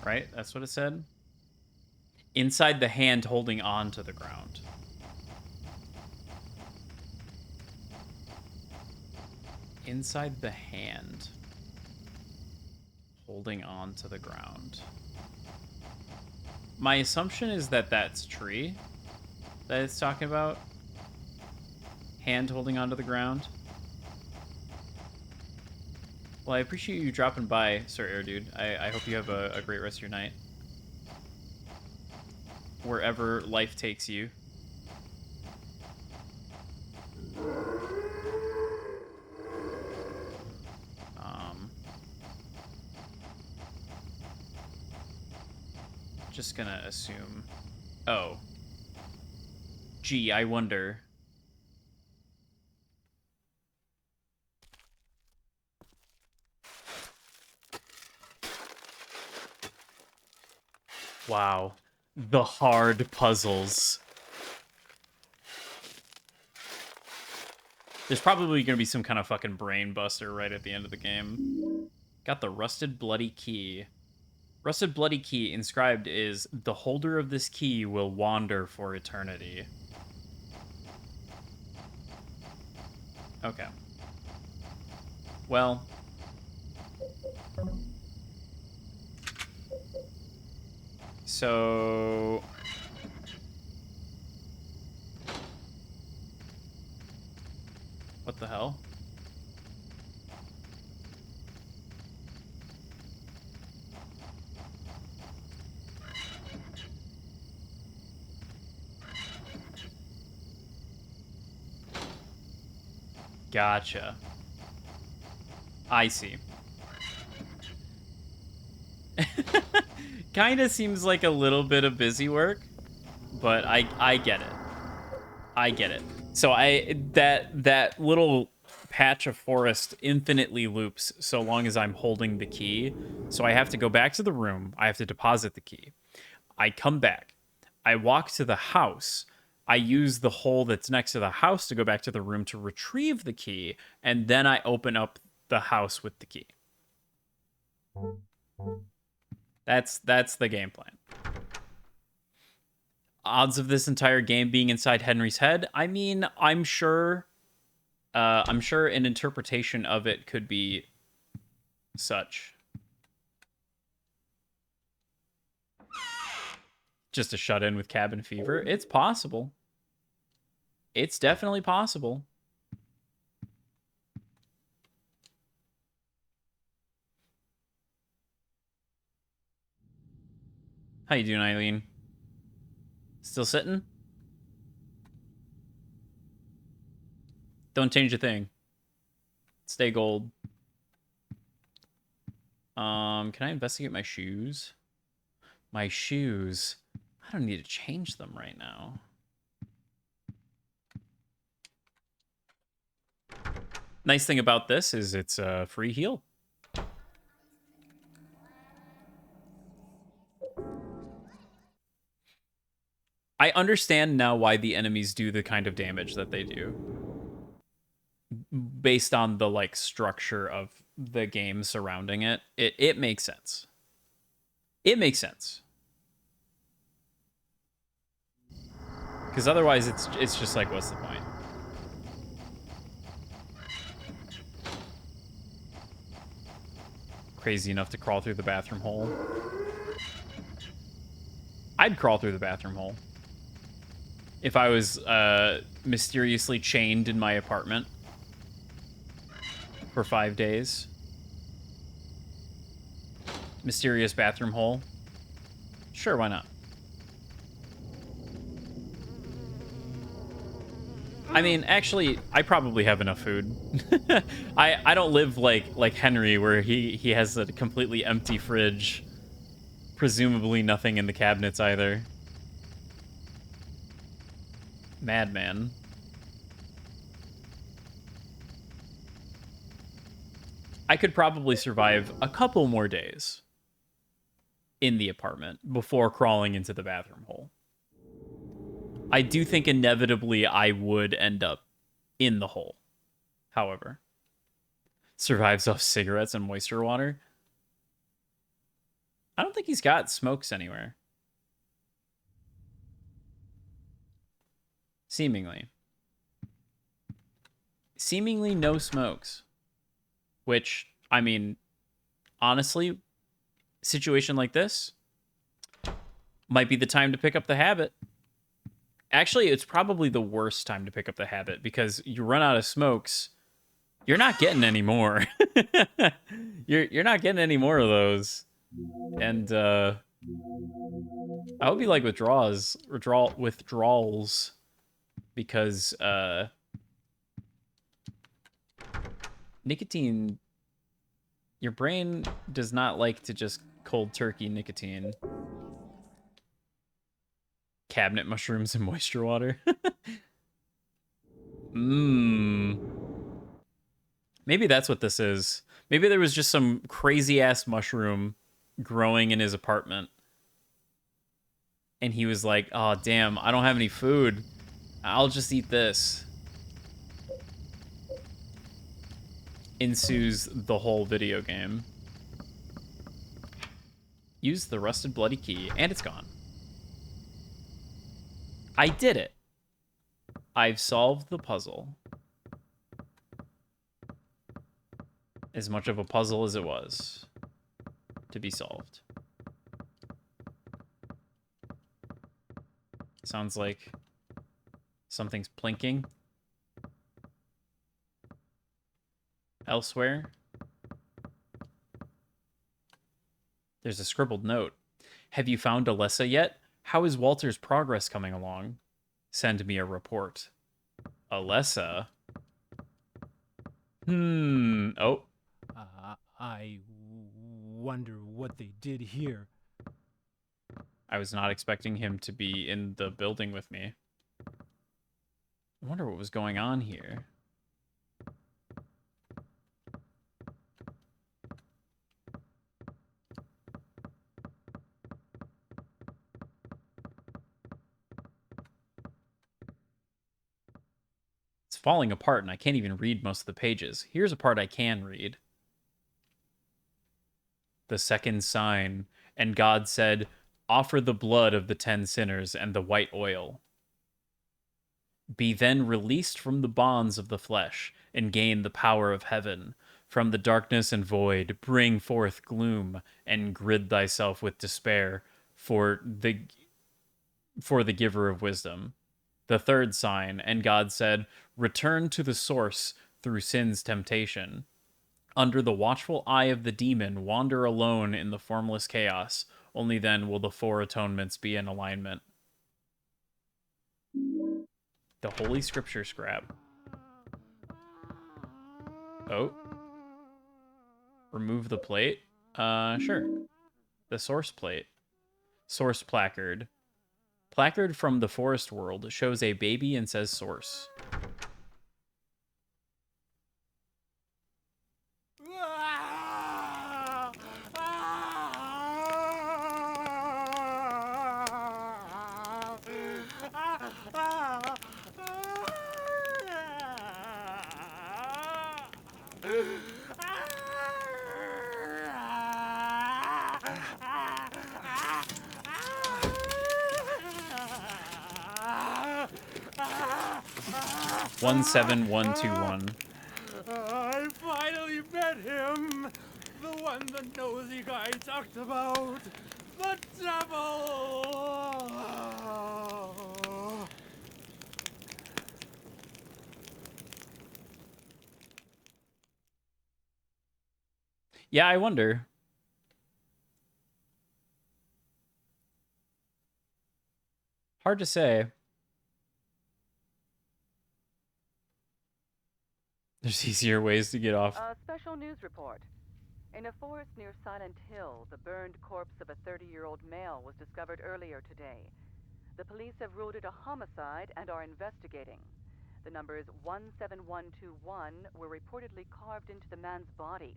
Right? That's what it said? Inside the hand holding on to the ground. Inside the hand holding on to the ground. My assumption is that that's tree that it's talking about. Hand holding onto the ground. Well, I appreciate you dropping by, Sir Air Dude. I hope you have a great rest of your night. Wherever life takes you. Just gonna assume. Oh. Gee, I wonder. Wow. The hard puzzles. There's probably going to be some kind of fucking brain buster right at the end of the game. Got the rusted bloody key. Rusted bloody key inscribed is, the holder of this key will wander for eternity. Okay. Well. So... What the hell? Gotcha. I see. Kinda seems like a little bit of busy work, but I get it. I get it. So that little patch of forest infinitely loops so long as I'm holding the key. So I have to go back to the room. I have to deposit the key. I come back. I walk to the house. I use the hole that's next to the house to go back to the room to retrieve the key, and then I open up the house with the key. That's the game plan. Odds of this entire game being inside Henry's head? I mean, I'm sure an interpretation of it could be such. Just a shut-in with cabin fever? It's possible. It's definitely possible. How you doing, Eileen? Still sitting? Don't change a thing. Stay gold. Can I investigate my shoes? My shoes. I don't need to change them right now. Nice thing about this is it's a free heal. I understand now why the enemies do the kind of damage that they do. Based on the like structure of the game surrounding it. It makes sense. It makes sense. Because otherwise it's just like, what's the point? Crazy enough to crawl through the bathroom hole. I'd crawl through the bathroom hole. If I was mysteriously chained in my apartment for 5 days. Mysterious bathroom hole. Sure, why not? I mean, actually, I probably have enough food. I don't live like Henry, where he has a completely empty fridge. Presumably nothing in the cabinets either. Madman. I could probably survive a couple more days in the apartment before crawling into the bathroom hole. I do think inevitably I would end up in the hole. However, survives off cigarettes and moisture water. I don't think he's got smokes anywhere. Seemingly. Seemingly no smokes. Which, I mean, honestly, situation like this might be the time to pick up the habit. Actually, it's probably the worst time to pick up the habit because you run out of smokes. You're not getting any more. you're not getting any more of those. And I hope you like withdrawals because nicotine, your brain does not like to just cold turkey nicotine. Cabinet mushrooms and moisture water. Mmm. Maybe that's what this is. Maybe there was just some crazy ass mushroom growing in his apartment. And he was like, oh, damn, I don't have any food. I'll just eat this. Ensues the whole video game. Use the rusted bloody key, and it's gone. I did it. I've solved the puzzle. As much of a puzzle as it was to be solved. Sounds like something's plinking elsewhere. There's a scribbled note. Have you found Alyssa yet? How is Walter's progress coming along? Send me a report. Alyssa? Oh. I wonder what they did here. I was not expecting him to be in the building with me. I wonder what was going on here. It's falling apart and I can't even read most of the pages. Here's a part I can read. The second sign, and God said, offer the blood of the 10 sinners and the white oil. Be then released from the bonds of the flesh, and gain the power of heaven. From the darkness and void, bring forth gloom, and grid thyself with despair for the giver of wisdom. The third sign, and God said, return to the source through sin's temptation. Under the watchful eye of the demon, wander alone in the formless chaos. Only then will the 4 atonements be in alignment. The Holy Scripture scrap. Oh. Remove the plate? Sure. The source plate. Source placard. Placard from the forest world shows a baby and says source. One 7-1-2-1. I finally met him! The one, the nosy guy talked about! The devil! Yeah, I wonder. Hard to say. There's easier ways to get off. A special news report. In a forest near Silent Hill, the burned corpse of a 30-year-old male was discovered earlier today. The police have ruled it a homicide and are investigating. The numbers 17121 were reportedly carved into the man's body.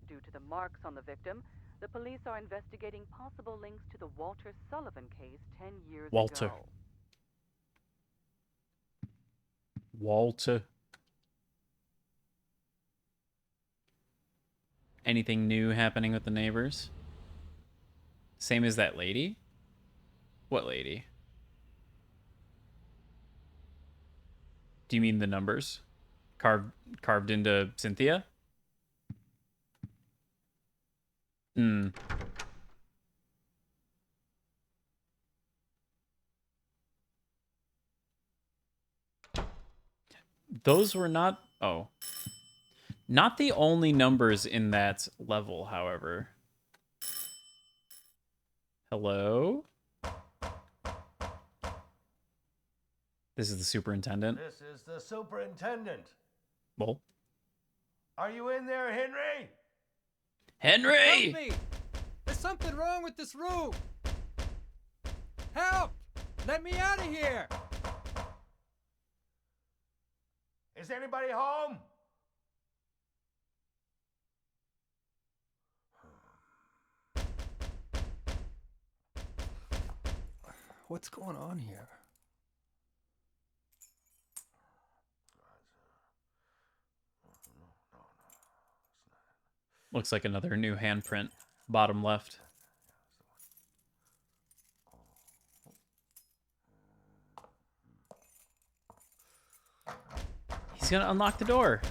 Due to the marks on the victim, the police are investigating possible links to the Walter Sullivan case 10 years Walter. ago. Walter. Anything new happening with the neighbors? Same as that lady? What lady? Do you mean the numbers? Carved into Cynthia? Hmm. Those were not... Oh. Not the only numbers in that level, however. Hello? This is the superintendent. This is the superintendent. Well. Are you in there, Henry? Henry! Help me! There's something wrong with this room! Help! Let me out of here! Is anybody home? What's going on here? Looks like another new handprint. Bottom left. He's gonna unlock the door.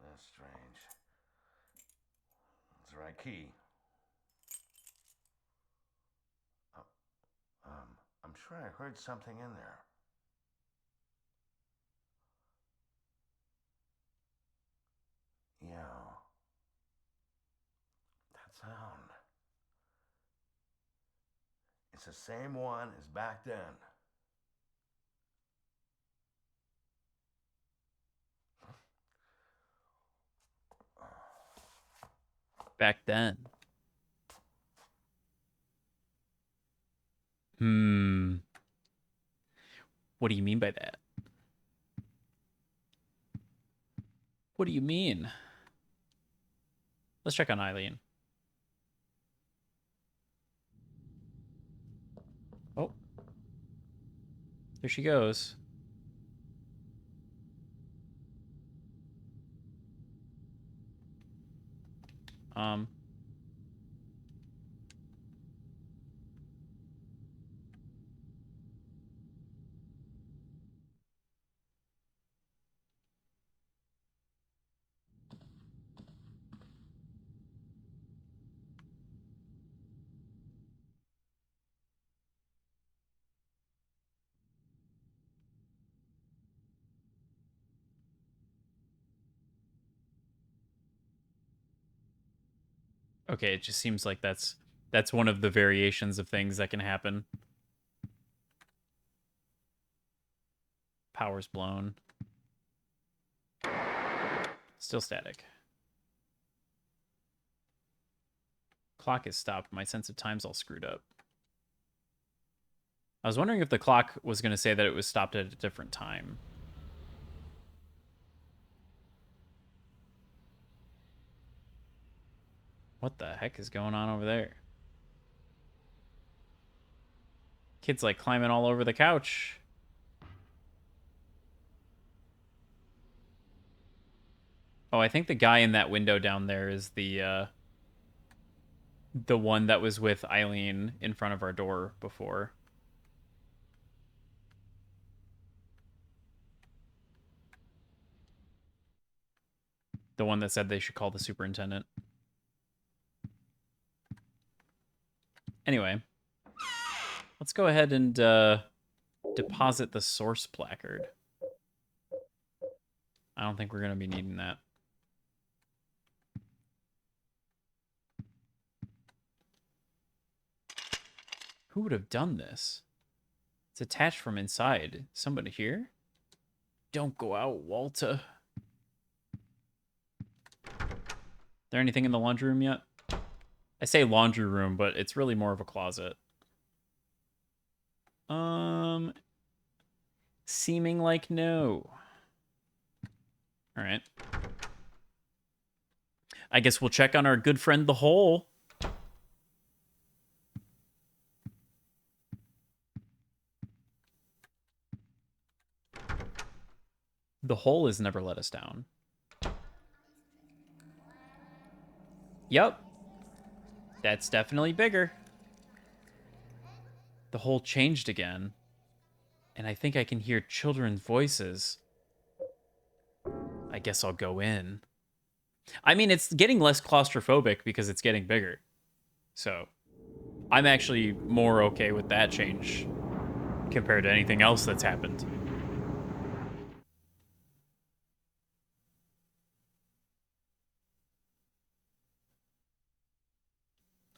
That's strange. That's the right key. I'm sure I heard something in there. Yeah. That sound. It's the same one as back then. Back then. What do you mean by that? What do you mean? Let's check on Eileen. Oh. There she goes. Okay, it just seems like that's one of the variations of things that can happen. Power's blown. Still static. Clock is stopped. My sense of time's all screwed up. I was wondering if the clock was going to say that it was stopped at a different time. What the heck is going on over there? Kid's like climbing all over the couch. Oh, I think the guy in that window down there is the one that was with Eileen in front of our door before. The one that said they should call the superintendent. Anyway, let's go ahead and deposit the source placard. I don't think we're going to be needing that. Who would have done this? It's attached from inside. Somebody here? Don't go out, Walter. There anything in the laundry room yet? I say laundry room, but it's really more of a closet. Seeming like no. All right. I guess we'll check on our good friend the Hole. The Hole has never let us down. Yup. That's definitely bigger. The hole changed again. And I think I can hear children's voices. I guess I'll go in. I mean, it's getting less claustrophobic because it's getting bigger. So, I'm actually more okay with that change compared to anything else that's happened.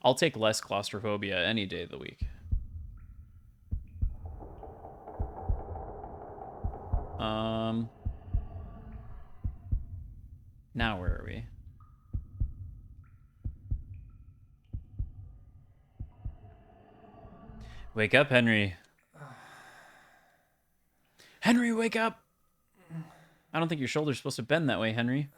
I'll take less claustrophobia any day of the week. Now where are we? Wake up, Henry. Henry, wake up! I don't think your shoulder's supposed to bend that way, Henry.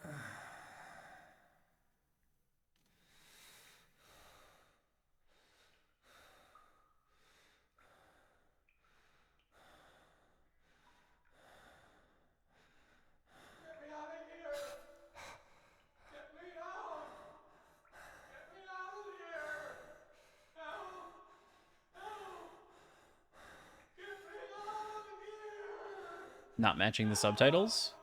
Not matching the subtitles?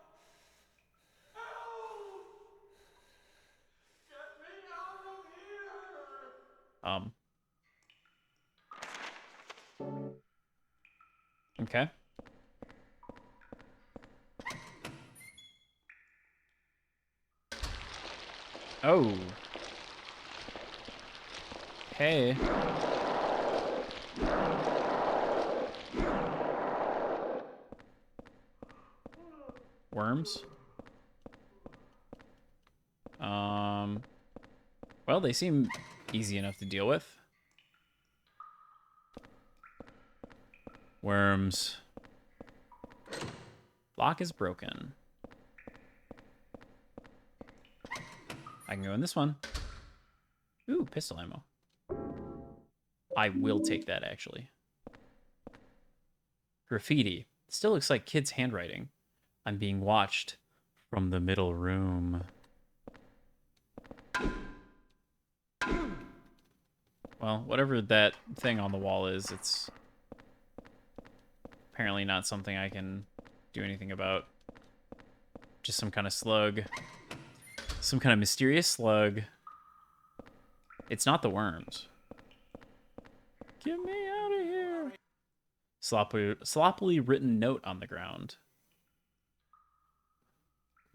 Okay. Oh. Hey. Worms? Well, they seem easy enough to deal with. Worms. Lock is broken. I can go in this one. Ooh, pistol ammo. I will take that, actually. Graffiti. Still looks like kids' handwriting. I'm being watched from the middle room. Well, whatever that thing on the wall is, it's apparently not something I can do anything about. Just some kind of slug. Some kind of mysterious slug. It's not the worms. Get me out of here. Sloppily written note on the ground.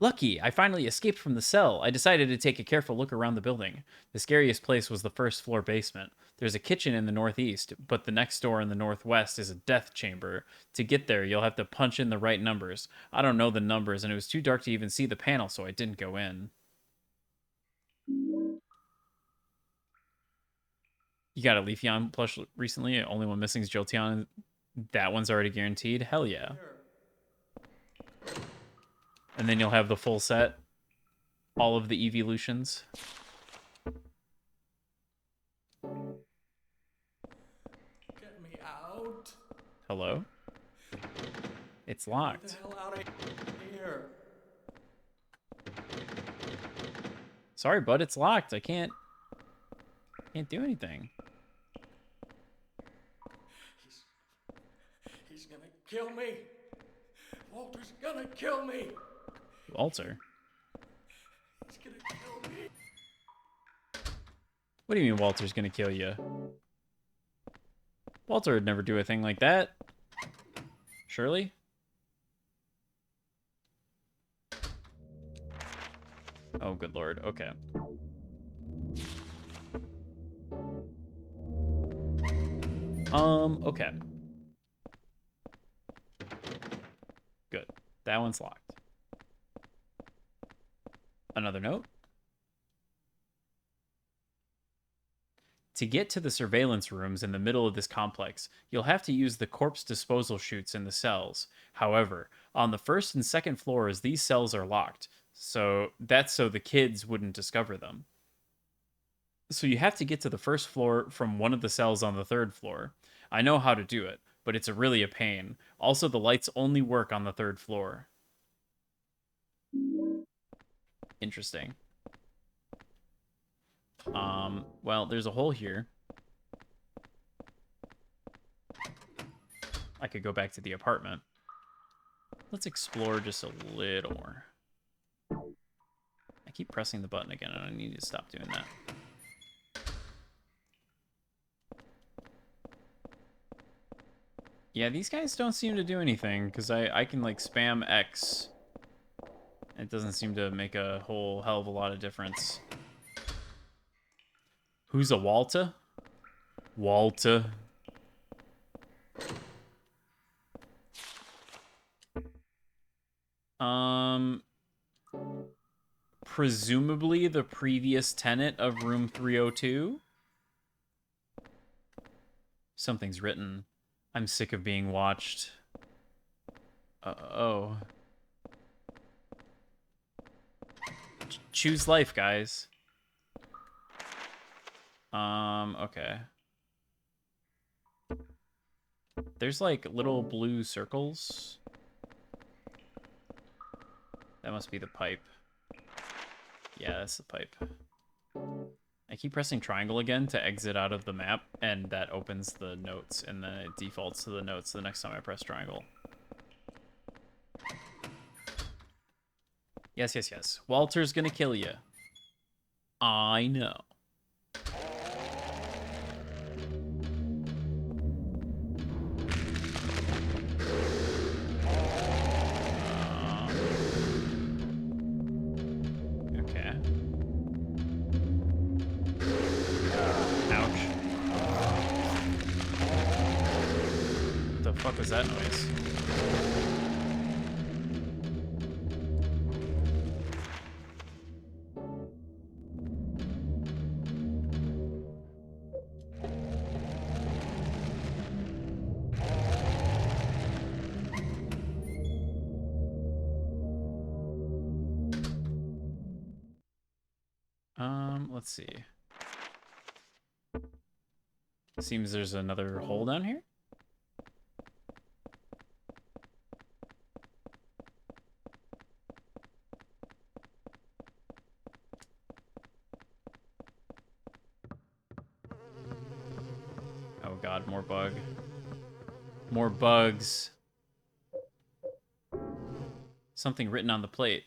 Lucky, I finally escaped from the cell. I decided to take a careful look around the building. The scariest place was the first floor basement. There's a kitchen in the northeast, but the next door in the northwest is a death chamber. To get there, you'll have to punch in the right numbers. I don't know the numbers, and it was too dark to even see the panel, so I didn't go in. You got a Leafeon plush recently? Only one missing is Jolteon. That one's already guaranteed? Hell yeah. And then you'll have the full set. All of the evolutions. Get me out. Hello? It's locked. Get the hell out of here. Sorry, bud, it's locked. I can't do anything. He's gonna kill me. Walter's gonna kill me. Walter? He's gonna kill me. What do you mean Walter's gonna kill you? Walter would never do a thing like that. Surely? Oh, good lord. Okay. Okay. Good. That one's locked. Another note. To get to the surveillance rooms in the middle of this complex, you'll have to use the corpse disposal chutes in the cells. However, on the first and second floors, these cells are locked. So that's so the kids wouldn't discover them. So you have to get to the first floor from one of the cells on the third floor. I know how to do it, but it's really a pain. Also, the lights only work on the third floor. Interesting. Well, there's a hole here. I could go back to the apartment. Let's explore just a little more. I keep pressing the button again, and I need to stop doing that. Yeah, these guys don't seem to do anything, because I can, like, spam X. It doesn't seem to make a whole hell of a lot of difference. Who's a Walter? Walter. Presumably the previous tenant of room 302? Something's written. I'm sick of being watched. Oh. Choose life, guys. Okay. There's like little blue circles. That must be the pipe. Yeah, that's the pipe. I keep pressing triangle again to exit out of the map, and that opens the notes, and then it defaults to the notes the next time I press triangle. Yes, yes, yes. Walter's gonna kill you. I know. Okay. Ouch. What the fuck was that noise? Let's see. Seems there's another hole down here. Oh god, more bug. More bugs. Something written on the plate.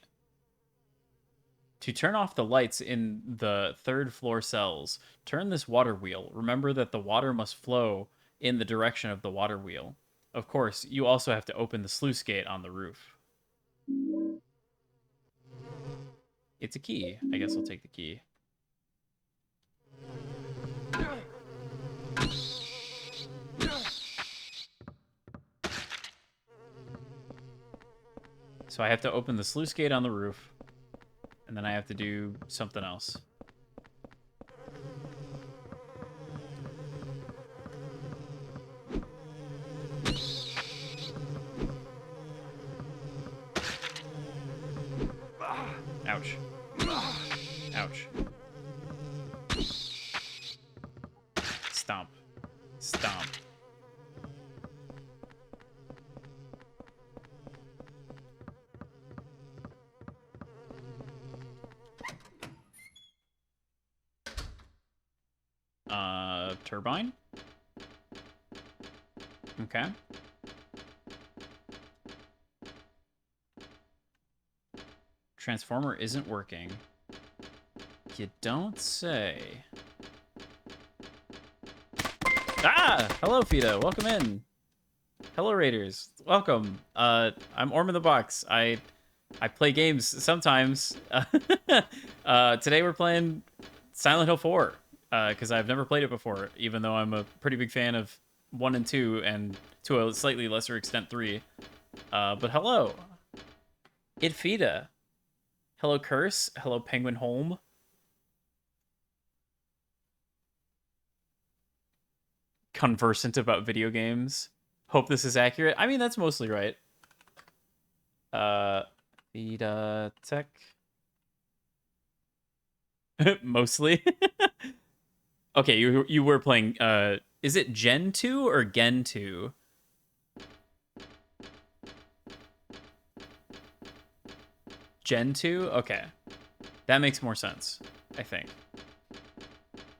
To turn off the lights in the third floor cells, turn this water wheel. Remember that the water must flow in the direction of the water wheel. Of course, you also have to open the sluice gate on the roof. It's a key. I guess I'll take the key. So I have to open the sluice gate on the roof, and then I have to do something else. Ouch. Ouch. Stomp. Stomp. Turbine? Okay. Transformer isn't working. You don't say. Ah! Hello, Fida. Welcome in. Hello, Raiders. Welcome. I'm Orm in the Box. I play games sometimes. Today we're playing Silent Hill 4, because I've never played it before, even though I'm a pretty big fan of 1 and 2, and to a slightly lesser extent 3. But hello. It Fida. Hello, Curse. Hello, Penguin Home. Conversant about video games. Hope this is accurate. I mean, that's mostly right. Vita Tech. Mostly. Okay, you were playing, is it Gen 2 or Gen 2? Gen 2? Okay. That makes more sense, I think.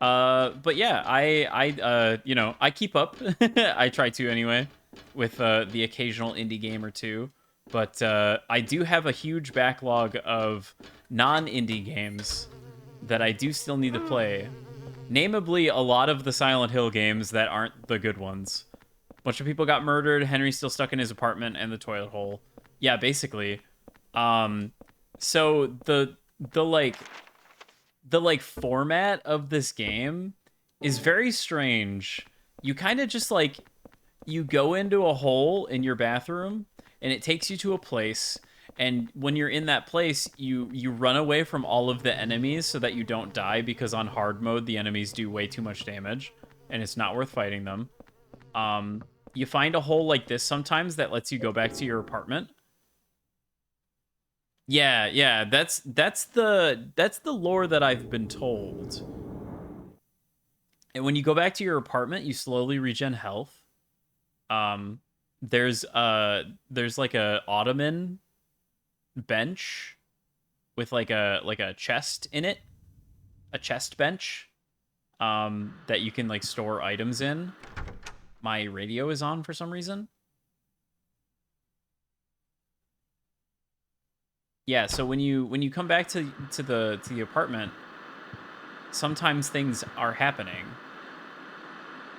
But yeah, you know, I keep up. I try to anyway, with the occasional indie game or two. But I do have a huge backlog of non-indie games that I do still need to play. Namely, a lot of the Silent Hill games that aren't the good ones. A bunch of people got murdered. Henry's still stuck in his apartment and the toilet hole. Yeah, basically. So the format of this game is very strange. You kind of just like you go into a hole in your bathroom and it takes you to a place, and when you're in that place you run away from all of the enemies so that you don't die, because on hard mode the enemies do way too much damage and it's not worth fighting them. You find a hole like this sometimes that lets you go back to your apartment. Yeah, that's the lore that I've been told. And when you go back to your apartment, you slowly regen health. There's like a ottoman bench with like a chest in it, a chest bench, that you can like store items in. My radio is on for some reason. Yeah, so when you come back to the apartment, sometimes things are happening.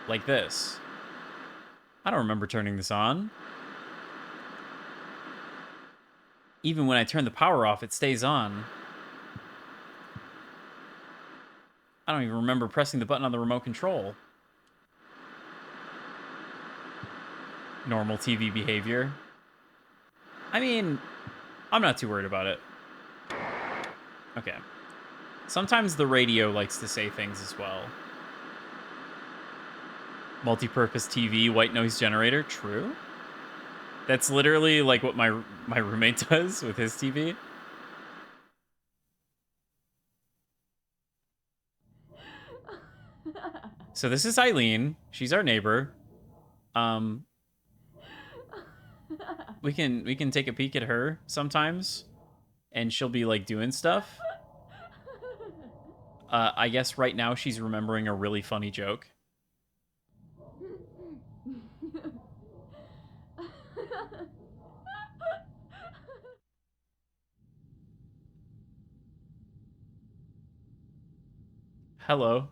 Like this. I don't remember turning this on. Even when I turn the power off, it stays on. I don't even remember pressing the button on the remote control. Normal TV behavior. I mean, I'm not too worried about it. Okay. Sometimes the radio likes to say things as well. Multi-purpose TV, white noise generator, true. That's literally like what my roommate does with his TV. So this is Eileen. She's our neighbor. We can take a peek at her sometimes, and she'll be like doing stuff. I guess right now she's remembering a really funny joke. Hello.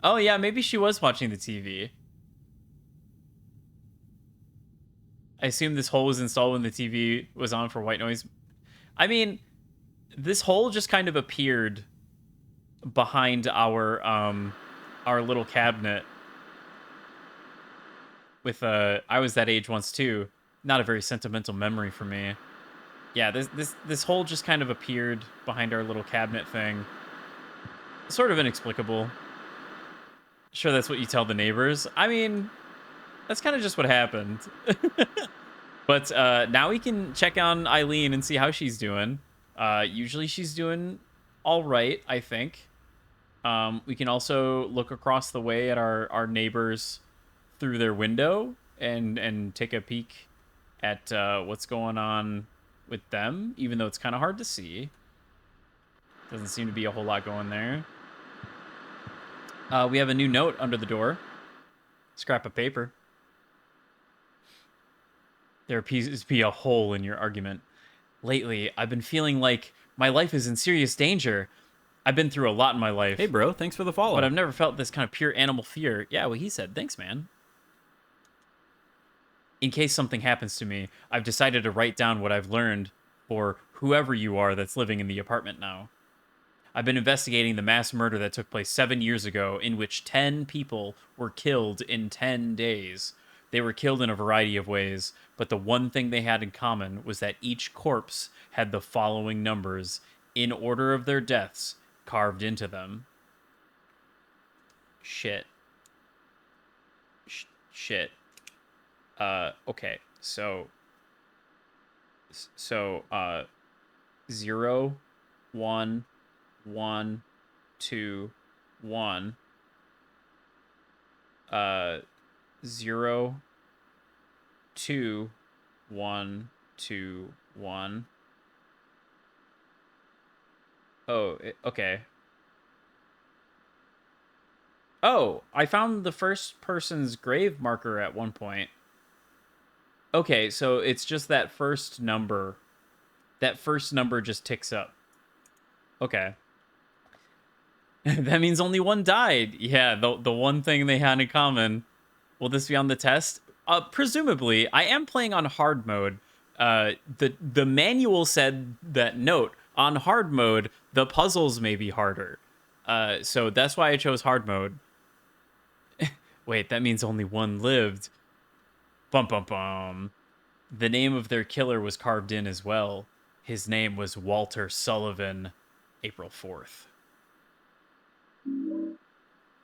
Oh yeah, maybe she was watching the TV. I assume this hole was installed when the TV was on for white noise. I mean, this hole just kind of appeared behind our little cabinet. With I was that age once too. Not a very sentimental memory for me. Yeah, this hole just kind of appeared behind our little cabinet thing. Sort of inexplicable. Sure, that's what you tell the neighbors. I mean, that's kind of just what happened. But now we can check on Eileen and see how she's doing. Usually she's doing all right, I think. We can also look across the way at our neighbors through their window and take a peek at what's going on with them, even though it's kind of hard to see. Doesn't seem to be a whole lot going there. We have a new note under the door. Scrap of paper. There appears to be a hole in your argument. Lately, I've been feeling like my life is in serious danger. I've been through a lot in my life. Hey, bro. Thanks for the follow. But I've never felt this kind of pure animal fear. Yeah, well, he said, thanks, man. In case something happens to me, I've decided to write down what I've learned for whoever you are that's living in the apartment now. I've been investigating the mass murder that took place 7 years ago, in which 10 people were killed in 10 days. They were killed in a variety of ways, but the one thing they had in common was that each corpse had the following numbers, in order of their deaths, carved into them. Shit. Shit. Okay, so 0, 1, 1, 2, 1. 0 2 1 2 1. Oh, okay. Oh, I found the first person's grave marker at one point. Okay, so it's just that first number. That first number just ticks up. Okay. That means only one died. Yeah, the one thing they had in common. Will this be on the test? Presumably. I am playing on hard mode. The manual said that, note, on hard mode, the puzzles may be harder. So that's why I chose hard mode. Wait, that means only one lived. Bum bum bum. The name of their killer was carved in as well. His name was Walter Sullivan. April 4th.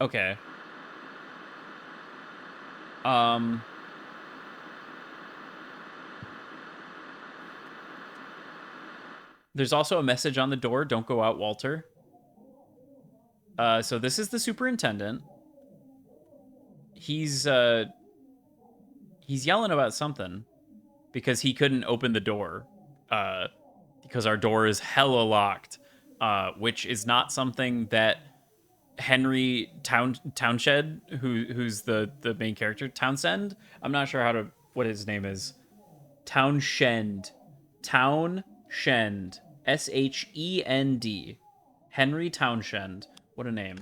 Okay. There's also a message on the door. Don't go out, Walter. So this is the superintendent. He's yelling about something because he couldn't open the door. Because our door is hella locked. Which is not something that Henry Townshend, who's the main character, Townsend. I'm not sure what his name is. Townshend. SHEND. Henry Townshend. What a name.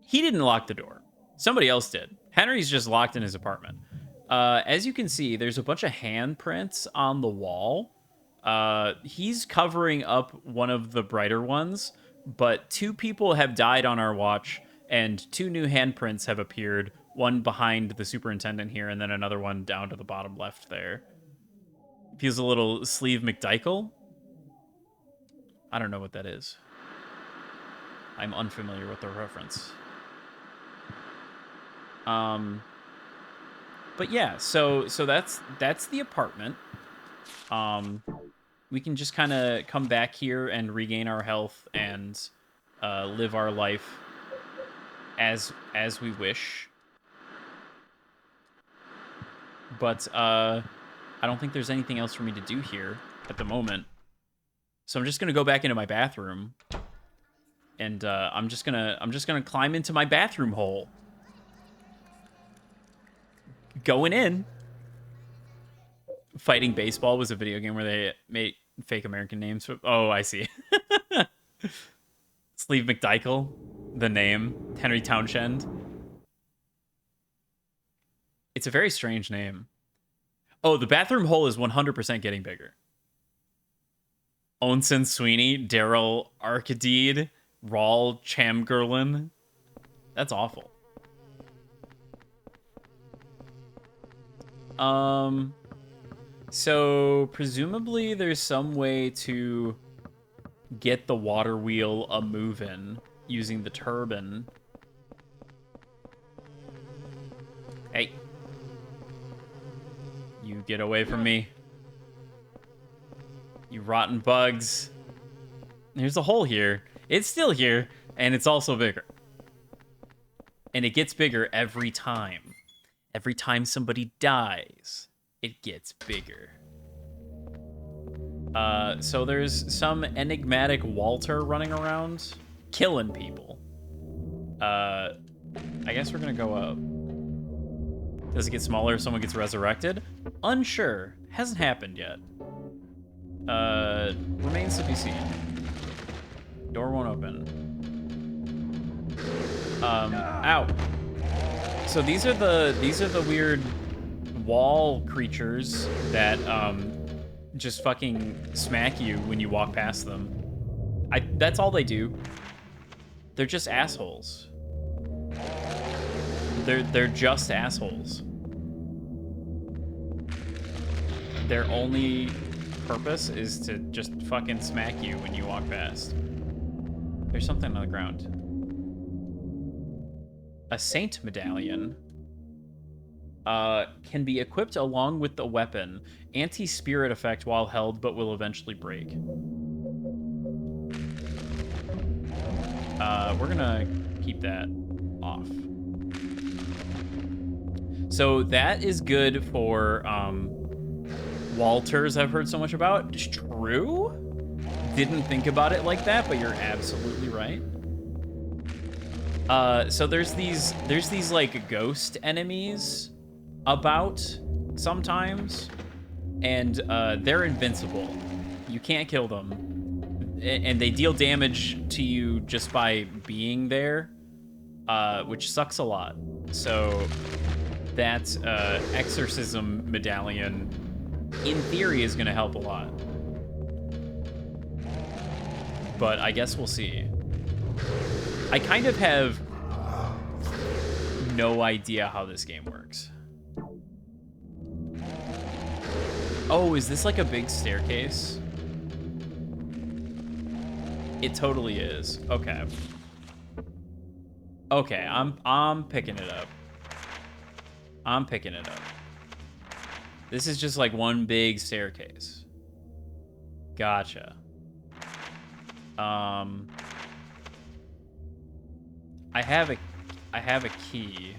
He didn't lock the door. Somebody else did. Henry's just locked in his apartment. As you can see, there's a bunch of handprints on the wall. He's covering up one of the brighter ones, but 2 people have died on our watch, and 2 new handprints have appeared. One behind the superintendent here, and then another one down to the bottom left there. Feels a little Sleeve McDykel. I don't know what that is. I'm unfamiliar with the reference. But yeah, so that's the apartment. We can just kind of come back here and regain our health and live our life as we wish. But I don't think there's anything else for me to do here at the moment. So I'm just gonna go back into my bathroom, and I'm just gonna climb into my bathroom hole. Going in. Fighting Baseball was a video game where they made fake American names. Oh, I see. Sleeve McDykel, the name. Henry Townshend. It's a very strange name. Oh, the bathroom hole is 100% getting bigger. Onsen Sweeney, Daryl Arcadede, Rawl Chamgerlin. That's awful. So presumably there's some way to get the water wheel a-movin' using the turbine. Hey. You get away from me. You rotten bugs. There's a hole here. It's still here, and it's also bigger. And it gets bigger every time. Every time somebody dies, it gets bigger. So there's some enigmatic Walter running around, killing people. I guess we're gonna go up. Does it get smaller if someone gets resurrected? Unsure. Hasn't happened yet. Remains to be seen. Door won't open. Ow. So these are the weird wall creatures that just fucking smack you when you walk past them. That's all they do. They're just assholes. They're just assholes. Their only purpose is to just fucking smack you when you walk past. There's something on the ground. A saint medallion can be equipped along with the weapon. Anti-spirit effect while held, but will eventually break. We're gonna keep that off. So that is good for Walters I've heard so much about. It's true. Didn't think about it like that, but you're absolutely right. So there's these like ghost enemies about sometimes, and they're invincible. You can't kill them, and they deal damage to you just by being there, which sucks a lot. So that exorcism medallion, in theory, is gonna help a lot. But I guess we'll see. I kind of have no idea how this game works. Oh, is this like a big staircase? It totally is. Okay. Okay, I'm picking it up. I'm picking it up. This is just like one big staircase. Gotcha. I have a key.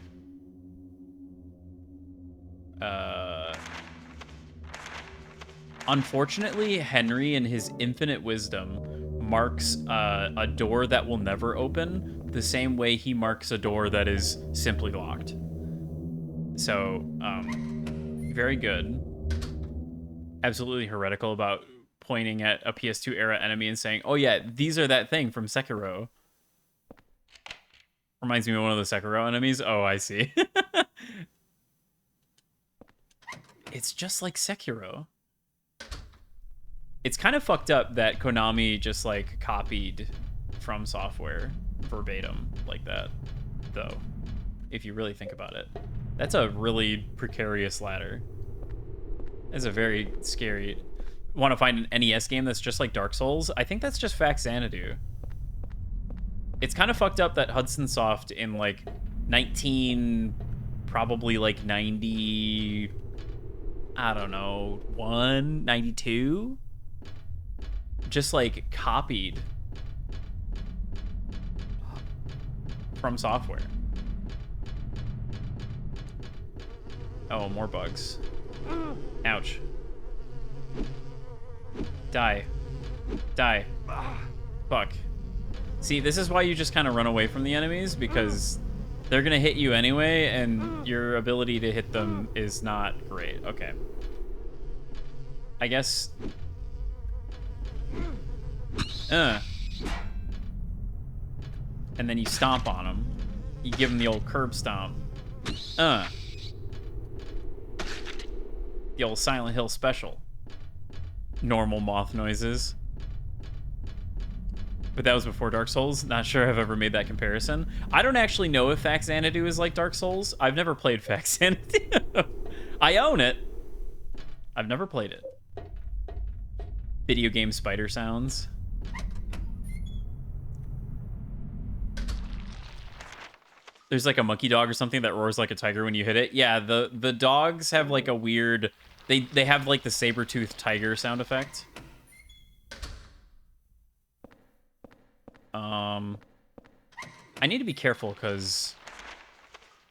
Unfortunately, Henry, in his infinite wisdom, marks a door that will never open the same way he marks a door that is simply locked. So, very good. Absolutely heretical about pointing at a PS2 era enemy and saying, oh yeah, these are that thing from Sekiro. Reminds me of one of the Sekiro enemies. Oh, I see. It's just like Sekiro. It's kind of fucked up that Konami just like copied From Software verbatim like that, though, if you really think about it. That's a really precarious ladder. It's a very scary... Want to find an NES game that's just like Dark Souls? I think that's just Fact Xanadu. It's kind of fucked up that Hudson Soft in like 90, I don't know, 92? Just like copied From Software. Oh, more bugs. Ouch. Die. Die. Fuck. See, this is why you just kind of run away from the enemies, because they're gonna hit you anyway, and your ability to hit them is not great. Okay. I guess... And then you stomp on them. You give them the old curb stomp. The old Silent Hill special. Normal moth noises. But that was before Dark Souls. Not sure I've ever made that comparison. I don't actually know if Fact Xanadu is like Dark Souls. I've never played Fact Xanadu. I own it. I've never played it. Video game spider sounds. There's like a monkey dog or something that roars like a tiger when you hit it. Yeah, the dogs have like a weird... They have like the saber-toothed tiger sound effect. I need to be careful because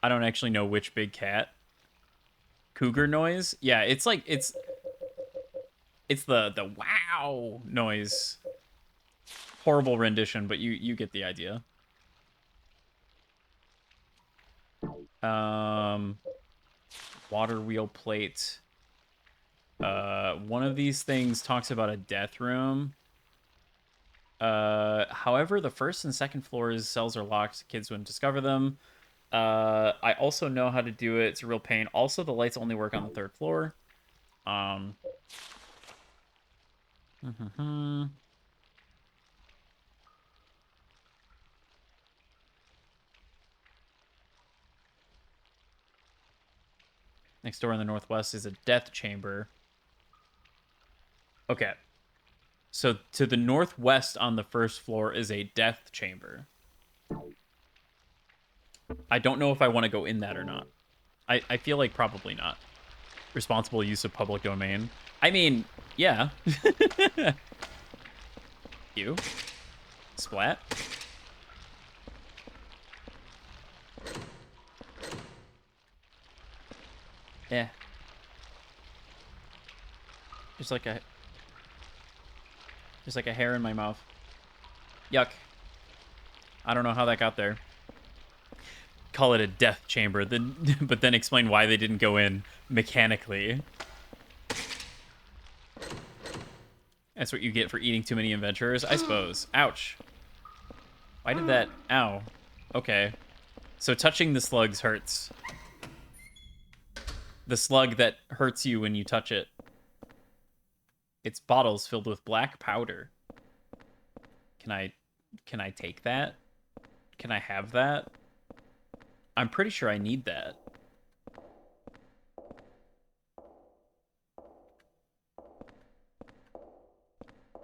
I don't actually know which big cat. Cougar noise? Yeah, it's like it's the wow noise. Horrible rendition, but you get the idea. Water wheel plate. One of these things talks about a death room. However, the first and second floors cells are locked. Kids wouldn't discover them. I also know how to do it. It's a real pain. Also, the lights only work on the third floor. Next door in the northwest is a death chamber. Okay. So to the northwest on the first floor is a death chamber. I don't know if I want to go in that or not. I feel like probably not. Responsible use of public domain. I mean, yeah. You. Splat. Yeah. Just like a hair in my mouth. Yuck. I don't know how that got there. Call it a death chamber, then but then explain why they didn't go in mechanically. That's what you get for eating too many adventurers, I suppose. Ouch. Why did that... Ow. Okay. So touching the slugs hurts. The slug that hurts you when you touch it. It's bottles filled with black powder. Can I take that? Can I have that? I'm pretty sure I need that.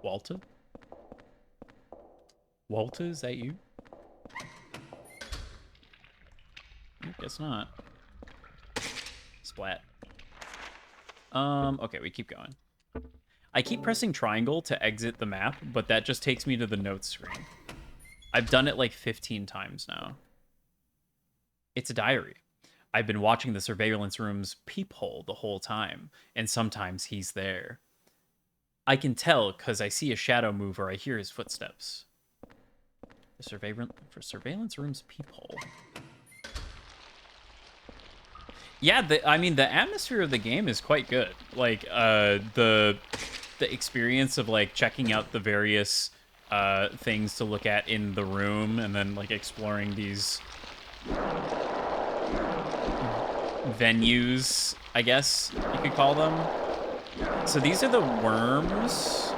Walter? Walter, is that you? Guess not. Splat. Okay, we keep going. I keep pressing triangle to exit the map, but that just takes me to the notes screen. I've done it like 15 times now. It's a diary. I've been watching the surveillance room's peephole the whole time, and sometimes he's there. I can tell because I see a shadow move or I hear his footsteps. The surveillance room's peephole. Yeah, I mean, the atmosphere of the game is quite good. Like, the experience of, like, checking out the various things to look at in the room and then, like, exploring these venues, I guess you could call them. So these are the worms.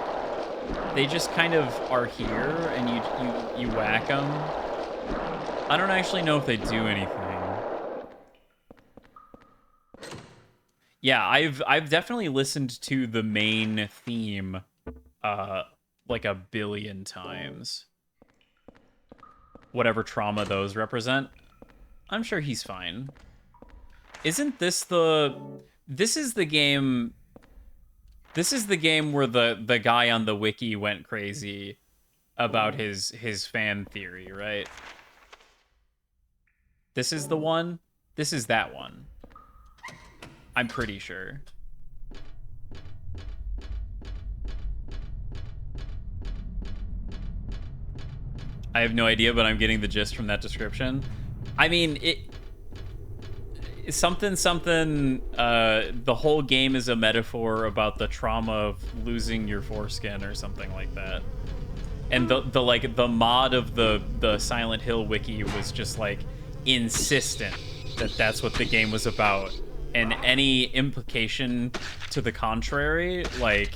They just kind of are here, and you whack them. I don't actually know if they do anything. Yeah, I've definitely listened to the main theme like a billion times. Whatever trauma those represent. I'm sure he's fine. Isn't this this is the game where the guy on the wiki went crazy about his fan theory, right? This is the one? This is that one. I'm pretty sure. I have no idea, but I'm getting the gist from that description. I mean, something, the whole game is a metaphor about the trauma of losing your foreskin or something like that. And the mod of the Silent Hill wiki was just like insistent that that's what the game was about. And any implication to the contrary, like,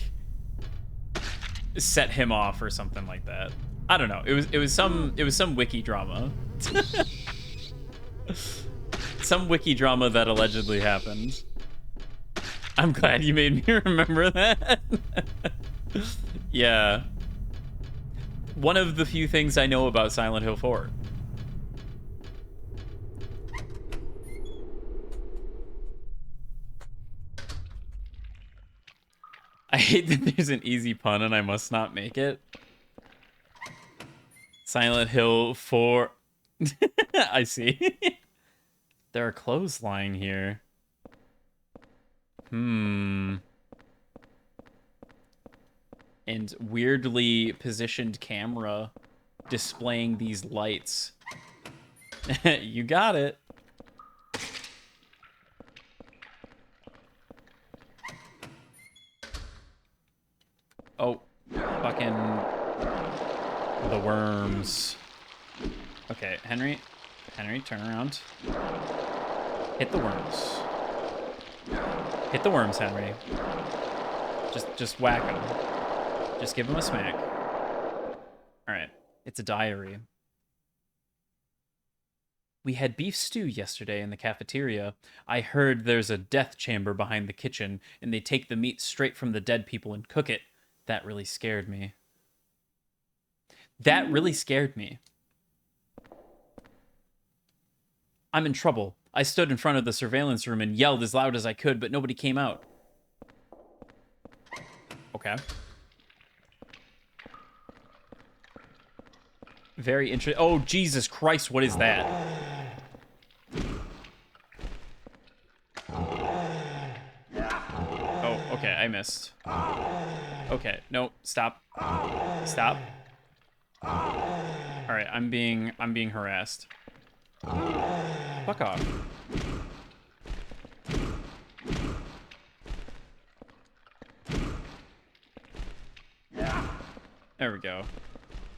set him off or something like that. I don't know. It was some wiki drama. Some wiki drama that allegedly happened. I'm glad you made me remember that. Yeah. One of the few things I know about Silent Hill 4. I hate that there's an easy pun and I must not make it. Silent Hill 4. I see. There are clothes lying here. And weirdly positioned camera displaying these lights. You got it. Oh, fucking the worms. Okay, Henry, turn around. Hit the worms. Hit the worms, Henry. Just whack them. Just give them a smack. All right, it's a diary. We had beef stew yesterday in the cafeteria. I heard there's a death chamber behind the kitchen, and they take the meat straight from the dead people and cook it. That really scared me. That really scared me. I'm in trouble. I stood in front of the surveillance room and yelled as loud as I could, but nobody came out. Okay. Very interesting. Oh, Jesus Christ, what is that? missed. Okay, no, stop. Stop. Alright, I'm being harassed. Fuck off. There we go.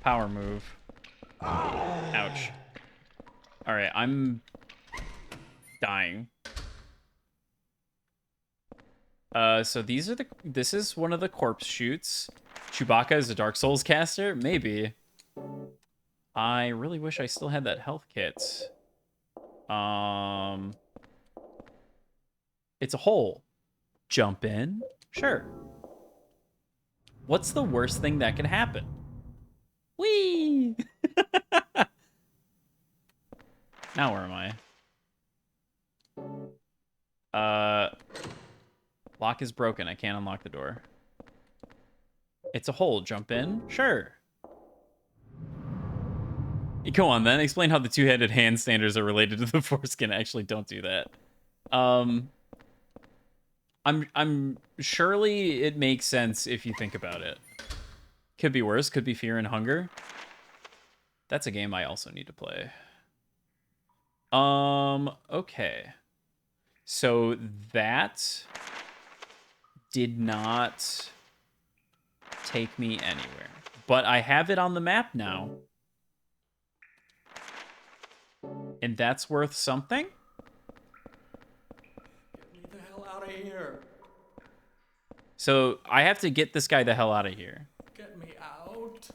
Power move. Ouch. Alright, I'm dying. So this is one of the corpse shoots. Chewbacca is a Dark Souls caster? Maybe. I really wish I still had that health kit. It's a hole. Jump in? Sure. What's the worst thing that can happen? Whee! Now where am I? Lock is broken. I can't unlock the door. It's a hole. Jump in? Sure. Go on then. Explain how the two-handed handstanders are related to the foreskin. Actually, don't do that. I'm surely it makes sense if you think about it. Could be worse. Could be Fear and Hunger. That's a game I also need to play. Okay. So that did not take me anywhere. But I have it on the map now. And that's worth something? Get me the hell out of here. So I have to get this guy the hell out of here. Get me out.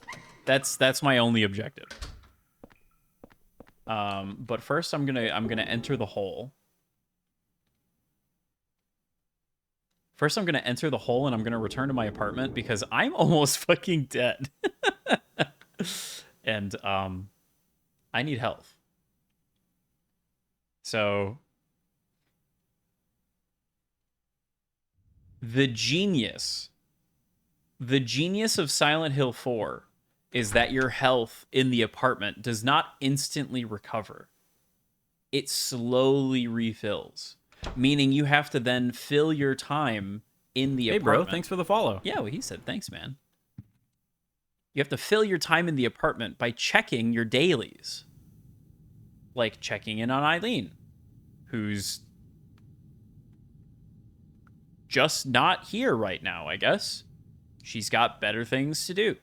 That's my only objective. But first I'm gonna enter the hole. First I'm gonna enter the hole and I'm gonna return to my apartment because I'm almost fucking dead. And I need health. So the genius of Silent Hill 4 is that your health in the apartment does not instantly recover. It slowly refills, meaning you have to then fill your time in the apartment. Hey, bro, thanks for the follow. Yeah, well, he said thanks, man. You have to fill your time in the apartment by checking your dailies. Like checking in on Eileen, who's just not here right now, I guess. She's got better things to do.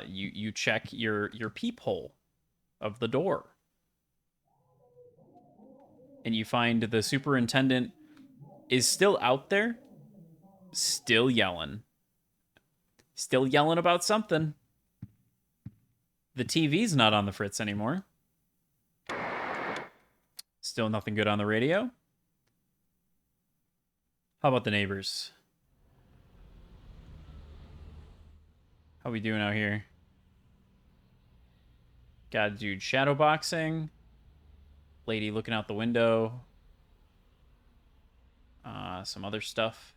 You check your peephole of the door. And you find the superintendent is still out there, still yelling. Still yelling about something. The TV's not on the fritz anymore. Still nothing good on the radio. How about the neighbors? How we doing out here? Got a dude shadowboxing. Lady looking out the window. Some other stuff.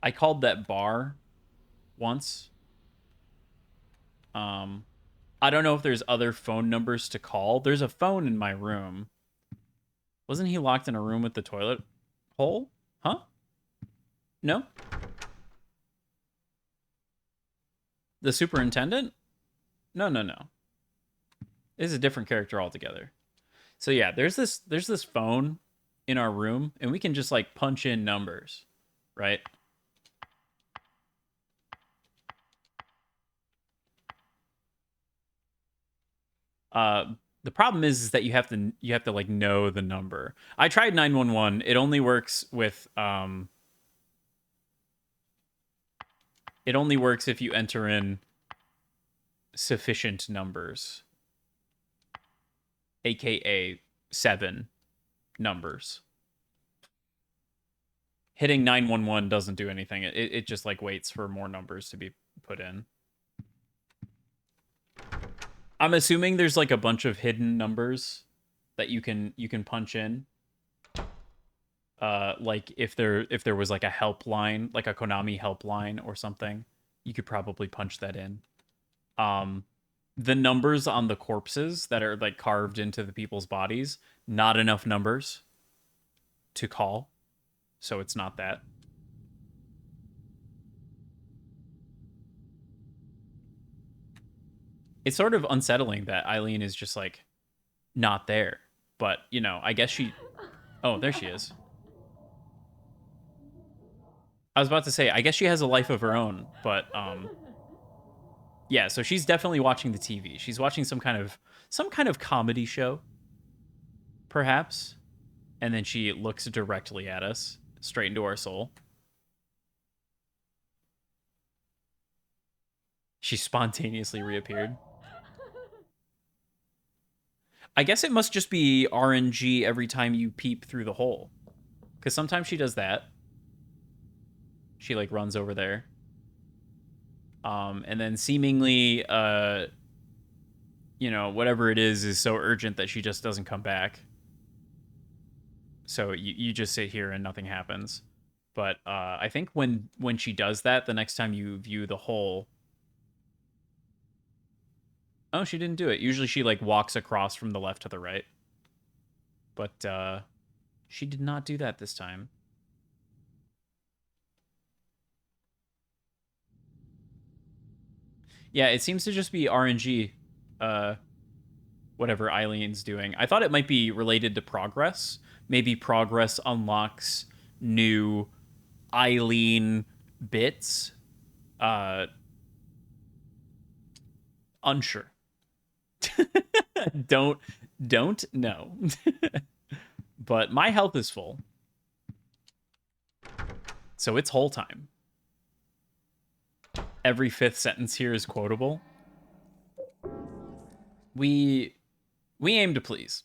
I called that bar once. I don't know if there's other phone numbers to call. There's a phone in my room. Wasn't he locked in a room with the toilet hole? Huh? No? The superintendent? No. This is a different character altogether. So yeah, there's this phone in our room, and we can just like punch in numbers, right? The problem is that you have to like know the number. I tried 911. It only works with it only works if you enter in sufficient numbers, aka 7 numbers. Hitting 911 doesn't do anything. It just like waits for more numbers to be put in. I'm assuming there's like a bunch of hidden numbers that you can punch in. Like if there was like a helpline, like a Konami helpline or something, you could probably punch that in. The numbers on the corpses that are like carved into the people's bodies, not enough numbers. to call, so it's not that. It's sort of unsettling that Eileen is just like not there, but you know, I guess she. Oh, there she is. I was about to say, I guess she has a life of her own, but yeah. So she's definitely watching the TV. She's watching some kind of comedy show, perhaps, and then she looks directly at us, straight into our soul. She spontaneously reappeared. I guess it must just be RNG every time you peep through the hole, because sometimes she does that. She like runs over there. And then seemingly, you know, whatever it is so urgent that she just doesn't come back. So you just sit here and nothing happens. But I think when she does that, the next time you view the hole... Oh, she didn't do it. Usually she like walks across from the left to the right. But she did not do that this time. Yeah, it seems to just be RNG, whatever Eileen's doing. I thought it might be related to progress. Maybe progress unlocks new Eileen bits. Unsure. Don't know. But my health is full. So it's whole time. Every fifth sentence here is quotable. We aim to please.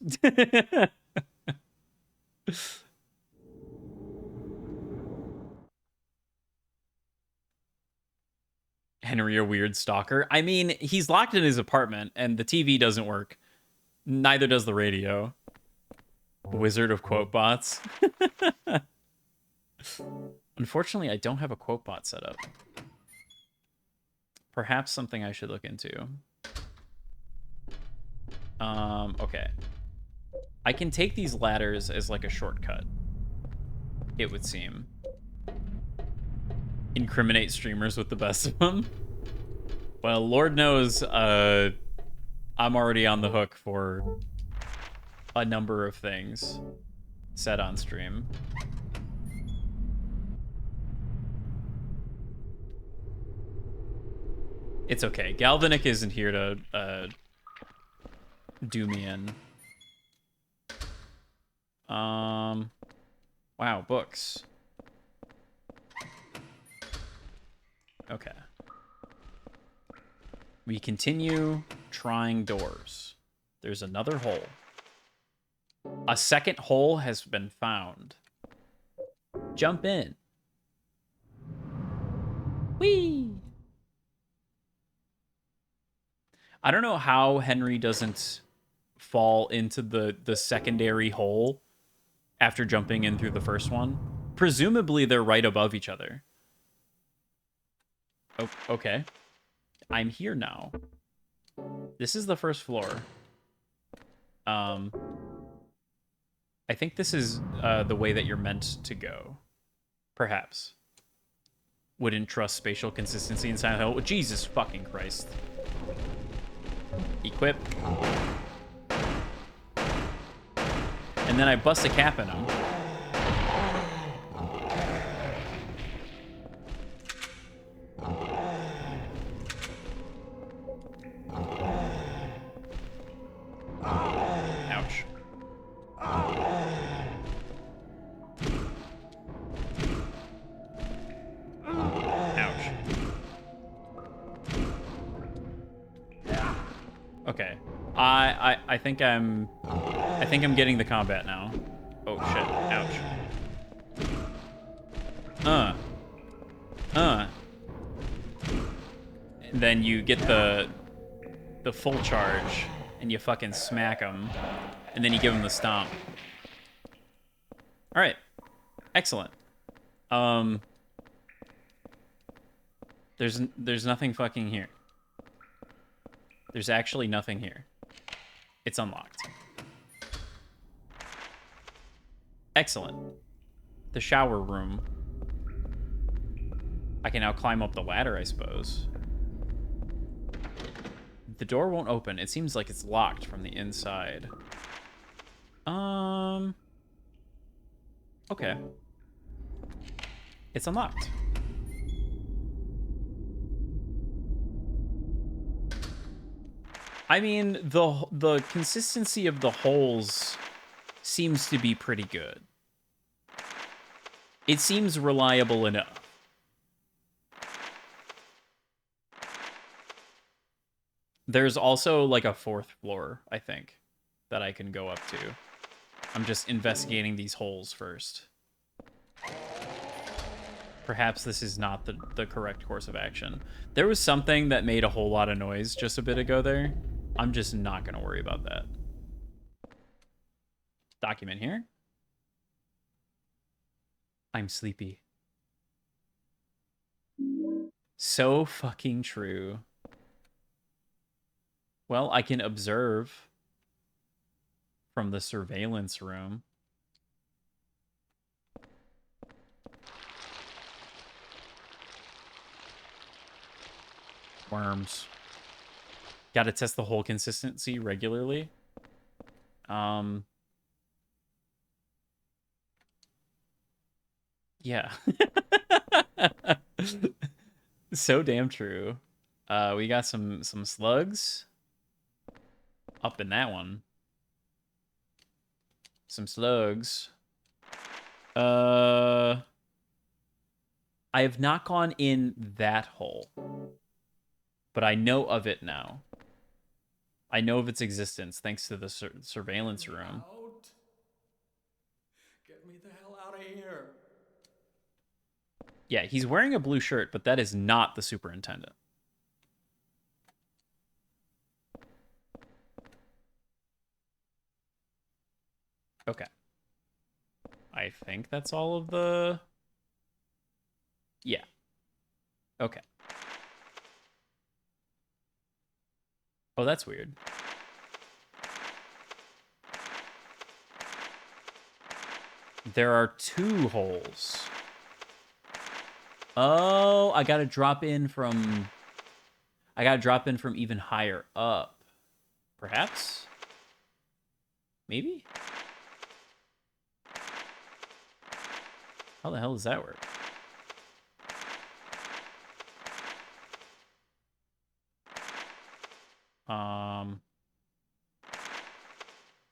Henry, a weird stalker. I mean, he's locked in his apartment and the TV doesn't work. Neither does the radio. Wizard of quote bots. Unfortunately, I don't have a quote bot set up. Perhaps something I should look into. Okay. I can take these ladders as like a shortcut, it would seem. Incriminate streamers with the best of them. Well, Lord knows, I'm already on the hook for a number of things said on stream. It's okay. Galvanic isn't here to do me in. Wow, books. Okay. We continue trying doors. There's another hole. A second hole has been found. Jump in. Whee! I don't know how Henry doesn't fall into the secondary hole after jumping in through the first one. Presumably, they're right above each other. Oh, okay. I'm here now. This is the first floor. I think this is the way that you're meant to go. Perhaps. Wouldn't trust spatial consistency in Silent Hill. Jesus fucking Christ. Equip. And then I bust a cap in him. Ouch. Ouch. Okay. I think I'm getting the combat now. Oh shit. Ouch. And then you get the full charge and you fucking smack him and then you give him the stomp. All right. Excellent. There's nothing fucking here. There's actually nothing here. It's unlocked. Excellent. The shower room. I can now climb up the ladder, I suppose. The door won't open. It seems like it's locked from the inside. Okay. It's unlocked. I mean, the consistency of the holes seems to be pretty good. It seems reliable enough. There's also like a 4th floor, I think, that I can go up to. I'm just investigating these holes first. Perhaps this is not the correct course of action. There was something that made a whole lot of noise just a bit ago there. I'm just not going to worry about that. Document here. I'm sleepy. So fucking true. Well, I can observe from the surveillance room. Worms. Got to test the hole consistency regularly. Yeah. So damn true. We got some slugs up in that one. Some slugs. I have not gone in that hole, but I know of it now. I know of its existence thanks to the surveillance room. Get me the hell out of here. Yeah, he's wearing a blue shirt, but that is not the superintendent. Okay. I think that's all of the... Yeah. Okay. Oh, that's weird. There are 2 holes. Oh, I gotta drop in from even higher up. Perhaps? Maybe? How the hell does that work?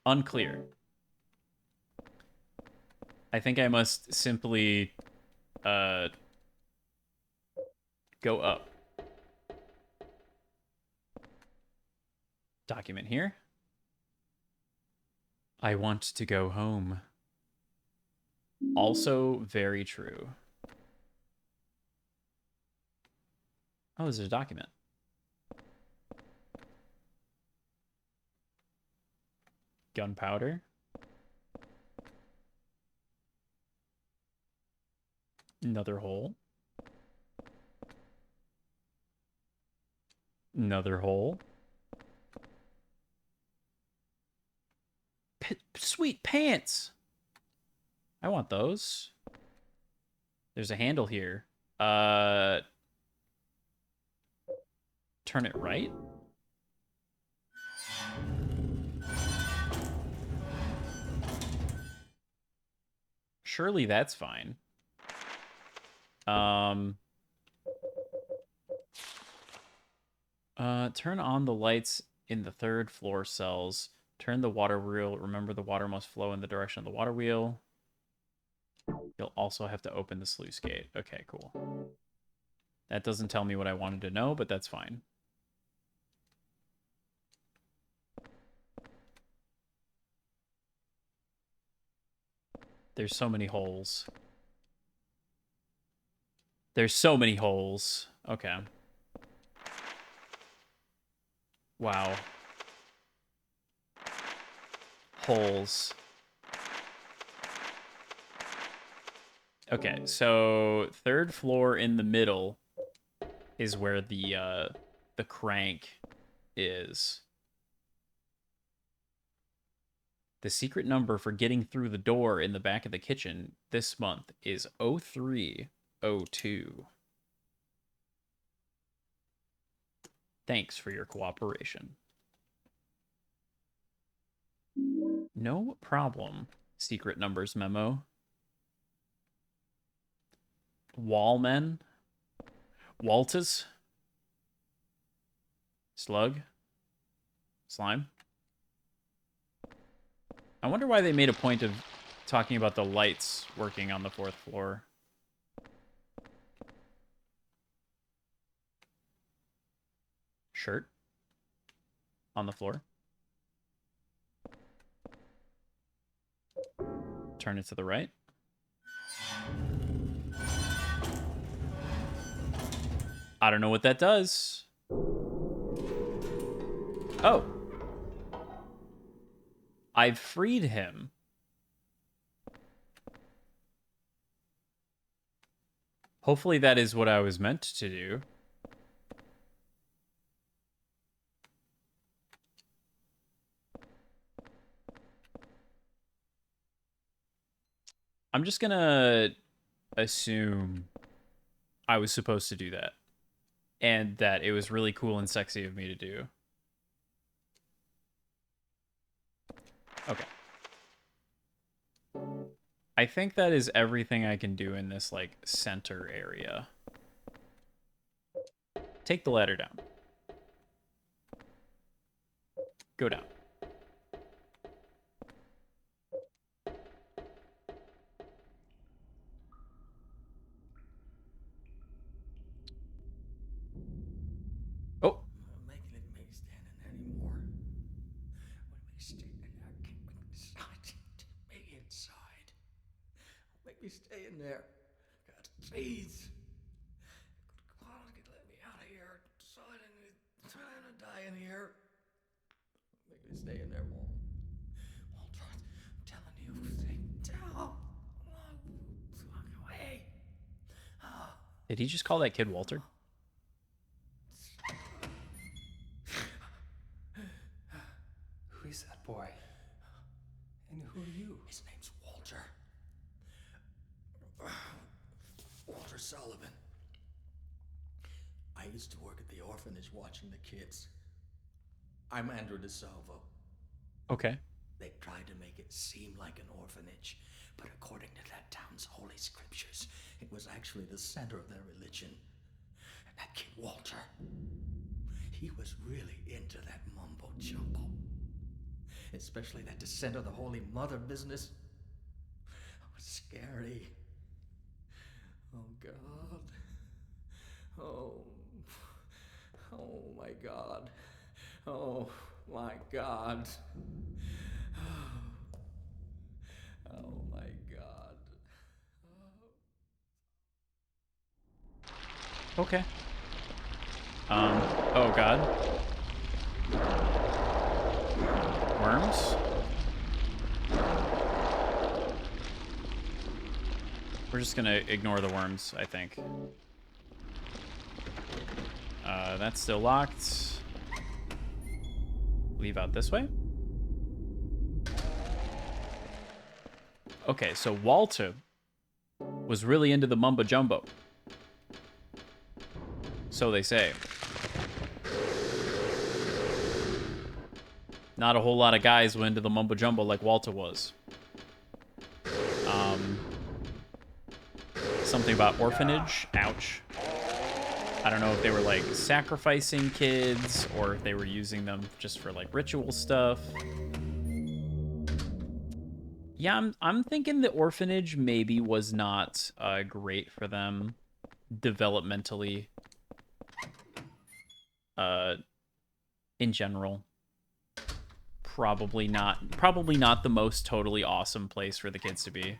Unclear. I think I must simply go up. Document here. I want to go home. Also very true. Oh, there's a document. Gunpowder. Another hole. Another hole. Sweet pants. I want those. There's a handle here. Turn it right. Surely that's fine. Turn on the lights in the 3rd floor cells. Turn the water wheel. Remember, the water must flow in the direction of the water wheel. You'll also have to open the sluice gate. Okay, cool. That doesn't tell me what I wanted to know, but that's fine. There's so many holes. There's so many holes. Okay. Wow. Holes. Okay, so 3rd floor in the middle is where the crank is. The secret number for getting through the door in the back of the kitchen this month is 0302. Thanks for your cooperation. No problem. Secret numbers memo. Wallmen. Walters. Slug. Slime. I wonder why they made a point of talking about the lights working on the 4th floor. Shirt. On the floor. Turn it to the right. I don't know what that does. Oh. I've freed him. Hopefully that is what I was meant to do. I'm just gonna assume I was supposed to do that. And that it was really cool and sexy of me to do. Okay. I think that is everything I can do in this, like, center area. Take the ladder down. Go down. Oh. Make me stand in there anymore. Make me stay in there. I can't make me decide. Take me inside. Make me stay in there. God, please. Come on, let me out of here. I'm trying to die in here. Make me stay in there, Walt. Walter, I'm telling you, stay down. Walk away. Did he just call that kid Walter? Who is that boy? And who are you? His name's Walter. Walter Sullivan. I used to work at the orphanage watching the kids. I'm Andrew DeSalvo. Okay. They tried to make it seem like an orphanage, but according to that town's holy scriptures, it was actually the center of their religion. And that kid Walter, he was really into that mumbo-jumbo. Especially that descent of the Holy Mother business. It was scary. Oh, God. Oh, my God. Oh, my God. Oh, my God. Okay. Oh, God. Worms? We're just gonna ignore the worms, I think. That's still locked. Leave out this way. Okay, so Walter was really into the mumbo jumbo. So they say. Not a whole lot of guys went into the mumbo jumbo like Walter was. Something about orphanage. Ouch. I don't know if they were like sacrificing kids or if they were using them just for like ritual stuff. Yeah, I'm thinking the orphanage maybe was not great for them developmentally. In general. Probably not the most totally awesome place for the kids to be.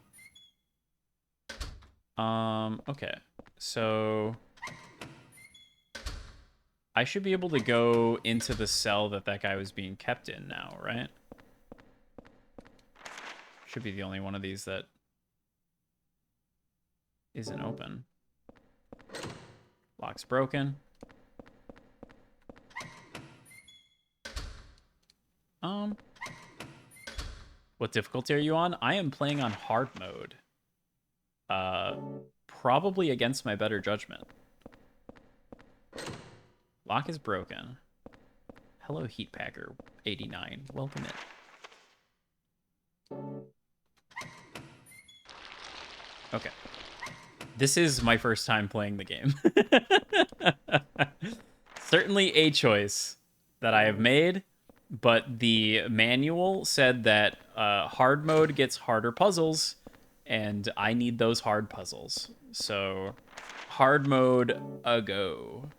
Okay. So I should be able to go into the cell that guy was being kept in now, right? Should be the only one of these that isn't open. Lock's broken. What difficulty are you on? I am playing on hard mode. Probably against my better judgment. Lock is broken. Hello, Heatpacker 89. Welcome in. Okay. This is my first time playing the game. Certainly a choice that I have made, but the manual said that hard mode gets harder puzzles, and I need those hard puzzles. So, hard mode, a go.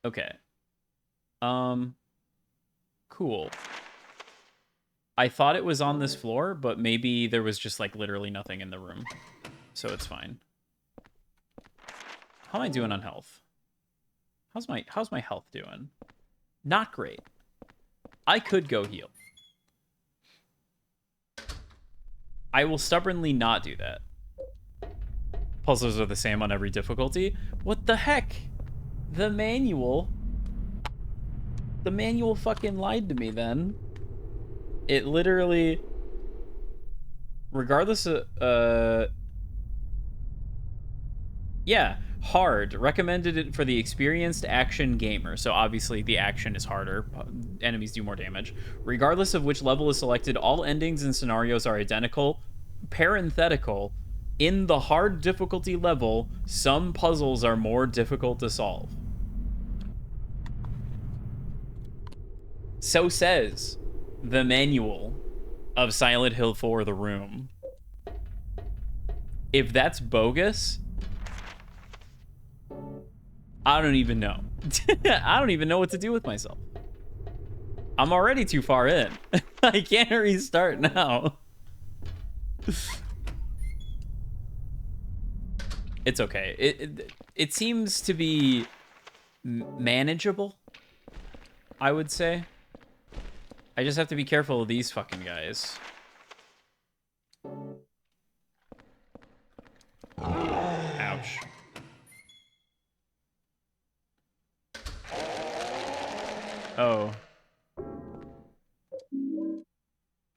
Okay. Cool. I thought it was on this floor, but maybe there was just like literally nothing in the room. So it's fine. How am I doing on health? How's my health doing? Not great. I could go heal. I will stubbornly not do that. Puzzles are the same on every difficulty. What the heck? The manual fucking lied to me then. It literally, regardless of, yeah, hard. Recommended it for the experienced action gamer. So obviously the action is harder. Enemies do more damage. Regardless of which level is selected, all endings and scenarios are identical. Parenthetical, in the hard difficulty level, some puzzles are more difficult to solve. So says the manual of Silent Hill 4 The Room. If that's bogus, I don't even know. I don't even know what to do with myself. I'm already too far in. I can't restart now. It's okay. It seems to be manageable, I would say. I just have to be careful of these fucking guys. Ouch. Oh.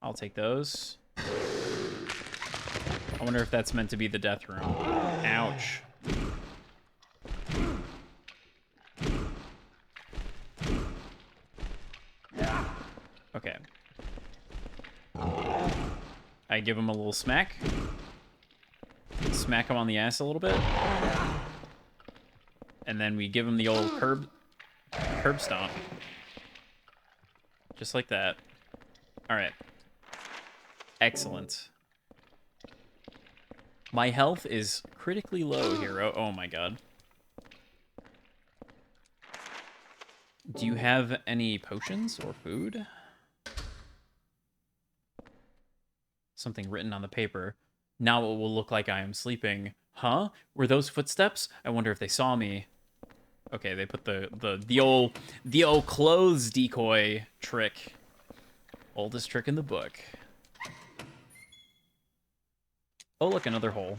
I'll take those. I wonder if that's meant to be the death room. Ouch. Okay. I give him a little smack. Smack him on the ass a little bit. And then we give him the old curb stomp. Just like that. All right. Excellent. My health is critically low here. Oh my god. Do you have any potions or food? Something written on the paper. Now it will look like I am sleeping. Huh? Were those footsteps? I wonder if they saw me. Okay, they put the old clothes decoy trick. Oldest trick in the book. Oh, look, another hole.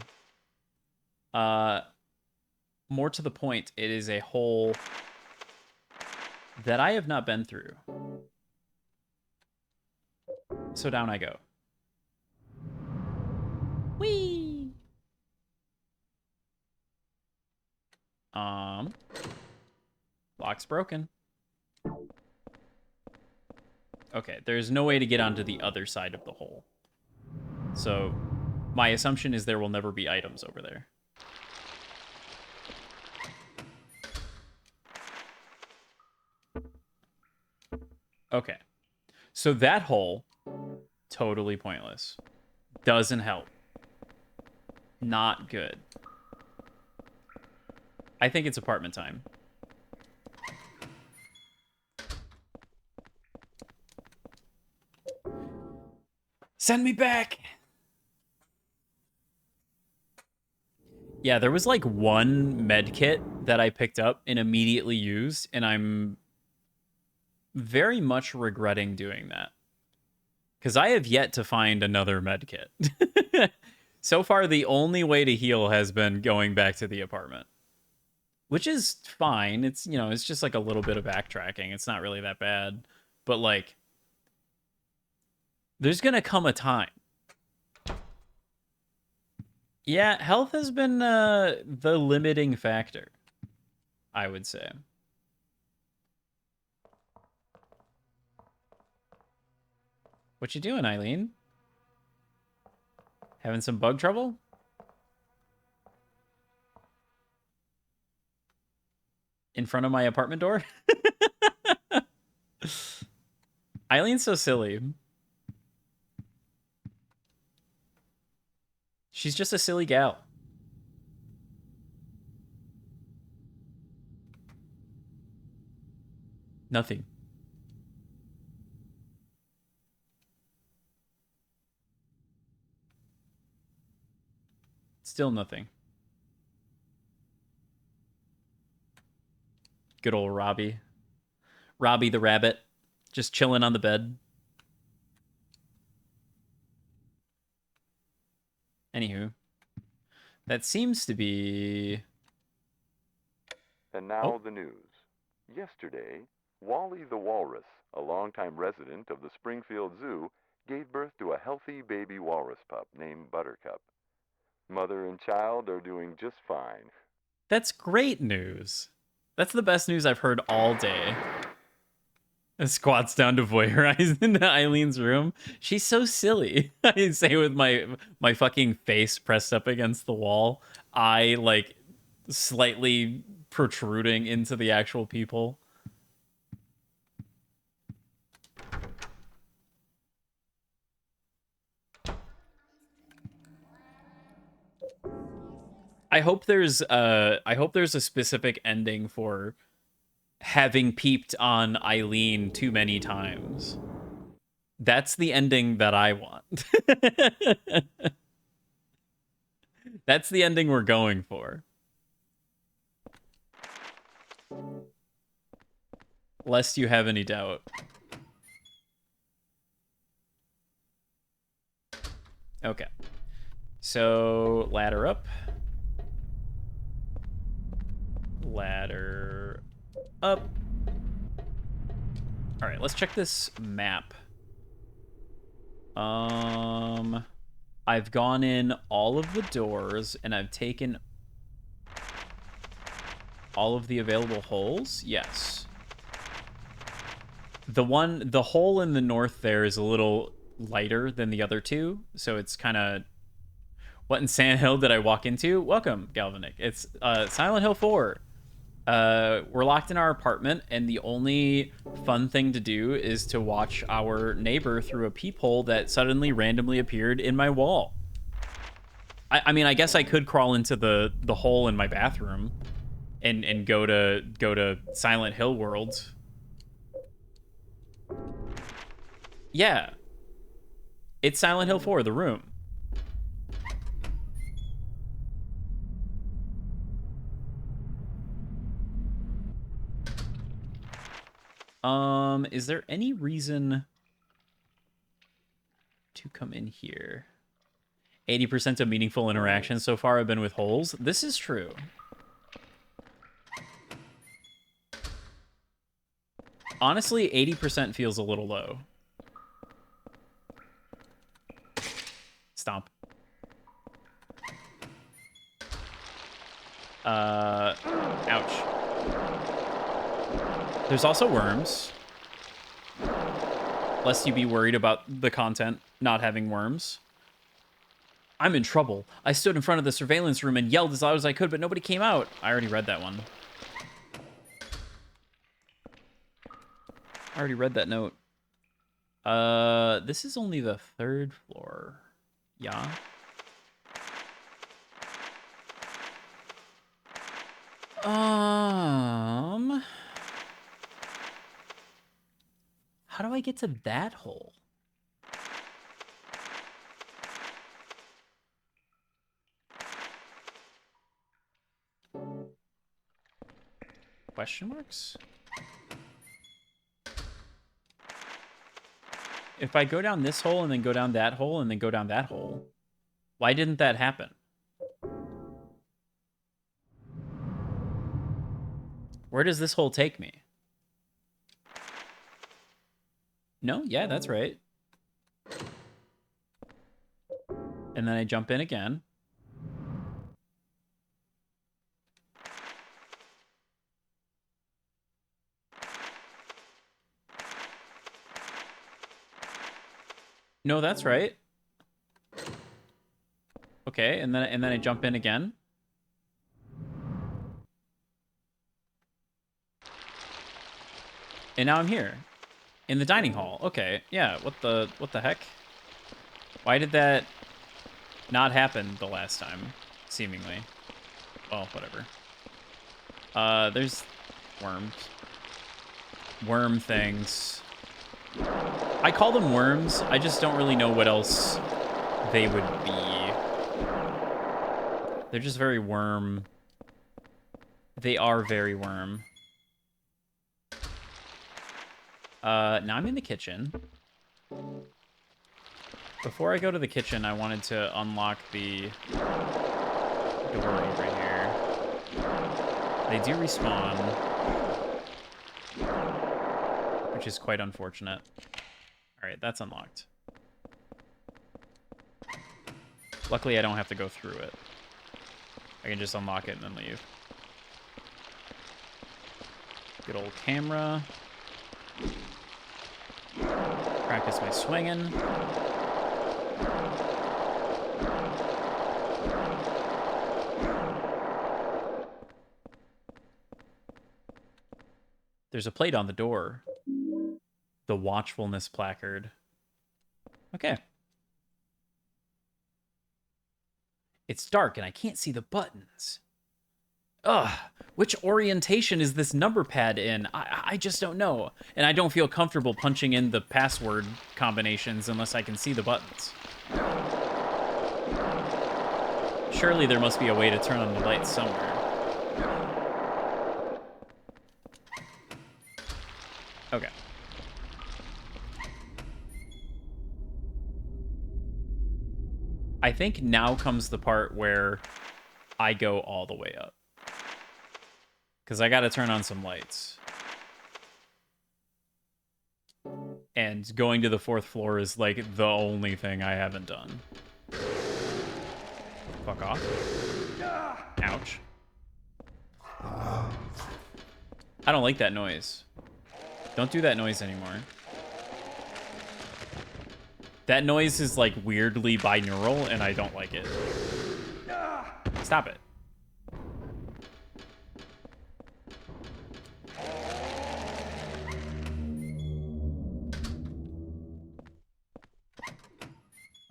More to the point, it is a hole that I have not been through. So down I go. Whee! Lock's broken. Okay, there's no way to get onto the other side of the hole. So, my assumption is there will never be items over there. Okay. So that hole, totally pointless. Doesn't help. Not good. I think it's apartment time. Send me back! Yeah, there was like one med kit that I picked up and immediately used, and I'm very much regretting doing that. Because I have yet to find another med kit. So far, the only way to heal has been going back to the apartment. which is fine. It's, you know, it's just like a little bit of backtracking. It's not really that bad. But like, there's gonna come a time. Yeah, health has been the limiting factor, I would say. What you doing, Eileen? Having some bug trouble? In front of my apartment door? Eileen's so silly. She's just a silly gal. Nothing. Still nothing. Good old Robbie. Robbie the rabbit. Just chilling on the bed. Anywho. That seems to be... And now the news. Yesterday, Wally the walrus, a longtime resident of the Springfield Zoo, gave birth to a healthy baby walrus pup named Buttercup. Mother and child are doing just fine. That's great news. That's the best news I've heard all day. Squats down to voyeurize into Eileen's room. She's so silly. I say with my fucking face pressed up against the wall. I like slightly protruding into the actual people. I hope there's a specific ending for having peeped on Eileen too many times. That's the ending that I want. That's the ending we're going for. Lest you have any doubt. Okay. So, ladder up. Ladder up. All right, let's check this map. I've gone in all of the doors and I've taken all of the available holes. Yes. The hole in the north there is a little lighter than the other two, so it's kind of... What in Sand Hill did I walk into? Welcome, Galvanic. It's Silent Hill 4. We're locked in our apartment, and the only fun thing to do is to watch our neighbor through a peephole that suddenly randomly appeared in my wall. I mean, I guess I could crawl into the hole in my bathroom and go to Silent Hill World. Yeah. It's Silent Hill 4, The Room. Is there any reason to come in here? 80% of meaningful interactions so far have been with holes. This is true. Honestly, 80% feels a little low. Stomp. Ouch. There's also worms. Lest you be worried about the content not having worms. I'm in trouble. I stood in front of the surveillance room and yelled as loud as I could, but nobody came out. I already read that one. I already read that note. This is only the 3rd floor. Yeah. How do I get to that hole? Question marks? If I go down this hole and then go down that hole and then go down that hole, why didn't that happen? Where does this hole take me? No? Yeah, that's right. And then I jump in again. No, that's right. Okay, and then I jump in again. And now I'm here. In the dining hall. Okay, yeah, what the heck? Why did that not happen the last time, seemingly? Well, whatever. There's worms. Worm things. I call them worms. I just don't really know what else they would be. They're just very worm. They are very worm. Now I'm in the kitchen. Before I go to the kitchen, I wanted to unlock the door over here. They do respawn, which is quite unfortunate. All right, that's unlocked. Luckily, I don't have to go through it. I can just unlock it and then leave. Good old camera. Practice my swinging. There's a plate on the door. The watchfulness placard. Okay. It's dark and I can't see the buttons. Ugh, which orientation is this number pad in? I just don't know. And I don't feel comfortable punching in the password combinations unless I can see the buttons. Surely there must be a way to turn on the lights somewhere. Okay. I think now comes the part where I go all the way up. Because I got to turn on some lights. And going to the 4th floor is like the only thing I haven't done. Fuck off. Ouch. I don't like that noise. Don't do that noise anymore. That noise is like weirdly binaural and I don't like it. Stop it.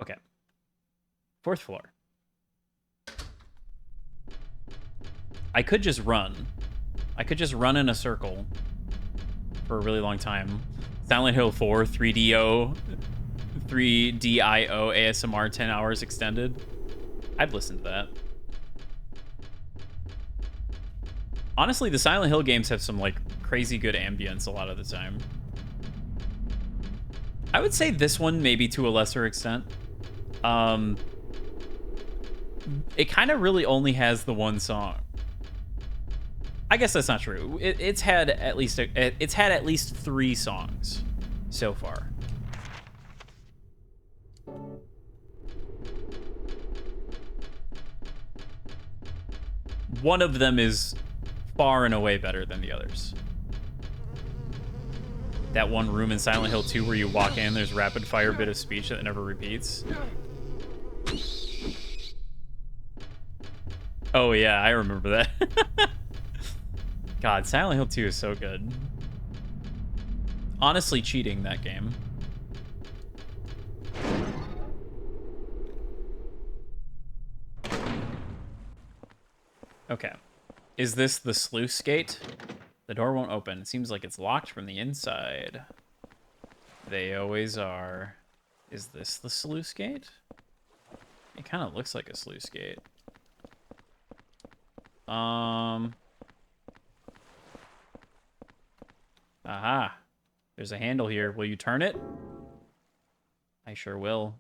Okay. 4th floor. I could just run. I could just run in a circle for a really long time. Silent Hill 4, 3DO, 3DIO ASMR 10 hours extended. I'd listen to that. Honestly, the Silent Hill games have some like crazy good ambience a lot of the time. I would say this one maybe to a lesser extent. It kind of really only has the one song. I guess that's not true. It's had at least 3 songs so far. One of them is far and away better than the others. That one room in Silent Hill 2 where you walk in, there's rapid fire bit of speech that never repeats. Oh yeah, I remember that. God, Silent Hill 2 is so good. Honestly cheating, that game. Okay. Is this the sluice gate? The door won't open. It seems like it's locked from the inside. They always are. Is this the sluice gate? It kind of looks like a sluice gate. Aha. There's a handle here. Will you turn it? I sure will.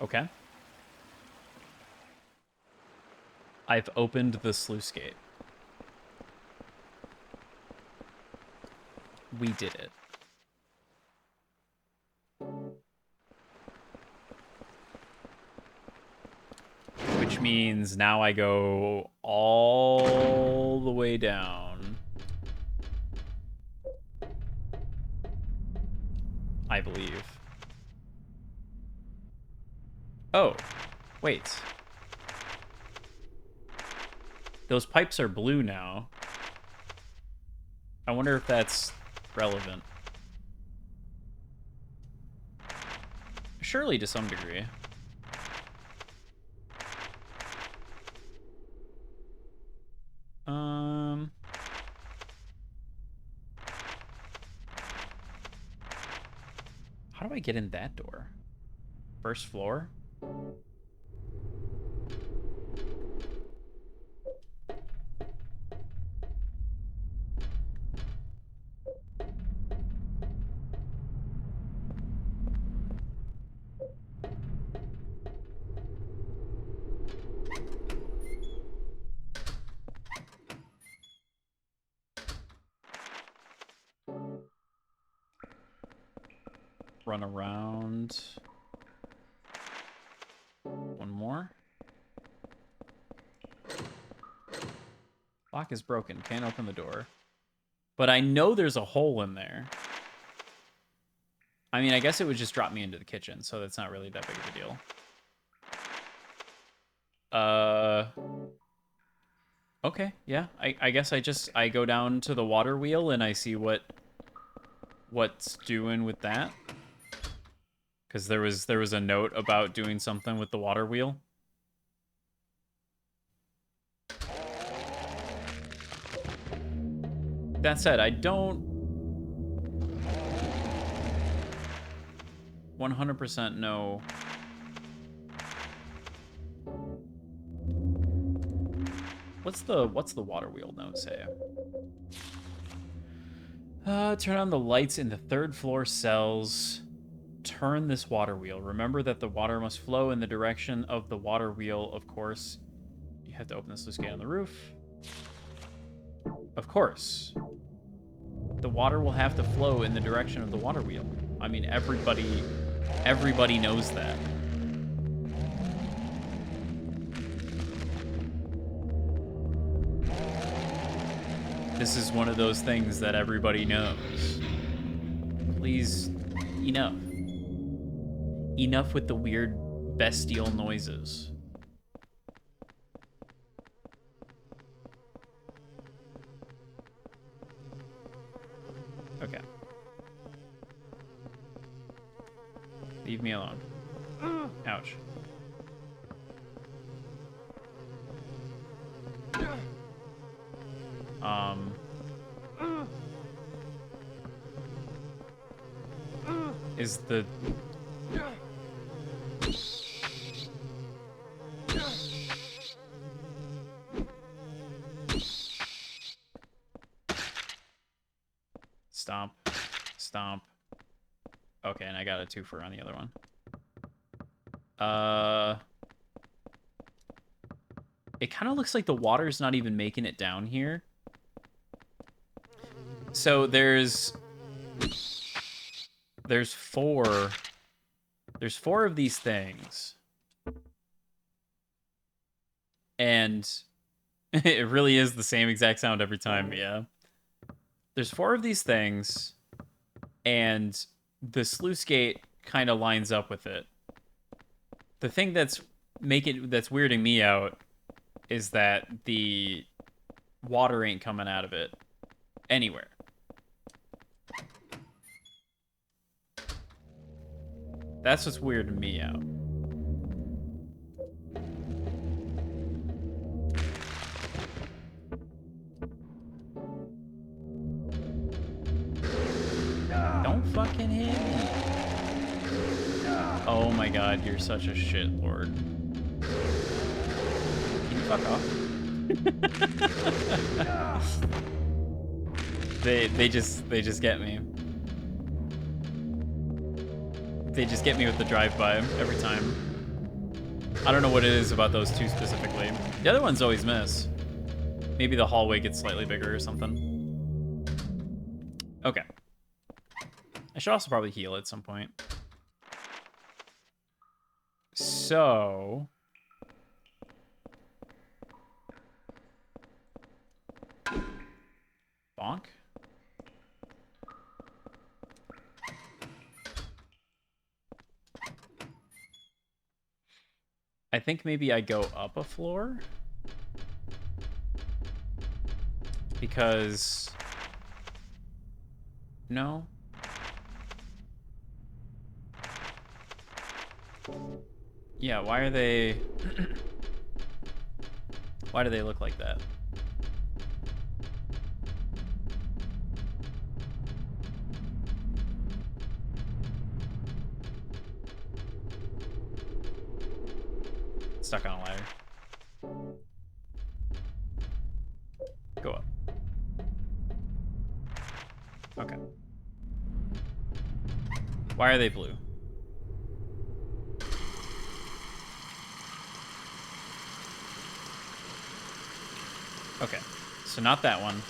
Okay. I've opened the sluice gate. We did it. Which means now I go all the way down. I believe. Oh, wait. Those pipes are blue now. I wonder if that's relevant. Surely to some degree. How do I get in that door? First floor? Run around. One more. Lock is broken. Can't open the door. But I know there's a hole in there. I mean, I guess it would just drop me into the kitchen, so that's not really that big of a deal. Okay, yeah. I guess I go down to the water wheel and I see what's doing with that. Because there was a note about doing something with the water wheel. That said, I don't 100% know. What's the water wheel note say? Turn on the lights in the third floor cells. Turn this water wheel. Remember that the water must flow in the direction of the water wheel, of course. You have to open the sluice gate on the roof. Of course. The water will have to flow in the direction of the water wheel. I mean, everybody knows that. This is one of those things that everybody knows. Please, enough. Enough with the weird bestial noises. Okay. Leave me alone. Ouch. Is the... Stomp. Stomp. Okay, and I got a twofer on the other one. It kind of looks like the water's not even making it down here. So there's four of these things. And it really is the same exact sound every time, yeah. There's four of these things, and the sluice gate kind of lines up with it. The thing that's weirding me out is that the water ain't coming out of it anywhere. That's what's weirding me out. Don't fucking hit me. Oh my god, you're such a shit lord. Can you fuck off? They just get me. They just get me with the drive-by every time. I don't know what it is about those two specifically. The other ones always miss. Maybe the hallway gets slightly bigger or something. Okay. I should also probably heal at some point. So... bonk? I think maybe I go up a floor. Because... no? Yeah, why are they... why do they look like that? Stuck on a ladder. Go up. Okay. Why are they blue? Okay. So not that one.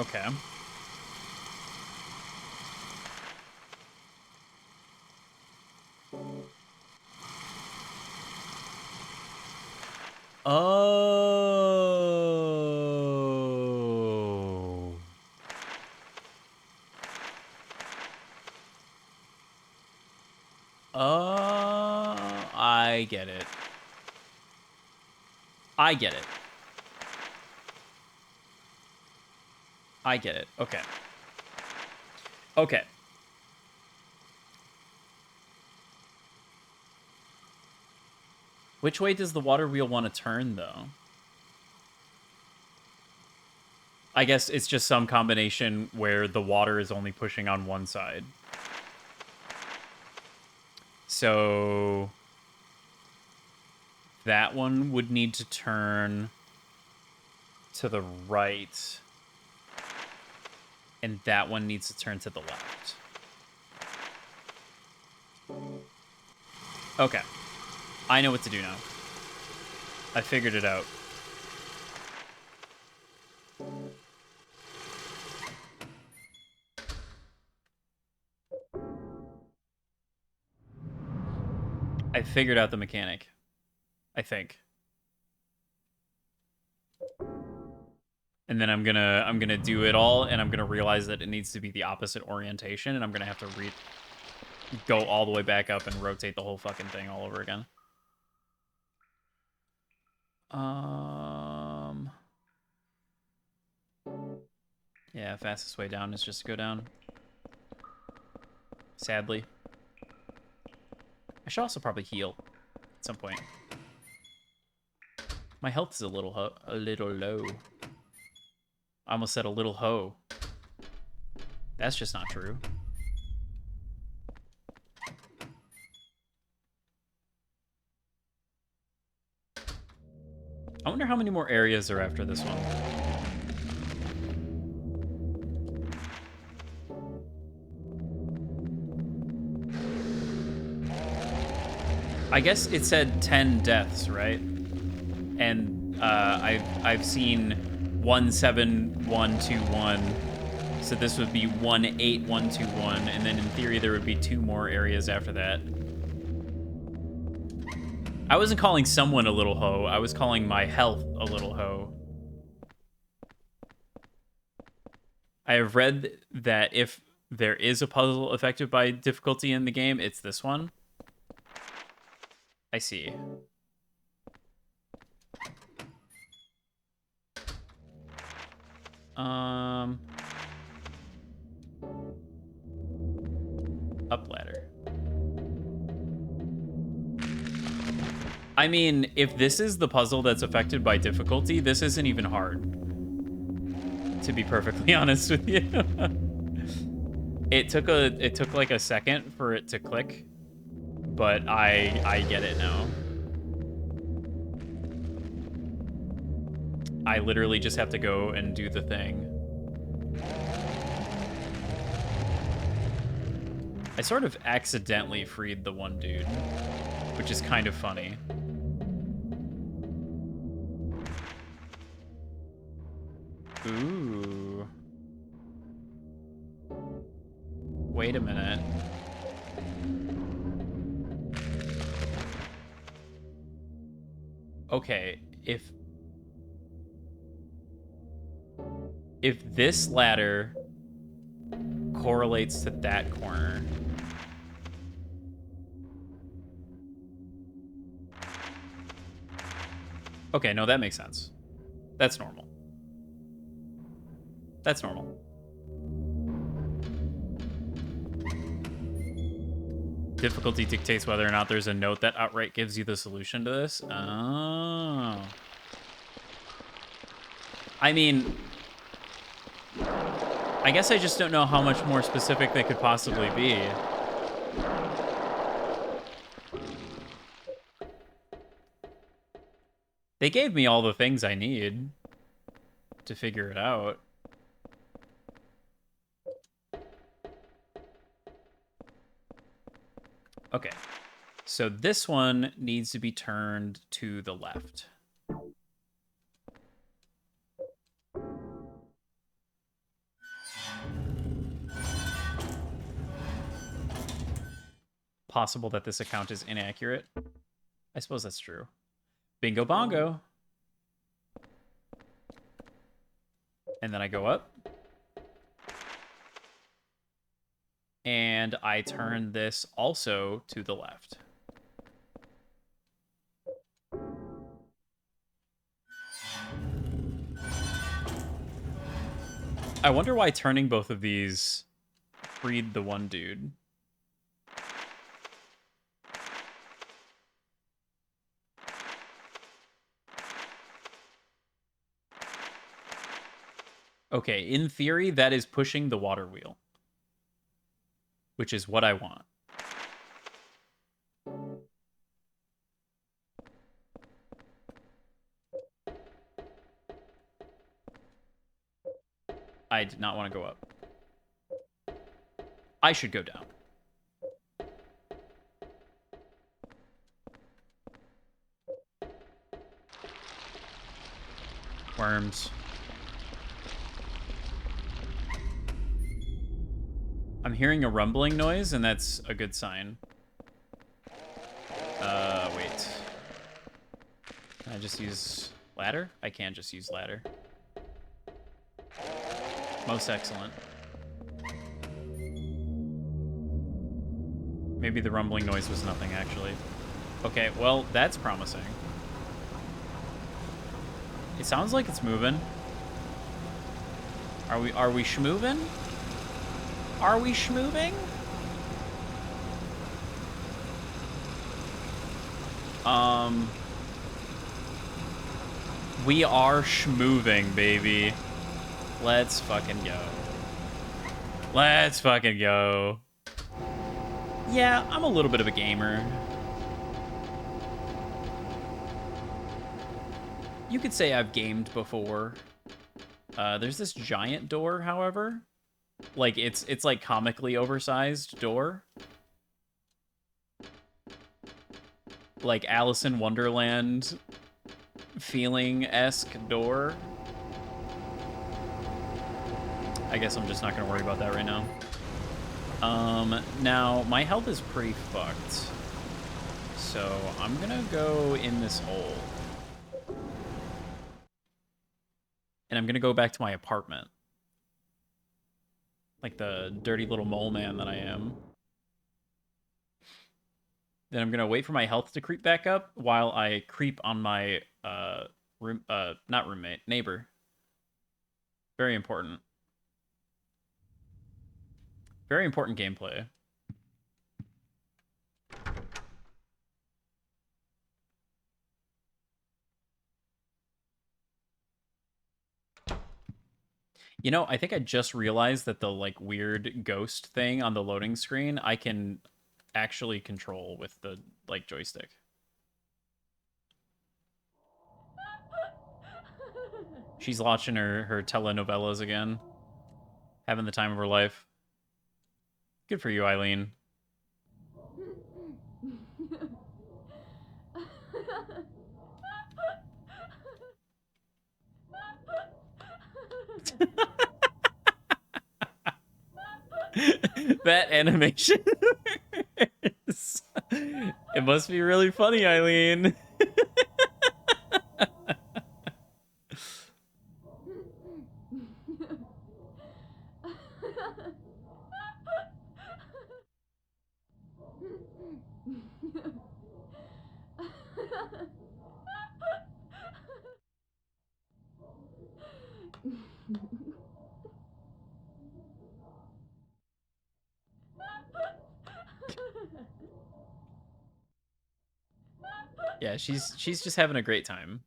Okay. Oh. I get it. I get it. I get it. Okay. Okay. Which way does the water wheel want to turn, though? I guess it's just some combination where the water is only pushing on one side. So... that one would need to turn to the right. And that one needs to turn to the left. Okay. I know what to do now. I figured it out. I figured out the mechanic. I think. And then I'm gonna do it all, and I'm gonna realize that it needs to be the opposite orientation, and I'm gonna have to go all the way back up and rotate the whole fucking thing all over again. Yeah, fastest way down is just to go down. Sadly. I should also probably heal at some point. My health is a little low. I almost said a little ho. That's just not true. I wonder how many more areas are after this one. I guess it said 10 deaths, right? And I've seen 17121, so this would be 18121, and then in theory there would be 2 more areas after that. I wasn't calling someone a little hoe, I was calling my health a little hoe. I have read that if there is a puzzle affected by difficulty in the game, it's this one. I see. Up ladder. I mean, if this is the puzzle that's affected by difficulty, this isn't even hard. To be perfectly honest with you. It took like a second for it to click, but I get it now. I literally just have to go and do the thing. I sort of accidentally freed the one dude, which is kind of funny. Ooh. Wait a minute. Okay, if this ladder correlates to that corner. Okay, no, that makes sense. That's normal. That's normal. Difficulty dictates whether or not there's a note that outright gives you the solution to this. Oh. I mean, I guess I just don't know how much more specific they could possibly be. They gave me all the things I need to figure it out. Okay, so this one needs to be turned to the left. Possible that this account is inaccurate. I suppose that's true. Bingo bongo. And then I go up. And I turn this also to the left. I wonder why turning both of these freed the one dude. Okay, in theory, that is pushing the water wheel, which is what I want. I did not want to go up. I should go down. Worms. I'm hearing a rumbling noise, and that's a good sign. Wait. Can I just use ladder? I can just use ladder. Most excellent. Maybe the rumbling noise was nothing, actually. Okay, well, that's promising. It sounds like it's moving. Are we schmoving? Are we schmoving? We are schmoving, baby. Let's fucking go. Let's fucking go. Yeah, I'm a little bit of a gamer. You could say I've gamed before. There's this giant door, however. Like, it's like comically oversized door. Like Alice in Wonderland feeling-esque door. I guess I'm just not gonna worry about that right now. Now, my health is pretty fucked. So, I'm gonna go in this hole. And I'm gonna go back to my apartment. Like the dirty little mole man that I am. Then I'm gonna wait for my health to creep back up while I creep on my, not roommate, neighbor. Very important. Very important gameplay. You know, I think I just realized that the like weird ghost thing on the loading screen I can actually control with the like joystick. She's watching her telenovelas again. Having the time of her life. Good for you, Eileen. That animation it must be really funny, Eileen. Yeah, she's just having a great time.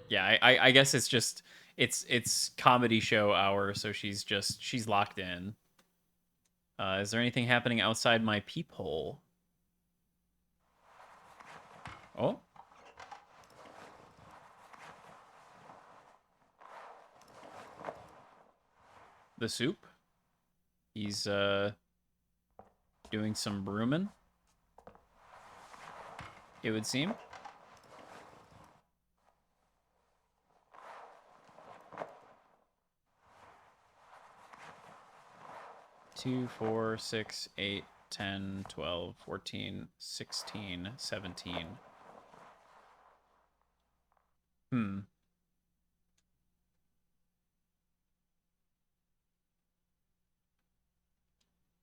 Yeah, I guess it's just it's comedy show hour, so she's locked in. Is there anything happening outside my peephole? Oh. The soup? He's doing some brooming, it would seem. Two, 4, 6, 8, 10, 12, 14, 16, 17. Hmm.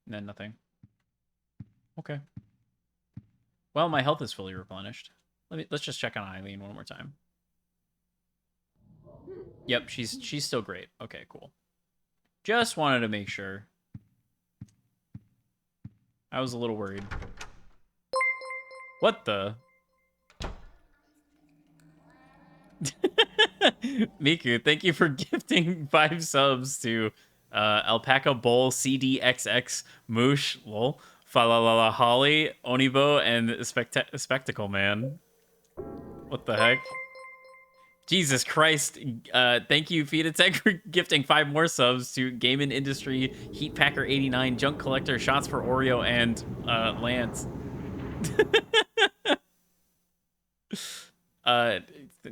And then nothing. Okay. Well, my health is fully replenished. Let's just check on Eileen one more time. Yep, she's still great. Okay, cool. Just wanted to make sure. I was a little worried. What the? Miku, thank you for gifting 5 subs to Alpaca Bowl, CDXX, Moosh, lol, Falalala Holly, Onibo, and Spectacle Man. What the heck? Jesus Christ. Thank you, Feedatech, for gifting 5 more subs to Gaming Industry, Heatpacker89, Junk Collector, Shots for Oreo, and Lance.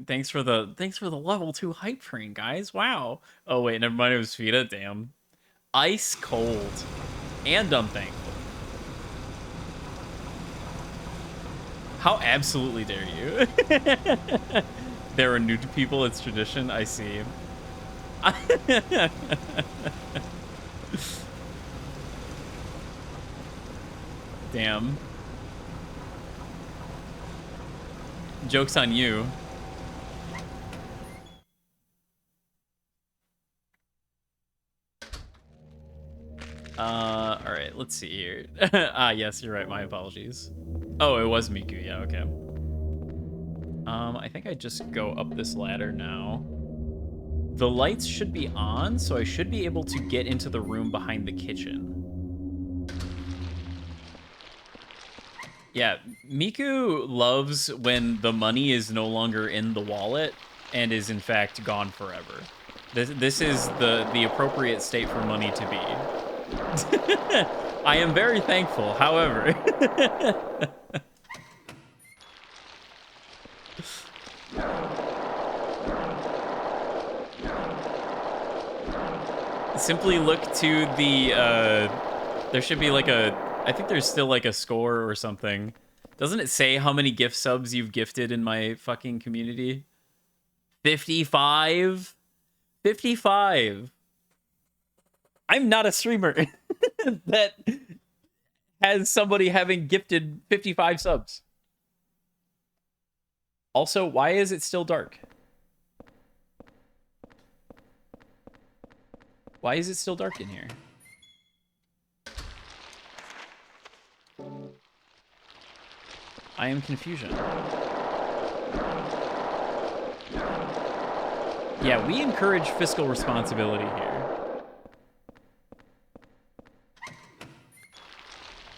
Thanks for the level 2 hype train, guys. Wow. Oh wait, never mind, it was Fita. Damn. Ice cold. And I'm thankful. How absolutely dare you? There are new to people, it's tradition, I see. Damn. Joke's on you. Alright, let's see here. Yes, you're right, my apologies. Oh, it was Miku, yeah, okay. I think I just go up this ladder now. The lights should be on, so I should be able to get into the room behind the kitchen. Yeah, Miku loves when the money is no longer in the wallet and is in fact gone forever. This is the appropriate state for money to be. I am very thankful, however. Simply look to the, there should be like I think there's still like a score or something. Doesn't it say how many gift subs you've gifted in my fucking community? 55? 55. I'm not a streamer that has somebody having gifted 55 subs. Also, why is it still dark? Why is it still dark in here? I am confusion. Yeah, we encourage fiscal responsibility here.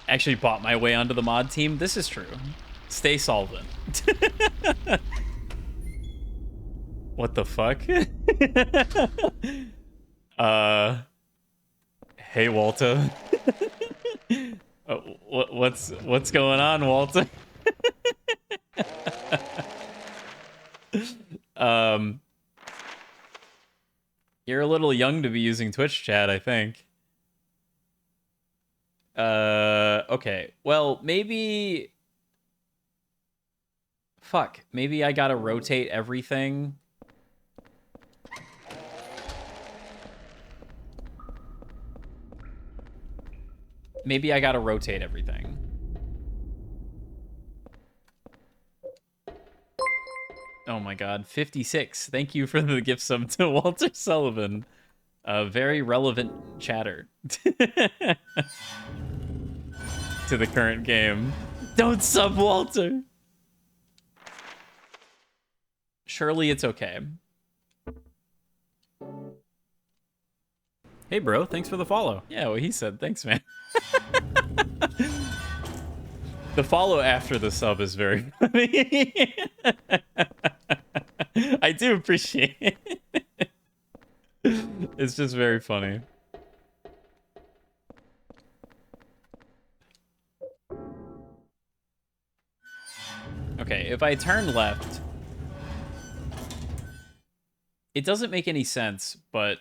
Actually bought my way onto the mod team. This is true. Stay solvent. What the fuck? Hey, Walter. What's going on, Walter? You're a little young to be using Twitch chat, I think. Okay. Well, maybe... Fuck. Maybe I gotta rotate everything. Maybe I gotta rotate everything. Oh my god. 56. Thank you for the gift sub to Walter Sullivan. A very relevant chatter to the current game. Don't sub Walter. Surely it's okay. Hey, bro. Thanks for the follow. Yeah, what he said. Thanks, man. The follow after the sub is very funny. I do appreciate it. It's just very funny. Okay, if I turn left... It doesn't make any sense, but...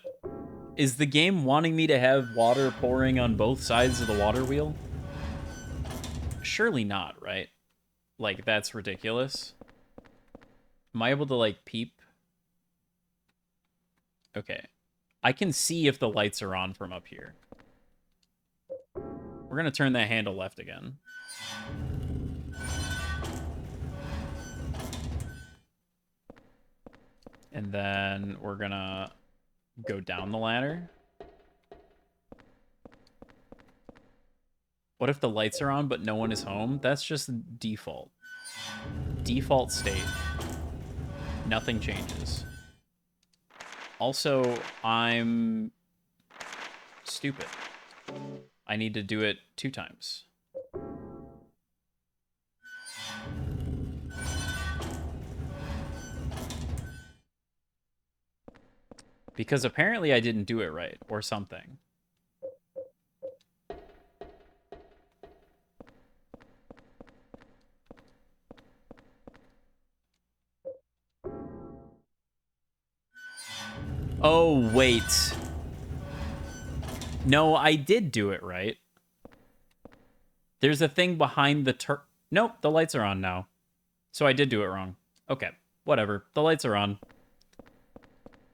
Is the game wanting me to have water pouring on both sides of the water wheel? Surely not, right? Like, that's ridiculous. Am I able to, like, peep? Okay. I can see if the lights are on from up here. We're gonna turn that handle left again. And then we're gonna go down the ladder. What if the lights are on but no one is home? That's just default. Default state. Nothing changes. Also, I'm stupid. I need to do it 2 times. Because apparently I didn't do it right, or something. Oh, wait. No, I did do it right. There's a thing behind the Nope, the lights are on now. So I did do it wrong. Okay, whatever. The lights are on.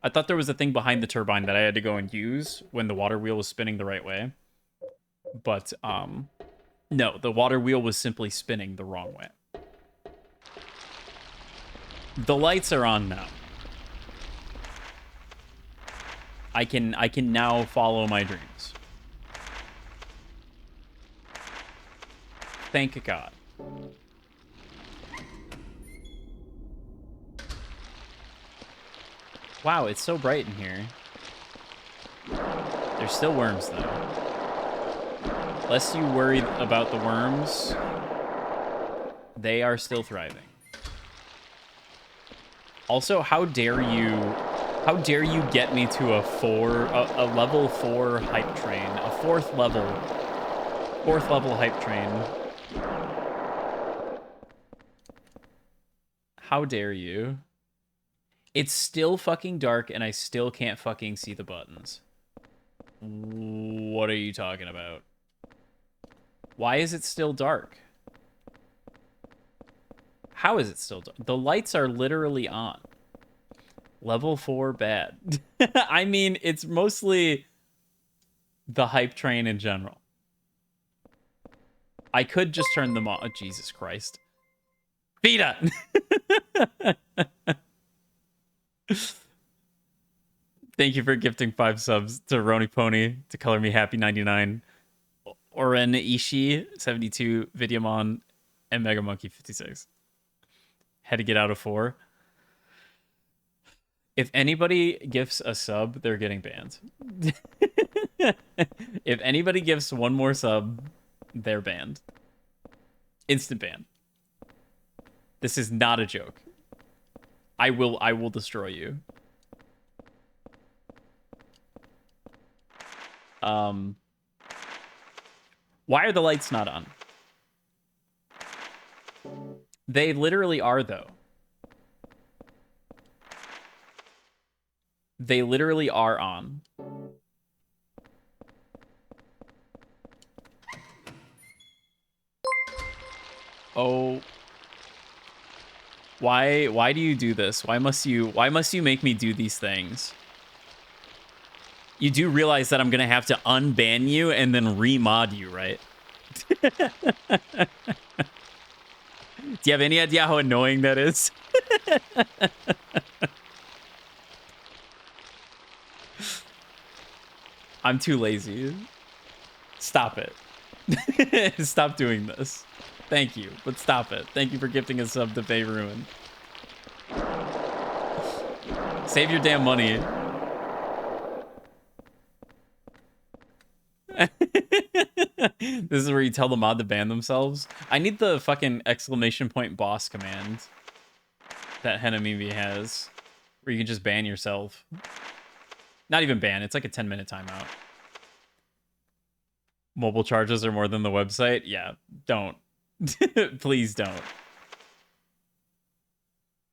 I thought there was a thing behind the turbine that I had to go and use when the water wheel was spinning the right way. But, no, the water wheel was simply spinning the wrong way. The lights are on now. I can now follow my dreams. Thank God. Wow, it's so bright in here. There's still worms, though. Lest you worry about the worms, they are still thriving. Also, how dare you get me to a level 4 hype train, a fourth level hype train. How dare you? It's still fucking dark and I still can't fucking see the buttons. What are you talking about? Why is it still dark? How is it still dark? The lights are literally on. Level 4 bad. I mean, it's mostly the hype train in general. I could just turn them on. Oh, Jesus Christ. Vita! Thank you for gifting 5 subs to Roni Pony, to Color Me Happy 99, Oren Ishii 72, Vidyamon, and Mega Monkey 56. Had to get out of 4. If anybody gifts a sub, they're getting banned. If anybody gifts one more sub, they're banned. Instant ban. This is not a joke. I will destroy you. Why are the lights not on? They literally are, though. They literally are on. Oh. Why do you do this? Why must you make me do these things? You do realize that I'm gonna have to unban you and then remod you, right? Do you have any idea how annoying that is? I'm too lazy. Stop it. Stop doing this. Thank you, but stop it. Thank you for gifting a sub to Bay Ruin. Save your damn money. This is where you tell the mod to ban themselves. I need the fucking exclamation point boss command that Henamibi has, where you can just ban yourself. Not even ban, it's like a 10-minute timeout. Mobile charges are more than the website? Yeah, don't. Please don't.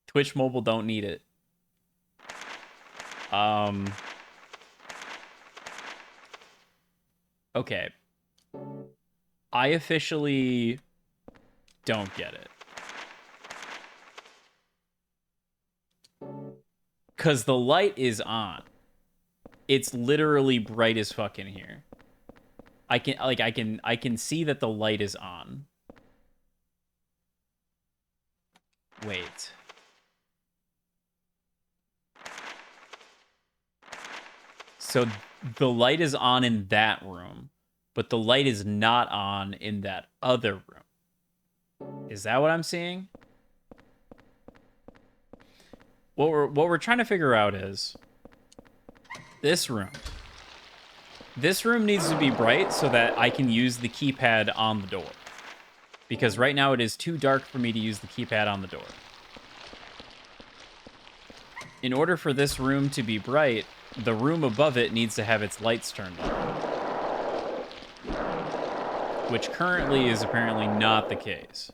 Twitch mobile don't need it. Okay. I officially don't get it. Cause the light is on. It's literally bright as fuck in here. I can see that the light is on. Wait. So the light is on in that room, but the light is not on in that other room. Is that what I'm seeing? What we're trying to figure out is this room. This room needs to be bright so that I can use the keypad on the door. Because right now it is too dark for me to use the keypad on the door. In order for this room to be bright, the room above it needs to have its lights turned on. Which currently is apparently not the case.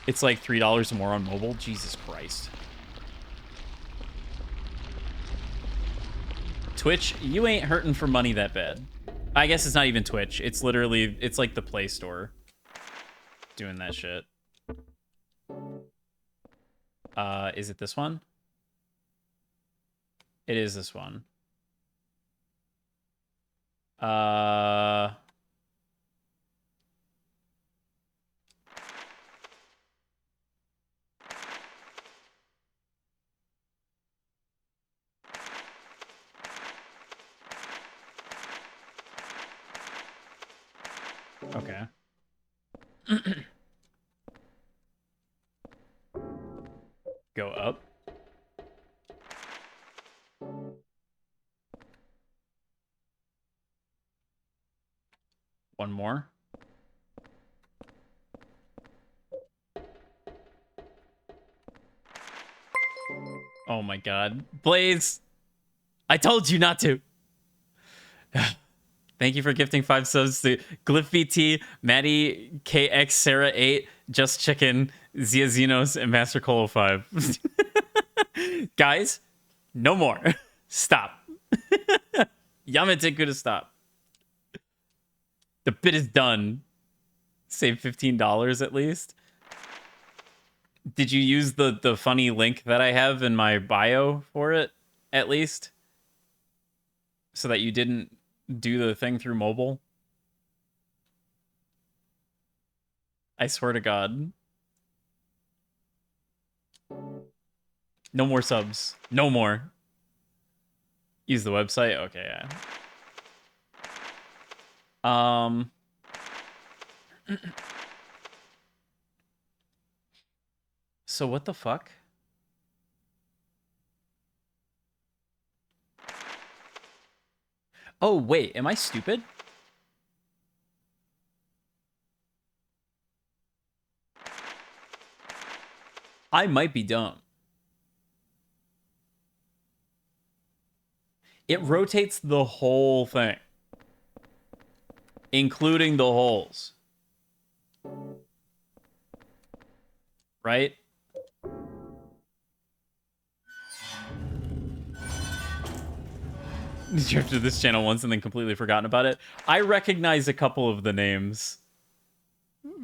It's like $3 more on mobile? Jesus Christ. Twitch, you ain't hurting for money that bad. I guess it's not even Twitch. It's literally, it's like the Play Store doing that shit. Is it this one? It is this one. Okay. Go up. One more. Oh my god. Blaze! I told you not to! Thank you for gifting 5 subs to Glyph VT, Maddie KX, Sarah 8, Just Chicken, Zia Xenos, and Master Colo 5. Guys, no more. Stop. Yamateku to stop. The bid is done. Save $15 at least. Did you use the funny link that I have in my bio for it, at least? So that you didn't do the thing through mobile? I swear to God. No more subs. No more. Use the website? Okay, yeah. So what the fuck? Oh, wait. Am I stupid? I might be dumb. It rotates the whole thing, including the holes. Right? Drifted to this channel once and then completely forgotten about it. I recognize a couple of the names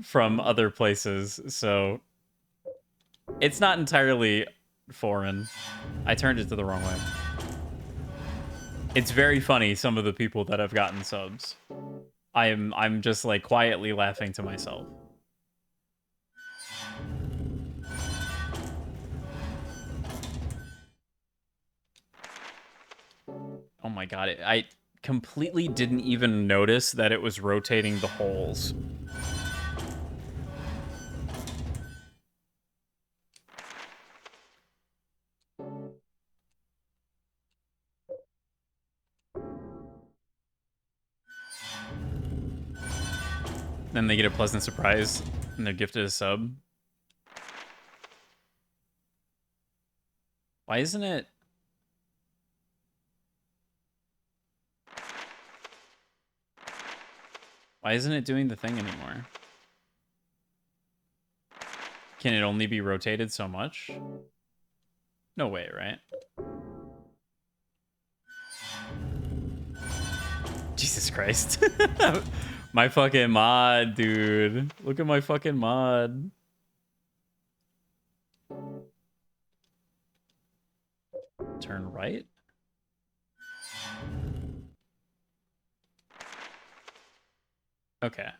from other places, so it's not entirely foreign. I turned it to the wrong way. It's very funny, some of the people that have gotten subs. I'm just like quietly laughing to myself. Oh my god, I completely didn't even notice that it was rotating the holes. Then they get a pleasant surprise and they're gifted a sub. Why isn't it? Why isn't it doing the thing anymore? Can it only be rotated so much? No way, right? Jesus Christ. My fucking mod, dude. Look at my fucking mod. Turn right? Okay.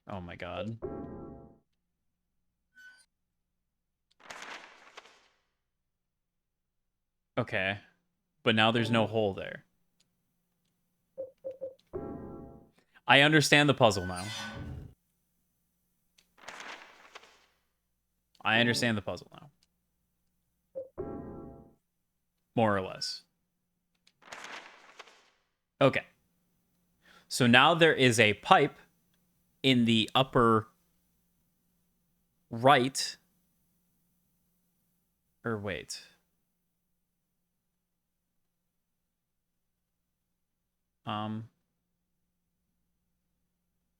Oh my god. Okay. But now there's no hole there. I understand the puzzle now. I understand the puzzle now. More or less. Okay. So now there is a pipe in the upper right. Or wait.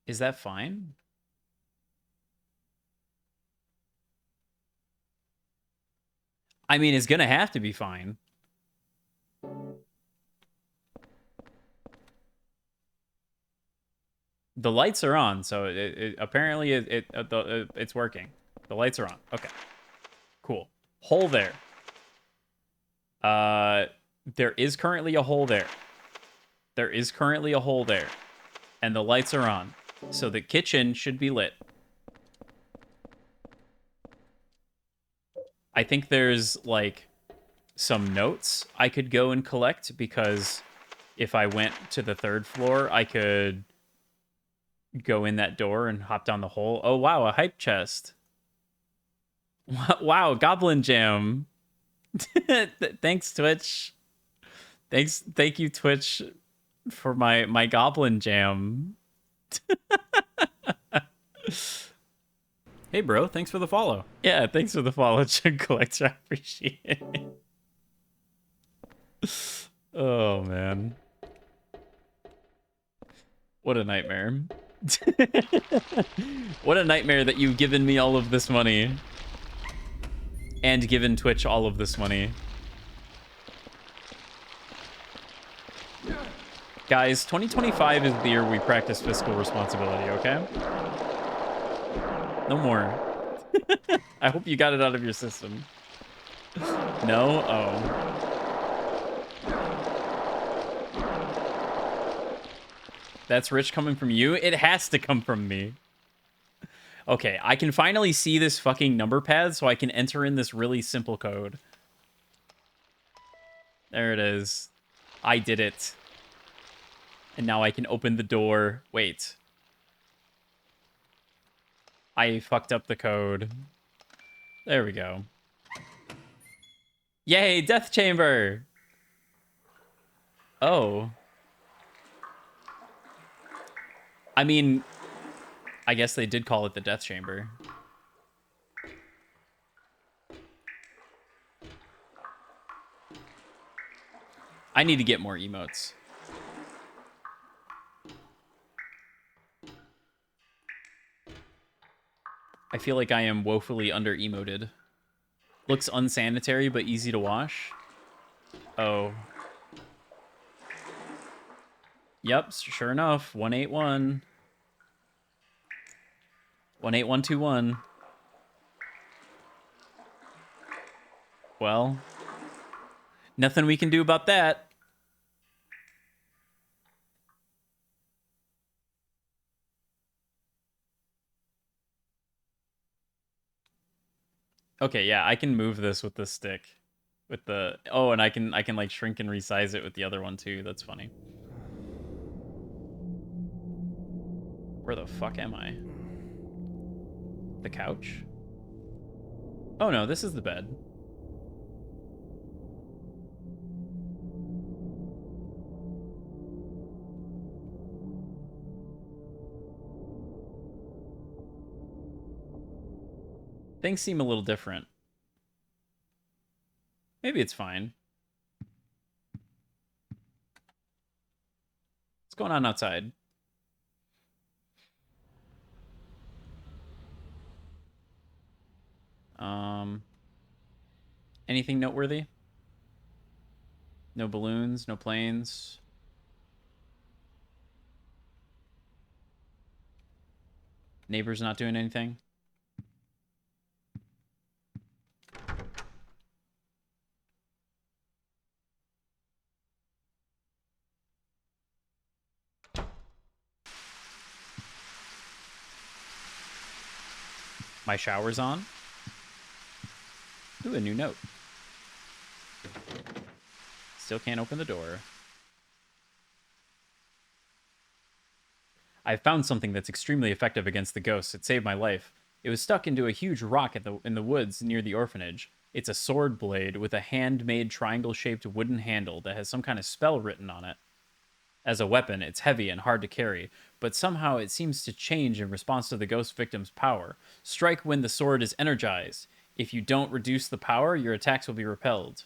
Is that fine? I mean, it's gonna have to be fine. The lights are on, so apparently it's working. The lights are on. Okay. Cool. Hole there. There is currently a hole there. There is currently a hole there. And the lights are on. So the kitchen should be lit. I think there's, like, some notes I could go and collect, because if I went to the 3rd floor, I could go in that door and hop down the hole. Oh, wow, a hype chest. Wow, Goblin Jam. Thanks, Twitch. Thank you, Twitch, for my Goblin Jam. Hey, bro, thanks for the follow. Yeah, thanks for the follow, Chug Collector. I appreciate it. Oh, man. What a nightmare. What a nightmare that you've given me all of this money. And given Twitch all of this money. Guys, 2025 is the year we practice fiscal responsibility, okay? No more. I hope you got it out of your system. No? Oh. That's rich coming from you? It has to come from me. Okay, I can finally see this fucking number pad so I can enter in this really simple code. There it is. I did it. And now I can open the door. Wait. I fucked up the code. There we go. Yay, death chamber! Oh. I mean, I guess they did call it the death chamber. I need to get more emotes. I feel like I am woefully under-emoted. Looks unsanitary, but easy to wash. Oh. Yep, sure enough. 181. 18121. Well, nothing we can do about that. Okay, yeah, I can move this with the stick. With the and I can like shrink and resize it with the other one too. That's funny. Where the fuck am I? The couch? Oh no, this is the bed. Things seem a little different. Maybe it's fine. What's going on outside? Anything noteworthy? No balloons, no planes. Neighbors not doing anything. My shower's on. Ooh, a new note. Still can't open the door. I found something that's extremely effective against the ghosts. It saved my life. It was stuck into a huge rock in the woods near the orphanage. It's a sword blade with a handmade triangle-shaped wooden handle that has some kind of spell written on it. As a weapon, it's heavy and hard to carry, but somehow it seems to change in response to the ghost victim's power. Strike when the sword is energized. If you don't reduce the power, your attacks will be repelled.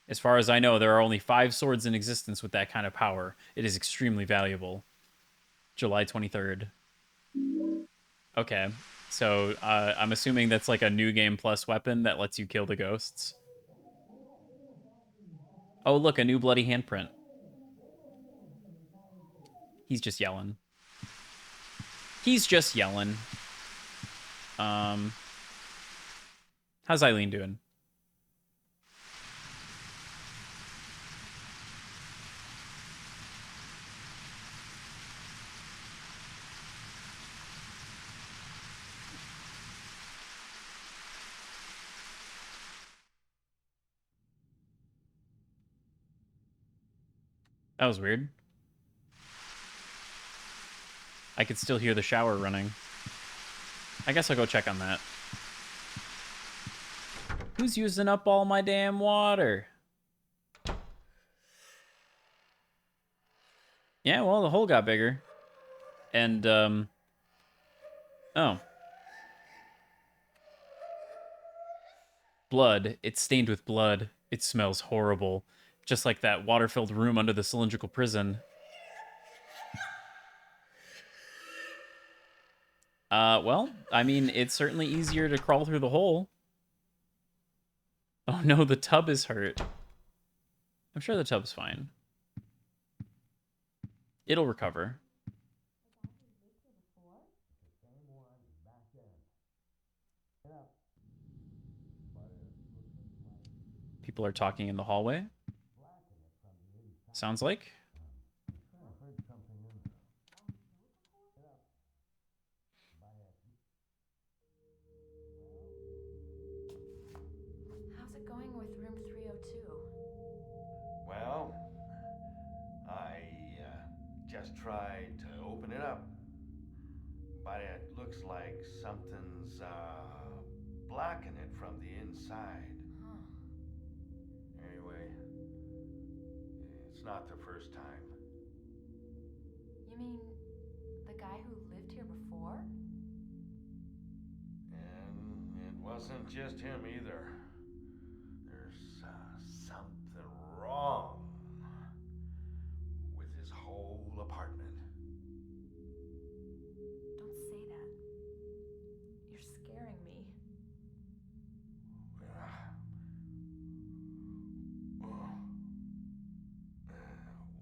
As far as I know, there are only 5 swords in existence with that kind of power. It is extremely valuable. July 23rd. Okay, so I'm assuming that's like a new game plus weapon that lets you kill the ghosts. Oh, look, a new bloody handprint. He's just yelling. He's just yelling. How's Eileen doing? That was weird. I could still hear the shower running. I guess I'll go check on that. Who's using up all my damn water? Yeah, well, the hole got bigger. And, oh. Blood. It's stained with blood. It smells horrible. Just like that water-filled room under the cylindrical prison. Well, I mean, it's certainly easier to crawl through the hole. Oh no, the tub is hurt. I'm sure the tub's fine. It'll recover. People are talking in the hallway. Sounds like. something's blocking it from the inside. Anyway, it's not the first time. You mean the guy who lived here before? And it wasn't just him either. There's something wrong with his whole apartment. Don't say that. You're scaring me.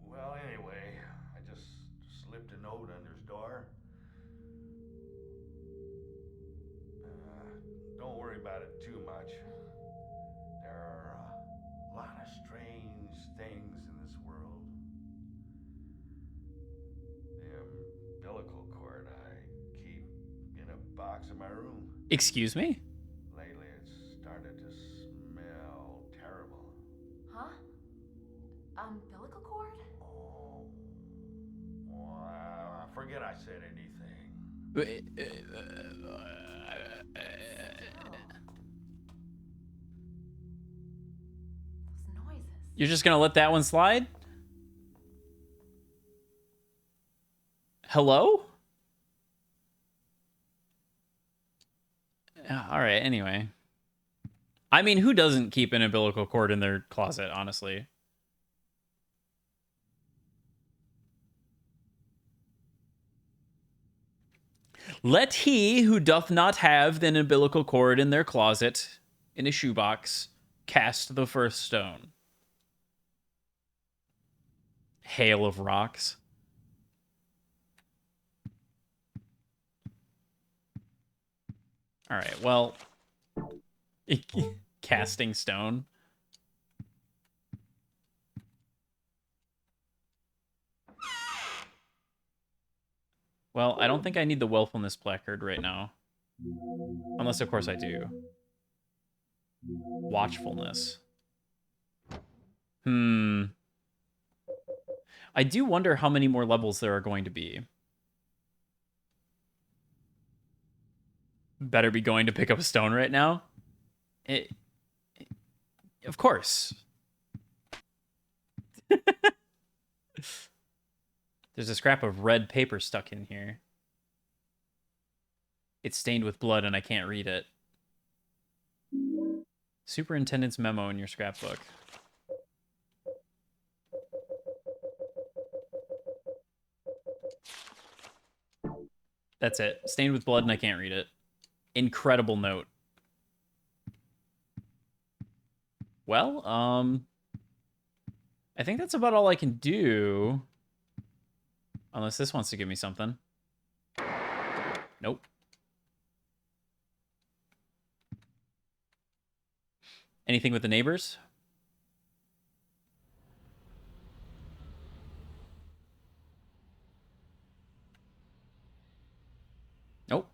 Well, anyway, I just slipped a note under his door. Don't worry about it too much. There are a lot of strange things in this world. The umbilical cord I keep in a box in my room. Excuse me? Lately, it's started to smell terrible. Huh? Umbilical cord? Well, forget I said anything. Those noises. You're just gonna let that one slide? Hello? All right, anyway. I mean, who doesn't keep an umbilical cord in their closet, honestly? Let he who doth not have an umbilical cord in their closet, in a shoebox, cast the first stone. Hail of rocks. All right, well, casting stone. Well, I don't think I need the willfulness placard right now. Unless, of course, I do. Watchfulness. I do wonder how many more levels there are going to be. Better be going to pick up a stone right now. Of course. There's a scrap of red paper stuck in here. It's stained with blood and I can't read it. Superintendent's memo in your scrapbook. That's it. Stained with blood and I can't read it. Incredible note. Well, I think that's about all I can do. Unless this wants to give me something. Nope. Anything with the neighbors? Nope.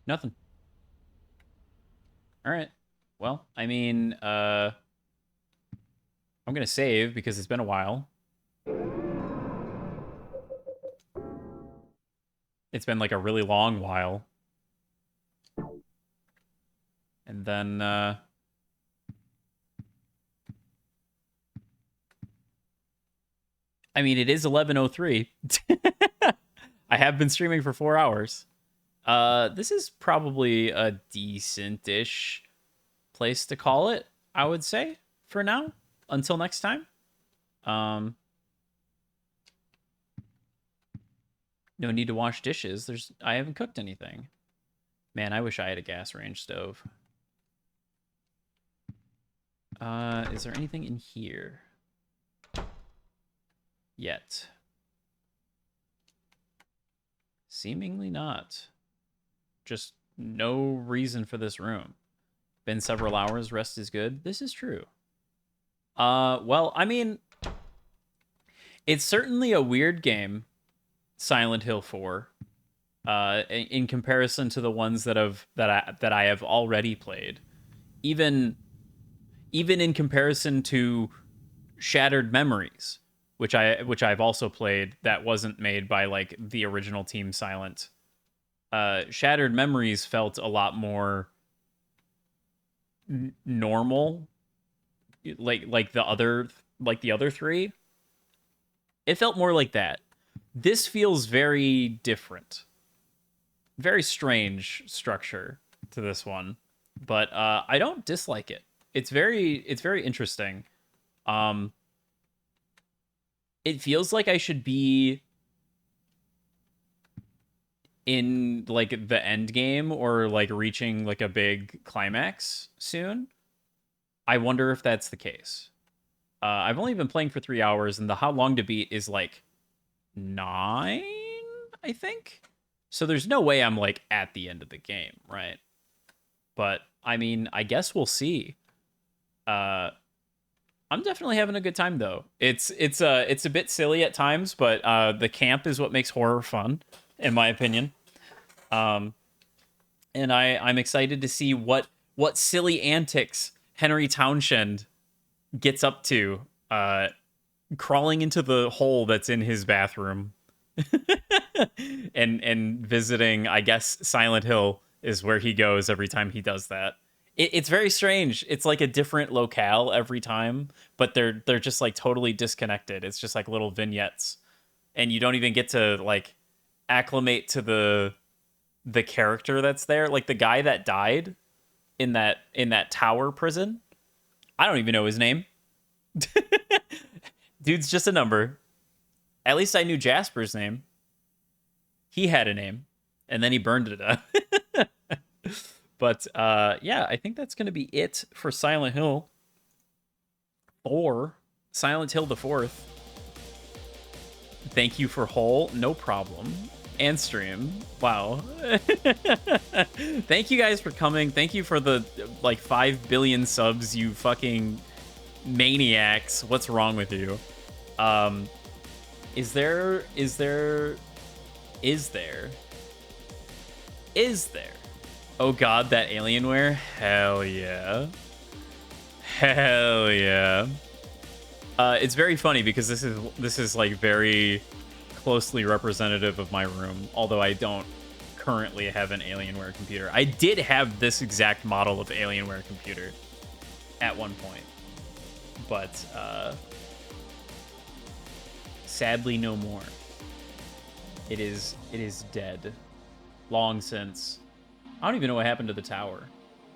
Nothing. All right. Well, I mean, I'm going to save because it's been a while. It's been like a really long while. And then, I mean, it is 11:03. I have been streaming for 4 hours. This is probably a decent-ish place to call it, I would say, for now. Until next time. No need to wash dishes. I haven't cooked anything. Man, I wish I had a gas range stove. Is there anything in here? Yet. Seemingly not. Just no reason for this room. Been several hours, rest is good. This is true. Well, I mean, it's certainly a weird game, Silent Hill 4, in comparison to the ones that I have already played. Even in comparison to Shattered Memories, which I've also played, that wasn't made by like the original Team Silent. Shattered Memories felt a lot more normal, like the other three. It felt more like that. This feels very different. Very strange structure to this one, but I don't dislike it. It's very interesting. It feels like I should be in like the end game or like reaching like a big climax soon. I wonder if that's the case. I've only been playing for 3 hours, and the how long to beat is like 9, I think. So there's no way I'm like at the end of the game, right? But I mean, I guess we'll see. I'm definitely having a good time though. It's a bit silly at times, but the camp is what makes horror fun, in my opinion. And I'm excited to see what silly antics Henry Townshend gets up to, crawling into the hole that's in his bathroom. and visiting, I guess Silent Hill is where he goes every time he does that. It's very strange. It's like a different locale every time, but they're just like totally disconnected. It's just like little vignettes, and you don't even get to like acclimate to the character that's there. Like the guy that died in that tower prison, I don't even know his name. Dude's just a number. At least I knew Jasper's name. He had a name, and then he burned it up. But yeah, I think that's going to be it for Silent Hill. Or Silent Hill the 4th. Thank you for Hole. No problem. And stream. Wow. Thank you guys for coming. Thank you for the like 5 billion subs, you fucking maniacs. What's wrong with you? Is there? Oh god, that Alienware? Hell yeah. Hell yeah. It's very funny because this is like very closely representative of my room, although I don't currently have an Alienware computer. I did have this exact model of Alienware computer at one point, but sadly no more. It is dead. Long since. I don't even know what happened to the tower.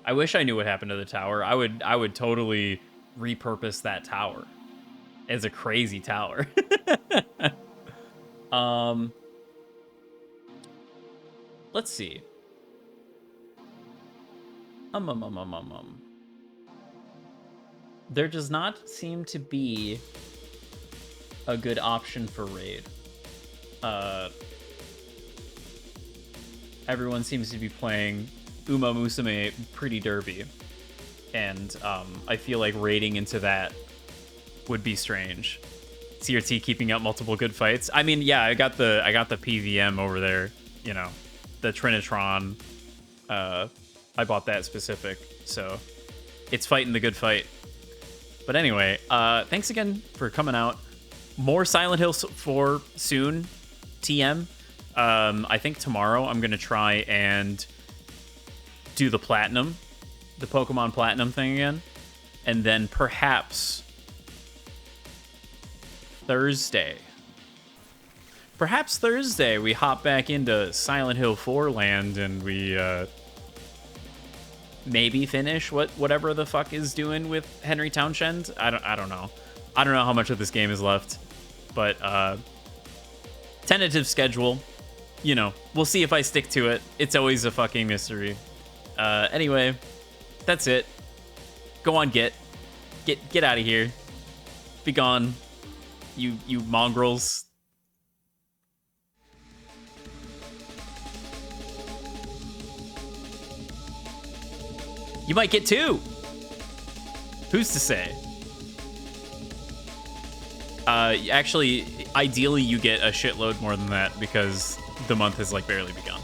I wish I knew what happened to the tower. I would totally repurpose that tower as a crazy tower. Let's see. There does not seem to be a good option for raid. Everyone seems to be playing Uma Musume Pretty Derby, and I feel like raiding into that would be strange. CRT keeping up multiple good fights. I mean, yeah, I got the PVM over there, you know, the Trinitron. I bought that specific, so it's fighting the good fight. But anyway, thanks again for coming out. More Silent Hill 4 soon, TM. I think tomorrow I'm going to try and do the Pokemon Platinum thing again. And then perhaps Thursday we hop back into Silent Hill 4 land and we maybe finish whatever the fuck is doing with Henry Townshend. I don't know. I don't know how much of this game is left, but tentative schedule. You know, we'll see if I stick to it. It's always a fucking mystery. Anyway, that's it. Go on, get out of here. Be gone, you mongrels. You might get 2. Who's to say? Actually, ideally you get a shitload more than that because the month has like barely begun.